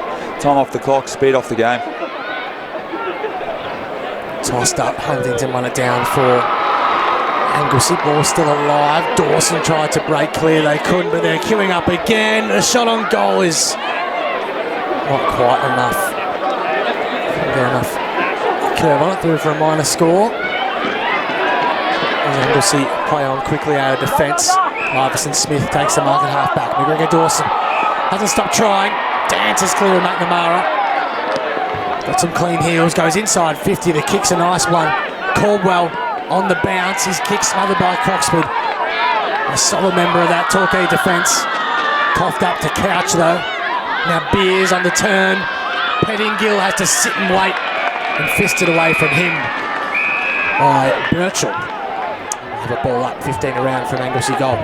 S3: clock, speed off the game.
S2: Tossed up, Huntington won it down for Anglesea. Ball still alive. Dawson tried to break clear, they couldn't, but they're queuing up again. The shot on goal is not quite enough. Fair enough. Curve on it, through for a minor score. As Anglesea play on quickly out of defence. Iverson Smith takes the mark at half back. McGregor Dawson hasn't stopped trying. Dances clear of McNamara. Got some clean heels. Goes inside 50. The kick's a nice one. Caldwell on the bounce. His kick smothered by Croxford. A solid member of that Torquay defence. Coughed up to Couch though. Now Beers on the turn. Pettingill has to sit and wait and fist it away from him by Birchall. Have a ball up, 15 around from Anglesea goal.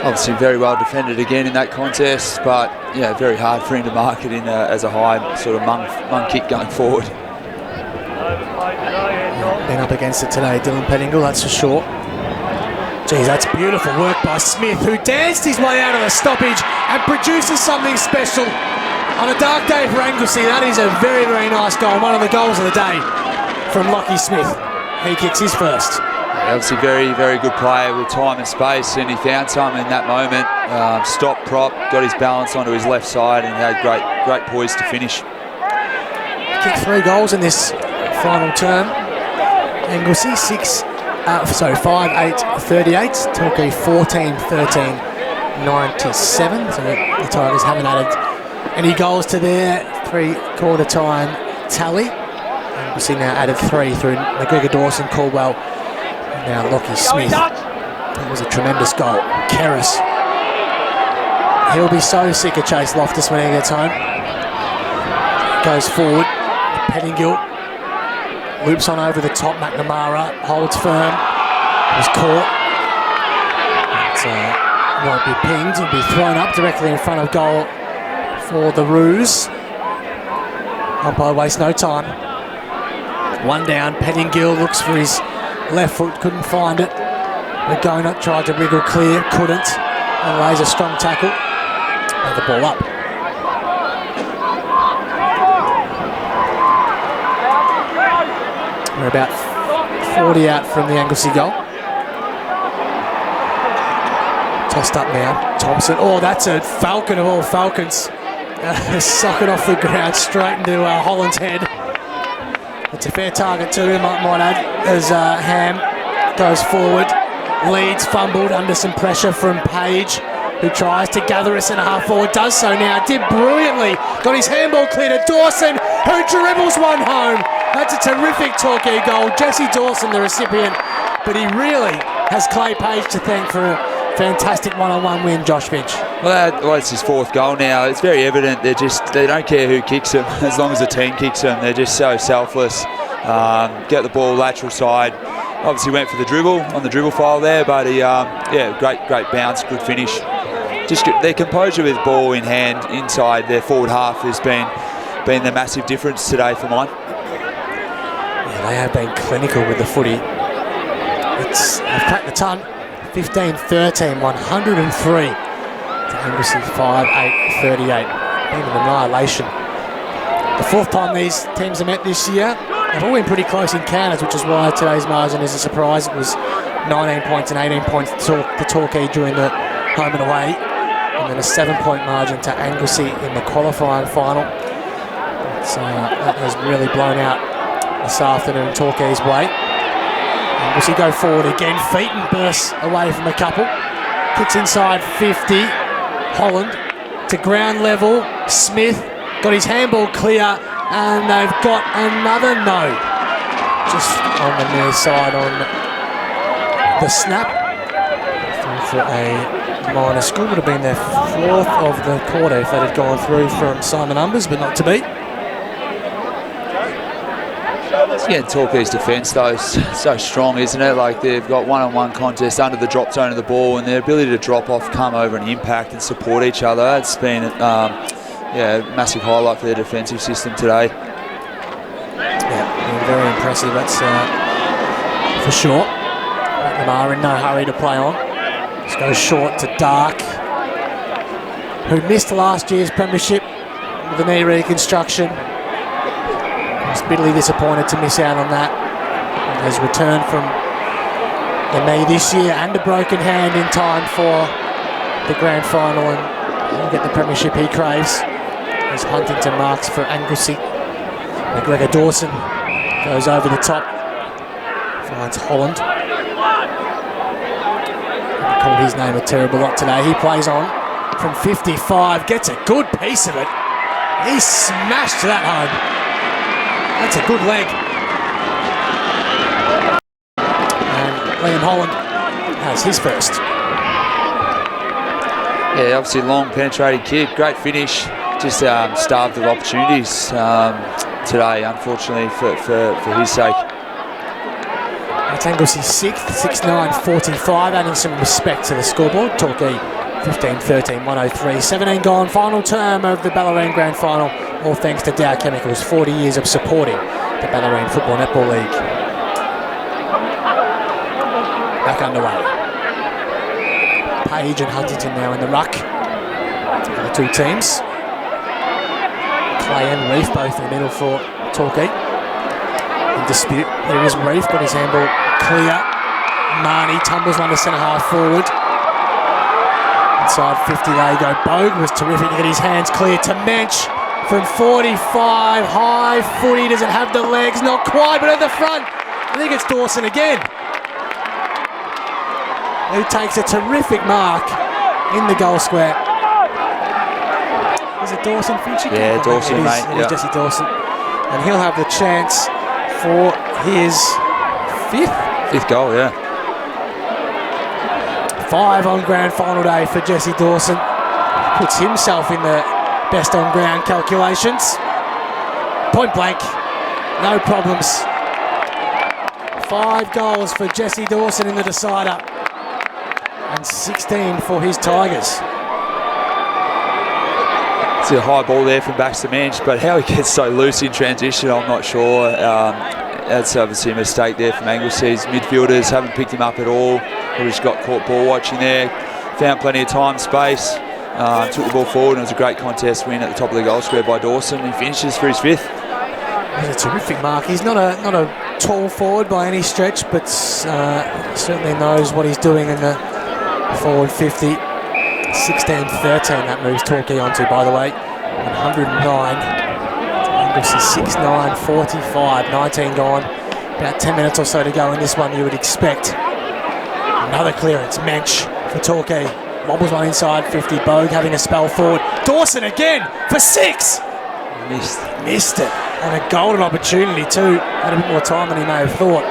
S3: Obviously very well defended again in that contest, but yeah, very hard for him to mark it in as a high sort of mung kick going forward.
S2: Been up against it today, Dylan Pettingill, that's for sure. Geez, that's beautiful work by Smith, who danced his way out of the stoppage and produces something special on a dark day for Anglesea. That is a very, very nice goal, one of the goals of the day from Lockie Smith. He kicks his first.
S3: Yeah, obviously very, very good player with time and space, and he found something in that moment. Stopped prop, got his balance onto his left side, and had great poise to finish.
S2: Kicked 3 goals in this final term. Anglesea 5-8-38. Torquay 14-13-97. So the Tigers haven't added any goals to their 3-quarter time tally. Anglesea now added 3 through McGregor Dawson, Caldwell, and now Lockie Smith. That was a tremendous goal. Keris. He'll be so sick of Chase Loftus when he gets home. Goes forward. Pettingill loops on over the top. McNamara holds firm. Was caught. It won't be pinged. It'll be thrown up directly in front of goal for the Roos. Umpire wastes no time. 1 down. Pettingill looks for his left foot, couldn't find it. McGonagall tried to wriggle clear, couldn't, and lays a strong tackle. And the ball up. We're about 40 out from the Anglesea goal. Tossed up now. Thompson. Oh, that's a falcon of all falcons. sock it off the ground straight into Holland's head. It's a fair target too, might add, as Ham goes forward. Leeds fumbled under some pressure from Page, who tries to gather a centre-half forward, does so now, did brilliantly, got his handball clear to Dawson, who dribbles one home. That's a terrific Torquay goal. Jesse Dawson, the recipient, but he really has Clay Page to thank for a fantastic one-on-one win, Josh Finch.
S3: Well, it's his 4th goal now. It's very evident they don't care who kicks them as long as the team kicks them. They're just so selfless. Get the ball lateral side. Obviously went for the dribble on the dribble file there, but he, great bounce, good finish. Just their composure with ball in hand inside their forward half has been the massive difference today for mine.
S2: Yeah, they have been clinical with the footy. They've cracked the ton. 15-13, 103 to Anglesea 5-8, 38. Been an annihilation. The 4th time these teams have met this year. They've all been pretty close encounters, which is why today's margin is a surprise. It was 19 points and 18 points to Torquay during the home and away, and then a 7-point margin to Anglesea in the qualifying final. So that has really blown out this afternoon Torquay's way. Anglesea go forward again. Featon bursts away from a couple. Kicks inside 50. Holland to ground level. Smith got his handball clear, and they've got another no. Just on the near side on the snap. For a minor score. Would have been their 4th of the quarter if that had gone through from Simon Umbers, but not to be.
S3: Yeah, Torquay's defence though is so strong, isn't it? Like, they've got one-on-one contests under the drop zone of the ball, and their ability to drop off, come over and impact and support each other. It's been massive highlight for their defensive system today.
S2: Yeah, very impressive, that's for sure. McNamara in no hurry to play on. Just goes short to Dark, who missed last year's premiership with a knee reconstruction. Was bitterly disappointed to miss out on that. And has returned from the knee this year and a broken hand in time for the grand final, and he'll get the premiership he craves. As Huntington marks for Anglesea. McGregor Dawson goes over the top, finds Holland. I called his name a terrible lot today. He plays on from 55, gets a good piece of it. He smashed that home. That's a good leg. And Liam Holland has his first.
S3: Yeah, obviously long penetrating kick, great finish. Just starved of opportunities today, unfortunately, for his sake.
S2: That's Anglesea's 6th, 6-9-45, adding some respect to the scoreboard. Torquay 15-13, 103. 17 gone, final term of the Bellarine Grand Final, all thanks to Dow Chemicals, 40 years of supporting the Bellarine Football Netball League. Back underway. Page and Huntington now in the ruck for the two teams. Clay and Reef both in the middle for Torquay. In dispute. Here is Reef, got his handball clear. Marnie tumbles one to centre half forward. Inside 50 they go. Bogue was terrific to get his hands clear to Mensch from 45. High footy, doesn't have the legs, not quite, but at the front. I think it's Dawson again, who takes a terrific mark in the goal square. Is it Dawson Finch?
S3: Yeah, Dawson, mate.
S2: It is Jesse Dawson. And he'll have the chance for his fifth
S3: goal, yeah.
S2: 5 on grand final day for Jesse Dawson. Puts himself in the best on ground calculations. Point blank, no problems. 5 goals for Jesse Dawson in the decider, and 16 for his Tigers.
S3: It's a high ball there from Baxter Mensch, but how he gets so loose in transition, I'm not sure. That's obviously a mistake there from Anglesea's midfielders. Haven't picked him up at all. Or just got caught ball watching there. Found plenty of time, space. Took the ball forward, and it was a great contest win at the top of the goal square by Dawson. He finishes for his 5th.
S2: It's a terrific mark. He's not a tall forward by any stretch, but certainly knows what he's doing in the forward 50. 16-13 that moves Torquay onto, by the way. 109. Anglesea 6'9", 45, 19 gone. About 10 minutes or so to go in this one, you would expect. Another clearance, Mensch for Torquay. Wobbles one inside 50, Bogue having a spell forward. Dawson again for 6! Missed it. And a golden opportunity too. Had a bit more time than he may have thought.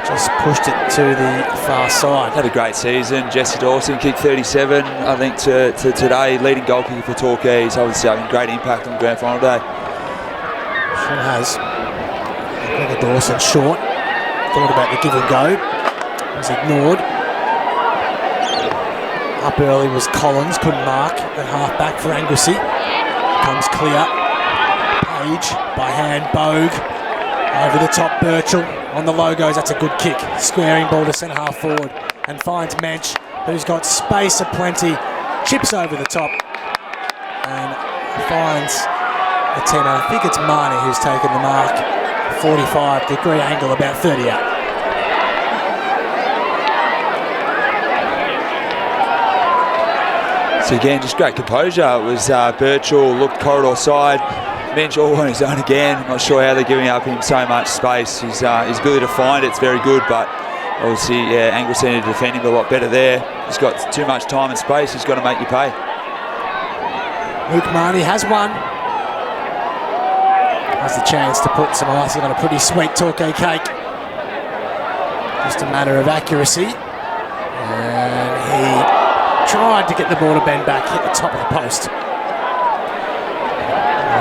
S2: Just pushed it to the far side.
S3: Had a great season. Jesse Dawson kicked 37, I think, to today. Leading goal kicker for Torquay. He's obviously having great impact on grand final day.
S2: Sure has. Gregor Dawson short. Thought about the give and go. Was ignored. Up early was Collins. Couldn't mark. The half back for Anglesea. Comes clear. Page by hand. Bogue. Over the top, Birchall. On the logos, that's a good kick. Squaring ball to centre half forward. And finds Mensch, who's got space aplenty. Chips over the top. And finds the teammate. I think it's Marnie who's taken the mark. 45-degree angle, about 30 out.
S3: So again, just great composure. It was Birchall, looked corridor side. Mensch all on his own again. I'm not sure how they're giving up him so much space. His ability to find it's very good, but obviously, yeah, Anglesea need to defend him a lot better there. He's got too much time and space. He's got to make you pay.
S2: Luke Marnie has one. Has the chance to put some icing on a pretty sweet Torquay cake. Just a matter of accuracy. And he tried to get the ball to bend back, hit the top of the post.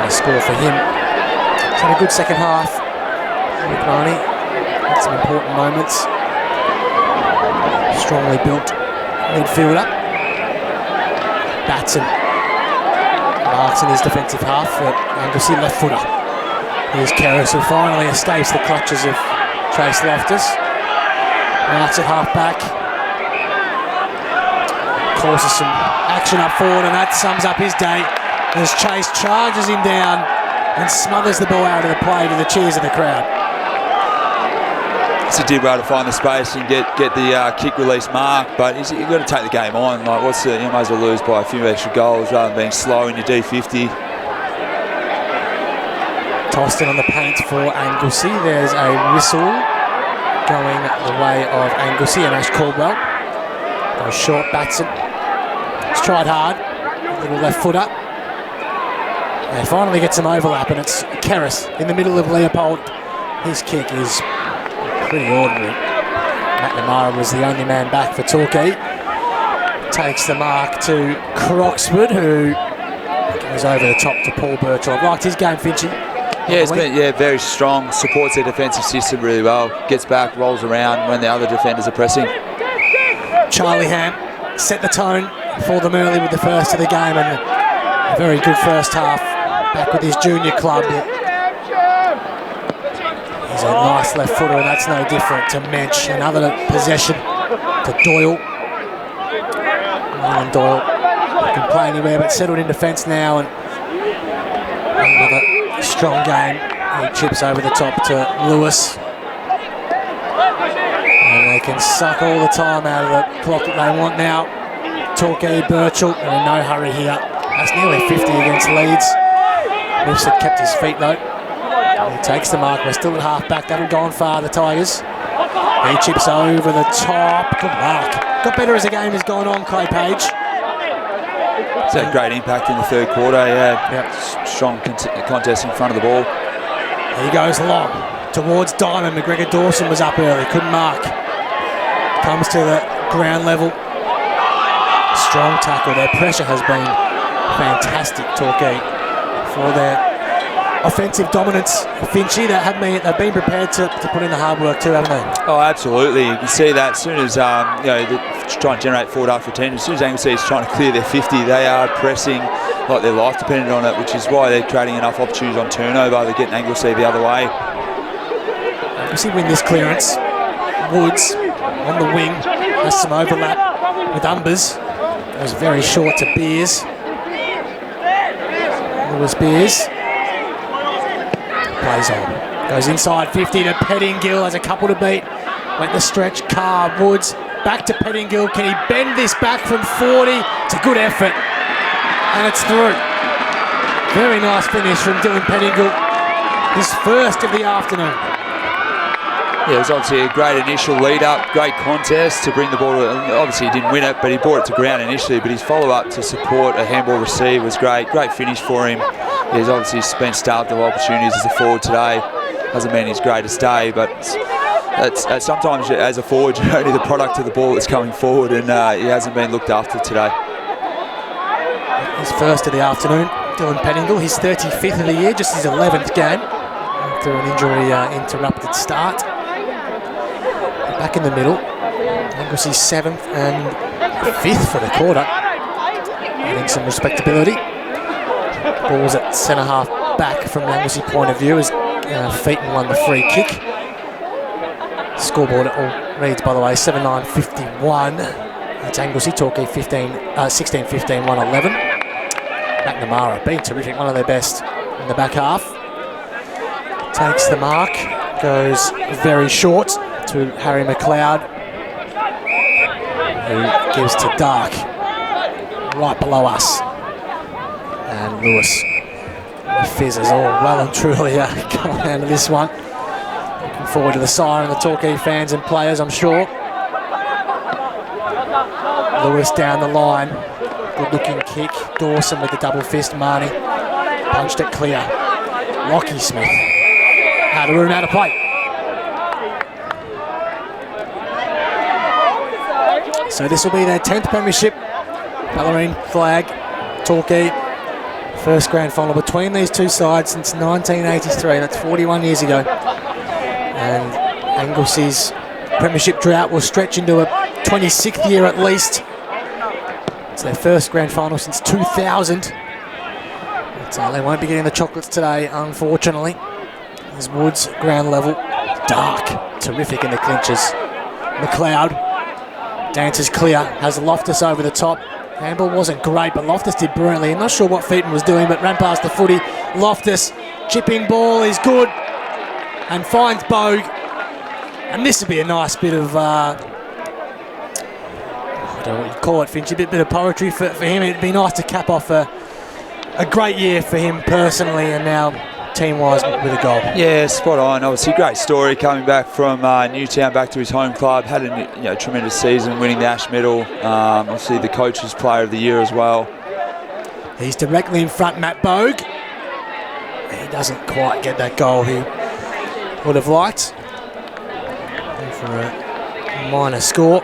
S2: A score for him. He's had a good second half. Luke Marnie had some important moments. Strongly built midfielder. Batson marks in his defensive half for Anglesea, left footer. Here's Keris, who finally escapes the clutches of Chase Loftus. Marks at half back. Causes some action up forward, and that sums up his day as Chase charges him down and smothers the ball out of the play to the cheers of the crowd.
S3: He did well to find the space and get the kick release mark, but you've got to take the game on. Like, you might as well lose by a few extra goals rather than being slow in your D50.
S2: Tossed in on the paint for Anglesea. There's a whistle going the way of Anglesea and Ash Caldwell. Goes short, Batson. He's tried hard. Little left footer. They finally get some overlap, and it's Keris in the middle of Leopold. His kick is pretty ordinary. McNamara was the only man back for Torquay. Takes the mark to Croxford, who goes over the top to Paul Birchall. I've liked his game, Finchy.
S3: Yeah, it's been very strong. Supports their defensive system really well. Gets back, rolls around when the other defenders are pressing.
S2: Charlie Ham set the tone for them early with the first of the game, and a very good first half. Back with his junior club. He's a nice left footer, and that's no different to Mensch. Another possession to Doyle. Marlon Doyle can play anywhere but settled in defence now, and another strong game. He chips over the top to Lewis. And they can suck all the time out of the clock that they want now. Torquay, Birchall, and in no hurry here. That's nearly 50 against Leeds. Lewis had kept his feet though. He takes the mark. We're still at half back. They haven't gone far, the Tigers. He chips over the top. Good mark. Got better as the game has gone on, Clay Page.
S3: It's had great impact in the third quarter, yeah. Yep. Strong contest in front of the ball.
S2: He goes long towards Diamond. McGregor Dawson was up early, couldn't mark. Comes to the ground level. Strong tackle. Their pressure has been fantastic, Torquay, for their offensive dominance. Finchy, they've been prepared to put in the hard work too, haven't they?
S3: Oh, absolutely. You can see that as soon as they're trying to generate forward after 10, as soon as Anglesea is trying to clear their 50, they are pressing like their life depended on it, which is why they're creating enough opportunities on turnover. They're getting Anglesea the other way.
S2: Anglesea win this clearance. Woods on the wing has some overlap with Umbers. Goes very short to Beers. Lewis Beers. Plays on. Goes inside 50 to Pettingill. Has a couple to beat. Went the stretch. Carr, Woods. Back to Pettingill. Can he bend this back from 40? It's a good effort. And it's through. Very nice finish from Dylan Pettingill. His first of the afternoon.
S3: Yeah, it was obviously a great initial lead-up, great contest to bring the ball to, obviously he didn't win it, but he brought it to ground initially, but his follow-up to support a handball receive was great. Great finish for him. He's obviously been starved of opportunities as a forward today. Hasn't been his greatest day, but sometimes as a forward you're only the product of the ball that's coming forward, and he hasn't been looked after today.
S2: His first of the afternoon, Dylan Pettingill, his 35th of the year, just his 11th game after an injury interrupted start. Back in the middle, Anglesea's 7th and 5th for the quarter. Adding some respectability. Ball's at centre-half back from the Anglesea point of view as Featon won the free kick. Scoreboard reads, by the way, 7-9-51. It's Anglesea, Torquay 16-15, 1-11. McNamara, been terrific, one of their best in the back half. Takes the mark, goes very short to Harry McLeod, who gives to Dark, right below us. And Lewis, the Fizz is all well and truly coming out of this one. Looking forward to the siren of the Torquay fans and players, I'm sure. Lewis down the line, good looking kick. Dawson with the double fist, Marnie punched it clear. Lockie Smith, out of room, out of play. So this will be their 10th premiership. Bellarine flag, Torquay. First grand final between these two sides since 1983. That's 41 years ago. And Anglesea's premiership drought will stretch into a 26th year at least. It's their first grand final since 2000. But they won't be getting the chocolates today, unfortunately. As Woods ground level, Dark, terrific in the clinches. McLeod dances clear, has Loftus over the top. Handball wasn't great, but Loftus did brilliantly. I'm not sure what Featon was doing, but ran past the footy. Loftus, chipping ball is good, and finds Bogue. And this would be a nice bit of, I don't know what you call it, Finch, a bit of poetry for him. It'd be nice to cap off a great year for him personally, and now team-wise with a goal.
S3: Yeah, spot on. Obviously, great story coming back from Newtown back to his home club. Had a tremendous season, winning the Ash Medal. Obviously, the coach's player of the year as well.
S2: He's directly in front, Matt Bogue. He doesn't quite get that goal he would have liked. And for a minor score.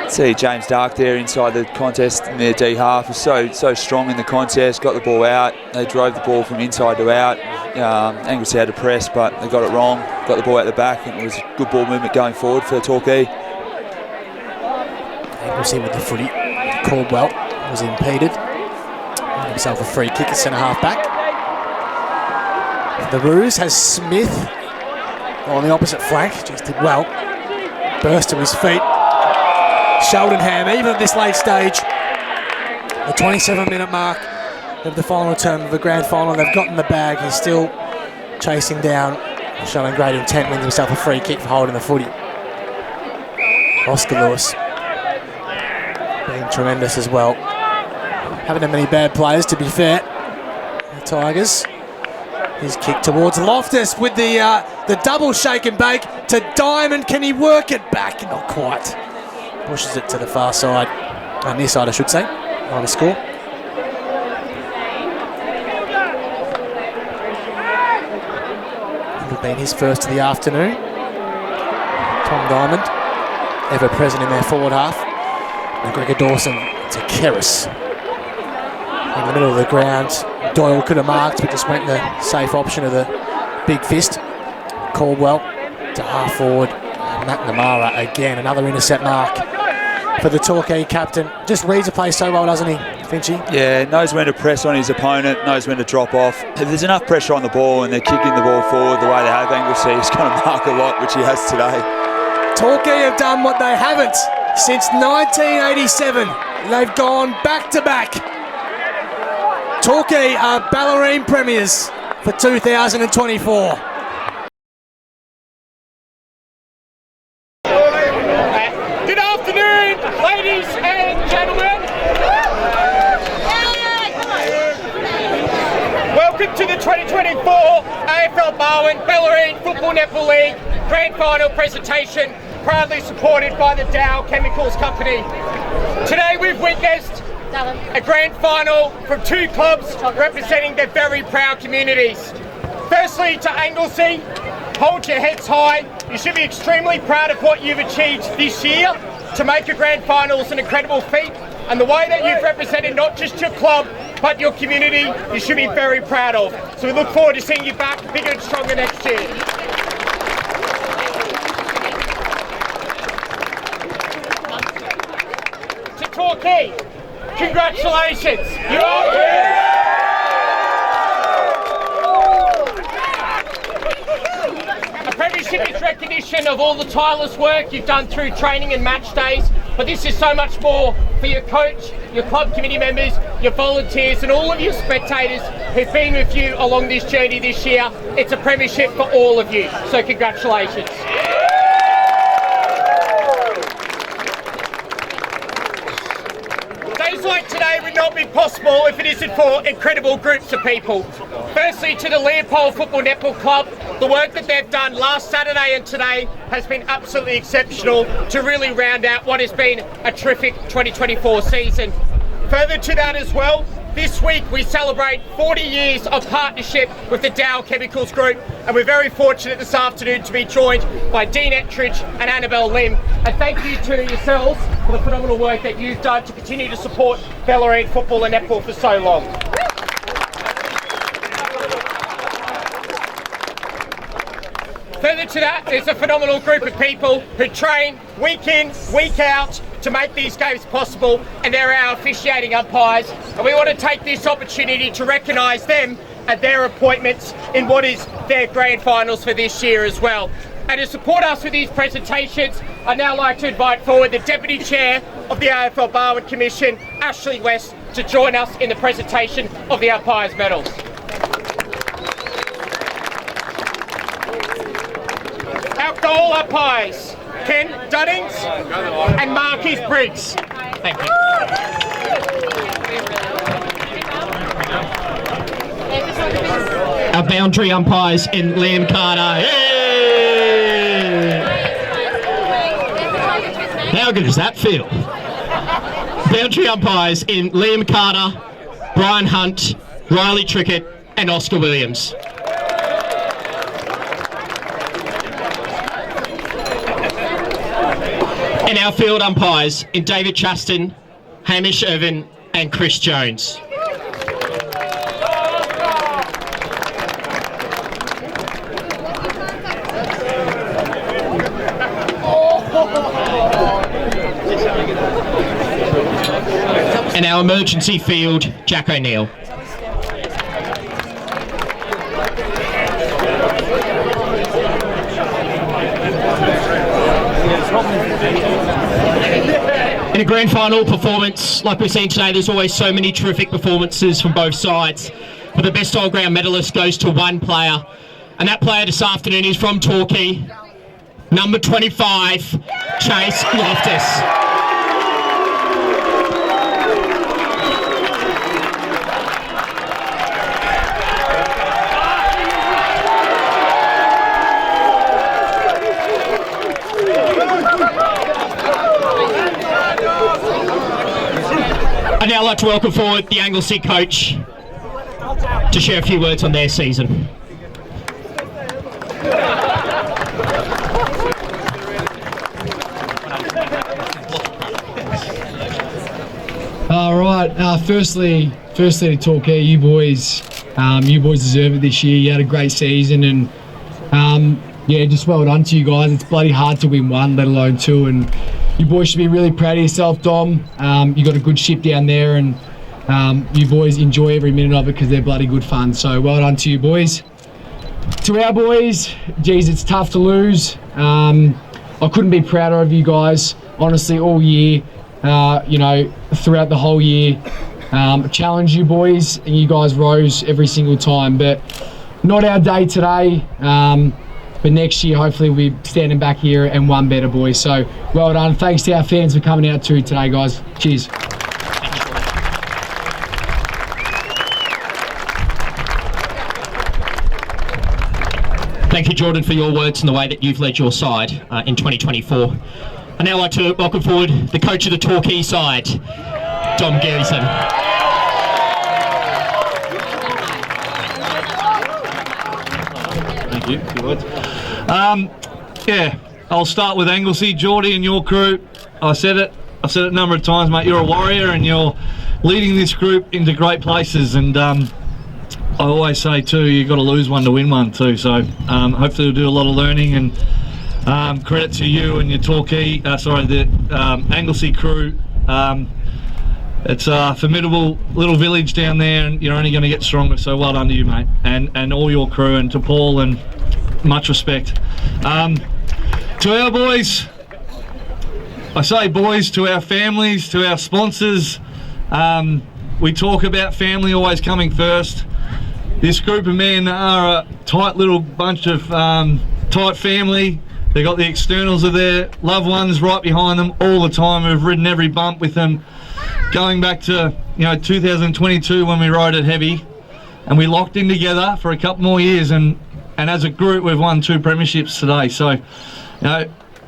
S3: See James Dark there inside the contest in their D half. Was so strong in the contest. Got the ball out. They drove the ball from inside to out. Anglesea had to press, but they got it wrong. Got the ball out the back, and it was good ball movement going forward for Torquay.
S2: Anglesea with the footy. Caldwell was impeded. Had himself a free kick at centre half back. The Roos has Smith on the opposite flank. Just did well. Burst to his feet. Sheldonham, even at this late stage, the 27-minute mark of the final term of the grand final, they've got in the bag. He's still chasing down, showing great intent, wins himself a free kick for holding the footy. Oscar Lewis being tremendous as well. Haven't had many bad players, to be fair. The Tigers. His kick towards Loftus with the double shake and bake to Diamond. Can he work it back? Not quite. Pushes it to the far side, near side I should say, on the score. It would have been his first of the afternoon. Tom Diamond, ever present in their forward half. McGregor Dawson to Keris. In the middle of the ground, Doyle could have marked, but just went the safe option of the big fist. Caldwell to half forward. McNamara again, another intercept mark for the Torquay captain. Just reads the play so well, doesn't he, Finchy?
S3: Yeah, knows when to press on his opponent, knows when to drop off. If there's enough pressure on the ball and they're kicking the ball forward the way they have, Anglesea, he's going to mark a lot, which he has today.
S2: Torquay have done what they haven't since 1987. They've gone back-to-back. Torquay are Bellarine premiers for 2024.
S4: Good afternoon, ladies and gentlemen. Welcome to the 2024 AFL Barwon Bellarine Football Netball League Grand Final presentation, proudly supported by the Dow Chemicals Company. Today we've witnessed a grand final from two clubs representing their very proud communities. Firstly, to Anglesea, hold your heads high. You should be extremely proud of what you've achieved this year. To make a grand final is an incredible feat, and the way that you've represented not just your club but your community, you should be very proud of. So we look forward to seeing you back bigger and stronger next year. To Torquay, congratulations, you are here. A premiership is recognition of all the tireless work you've done through training and match days, but this is so much more for your coach, your club committee members, your volunteers and all of your spectators who've been with you along this journey this year. It's a premiership for all of you, so congratulations. Days like today would not be possible if it isn't for incredible groups of people. Firstly, to the Leopold Football Netball Club, the work that they've done last Saturday and today has been absolutely exceptional to really round out what has been a terrific 2024 season. Further to that as well, this week we celebrate 40 years of partnership with the Dow Chemicals Group, and we're very fortunate this afternoon to be joined by Dean Ettridge and Annabelle Lim. And thank you to yourselves for the phenomenal work that you've done to continue to support Bellarine football and netball for so long. Further to that, there's a phenomenal group of people who train week in, week out to make these games possible, and they're our officiating umpires. And we want to take this opportunity to recognise them and their appointments in what is their grand finals for this year as well. And to support us with these presentations, I'd now like to invite forward the Deputy Chair of the AFL Barwon Commission, Ashley West, to join us in the presentation of the umpires' medals. Our goal umpires, Ken Dunnings and Marquis Briggs. Thank you. Our boundary umpires in Liam Carter. Hey! How good does that feel? Boundary umpires in Liam Carter, Brian Hunt, Riley Trickett and Oscar Williams. And our field umpires in David Chaston, Hamish Irvin and Chris Jones. And our emergency field, Jack O'Neill. In a grand final performance like we've seen today, there's always so many terrific performances from both sides. But the best all-ground medalist goes to one player, and that player this afternoon is from Torquay, number 25, Chase Loftus. I'd now like to welcome forward the Anglesea coach to share a few words on their season.
S5: All right. Firstly to Torquay, you boys deserve it this year. You had a great season, and yeah, just well done to you guys. It's bloody hard to win one, let alone two, and you boys should be really proud of yourself, Dom. You got a good ship down there, and you boys enjoy every minute of it because they're bloody good fun. So well done to you boys. To our boys, geez, it's tough to lose. I couldn't be prouder of you guys, honestly, all year. You know, throughout the whole year, challenged you boys, and you guys rose every single time. But not our day today. But next year, hopefully, we'll be standing back here and one better, boys. So well done. Thanks to our fans for coming out too today, guys. Cheers.
S6: Thank you, Jordan, for your words and the way that you've led your side in 2024. I'd now like to welcome forward the coach of the Torquay side, Dom Garrison.
S7: Thank you. Good words. Yeah, I'll start with Anglesea, Geordie, and your crew. I've said it a number of times, mate. You're a warrior, and you're leading this group into great places. And I always say too, you've got to lose one to win one too. So hopefully we'll do a lot of learning. And credit to you and your Torquay, the Anglesea crew. It's a formidable little village down there, and you're only going to get stronger. So well done to you, mate, and all your crew, and to Paul, and much respect. To our boys, I say boys, to our families, to our sponsors, we talk about family always coming first. This group of men are a tight little bunch of tight family. They got the externals of their loved ones right behind them all the time. We've ridden every bump with them, going back to 2022 when we rode it heavy, and we locked in together for a couple more years, and as a group we've won 2 premierships today. So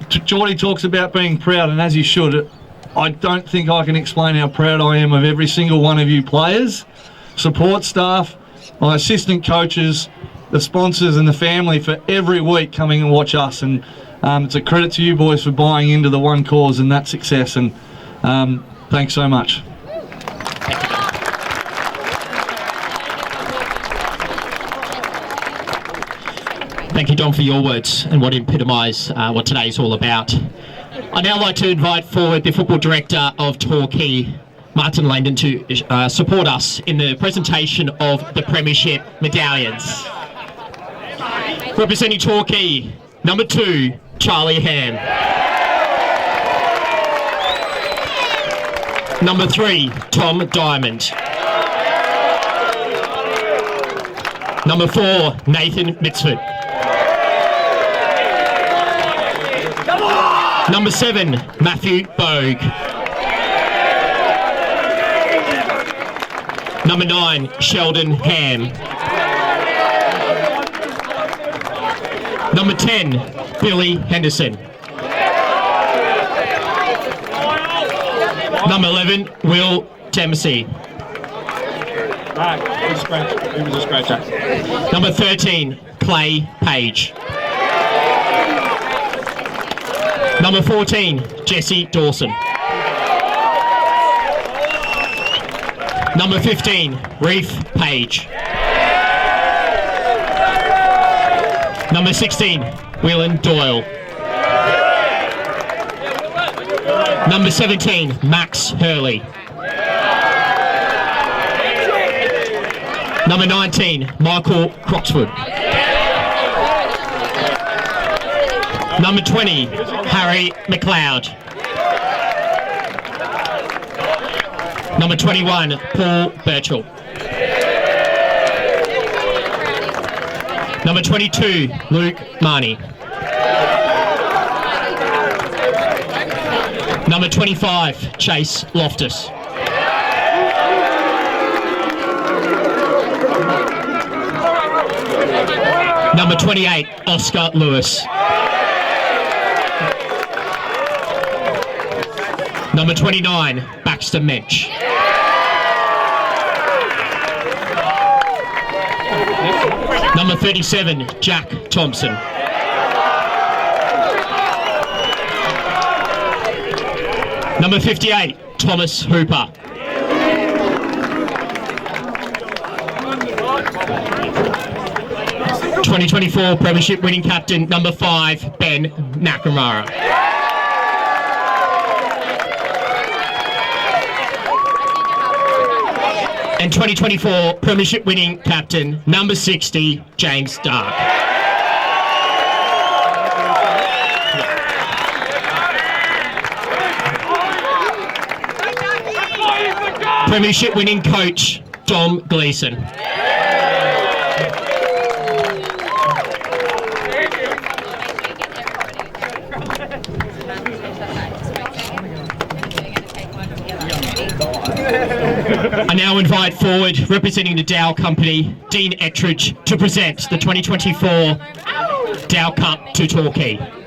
S7: Geordie talks about being proud, and as he should. I don't think I can explain how proud I am of every single one of you players, support staff, my assistant coaches, the sponsors and the family for every week coming and watch us. And it's a credit to you boys for buying into the one cause and that success, and thanks so much.
S6: Thank you, Dom, for your words and what epitomise what today is all about. I'd now like to invite forward the Football Director of Torquay, Martin Langdon, to support us in the presentation of the Premiership medallions. Representing Torquay, number 2, Charlie Ham. Number 3, Tom Diamond. Number 4, Nathan Mitsford. Number 7, Matthew Bogue. Number 9, Sheldon Ham. Number 10, Billy Henderson. Number 11, Will Dempsey. Number 13, Clay Page. Number 14, Jesse Dawson. Number 15, Reef Page. Number 16, Whelan Doyle. Number 17, Max Hurley. Number 19, Michael Croxford. Number 20, Harry McLeod. Number 21, Paul Birchall. Number 22, Luke Marnie. Number 25, Chase Loftus. Number 28, Oscar Lewis. Number 29, Baxter Mensch. Number 37, Jack Thompson. Number 58, Thomas Hooper. (2024) Premiership winning captain, number 5, Ben Nakamura. And 2024 Premiership winning captain, number 60, James Dark. Premiership winning coach, Dom Gleeson. I now invite forward, representing the Dow Company, Dean Ettridge, to present the 2024 Dow Cup to Torquay.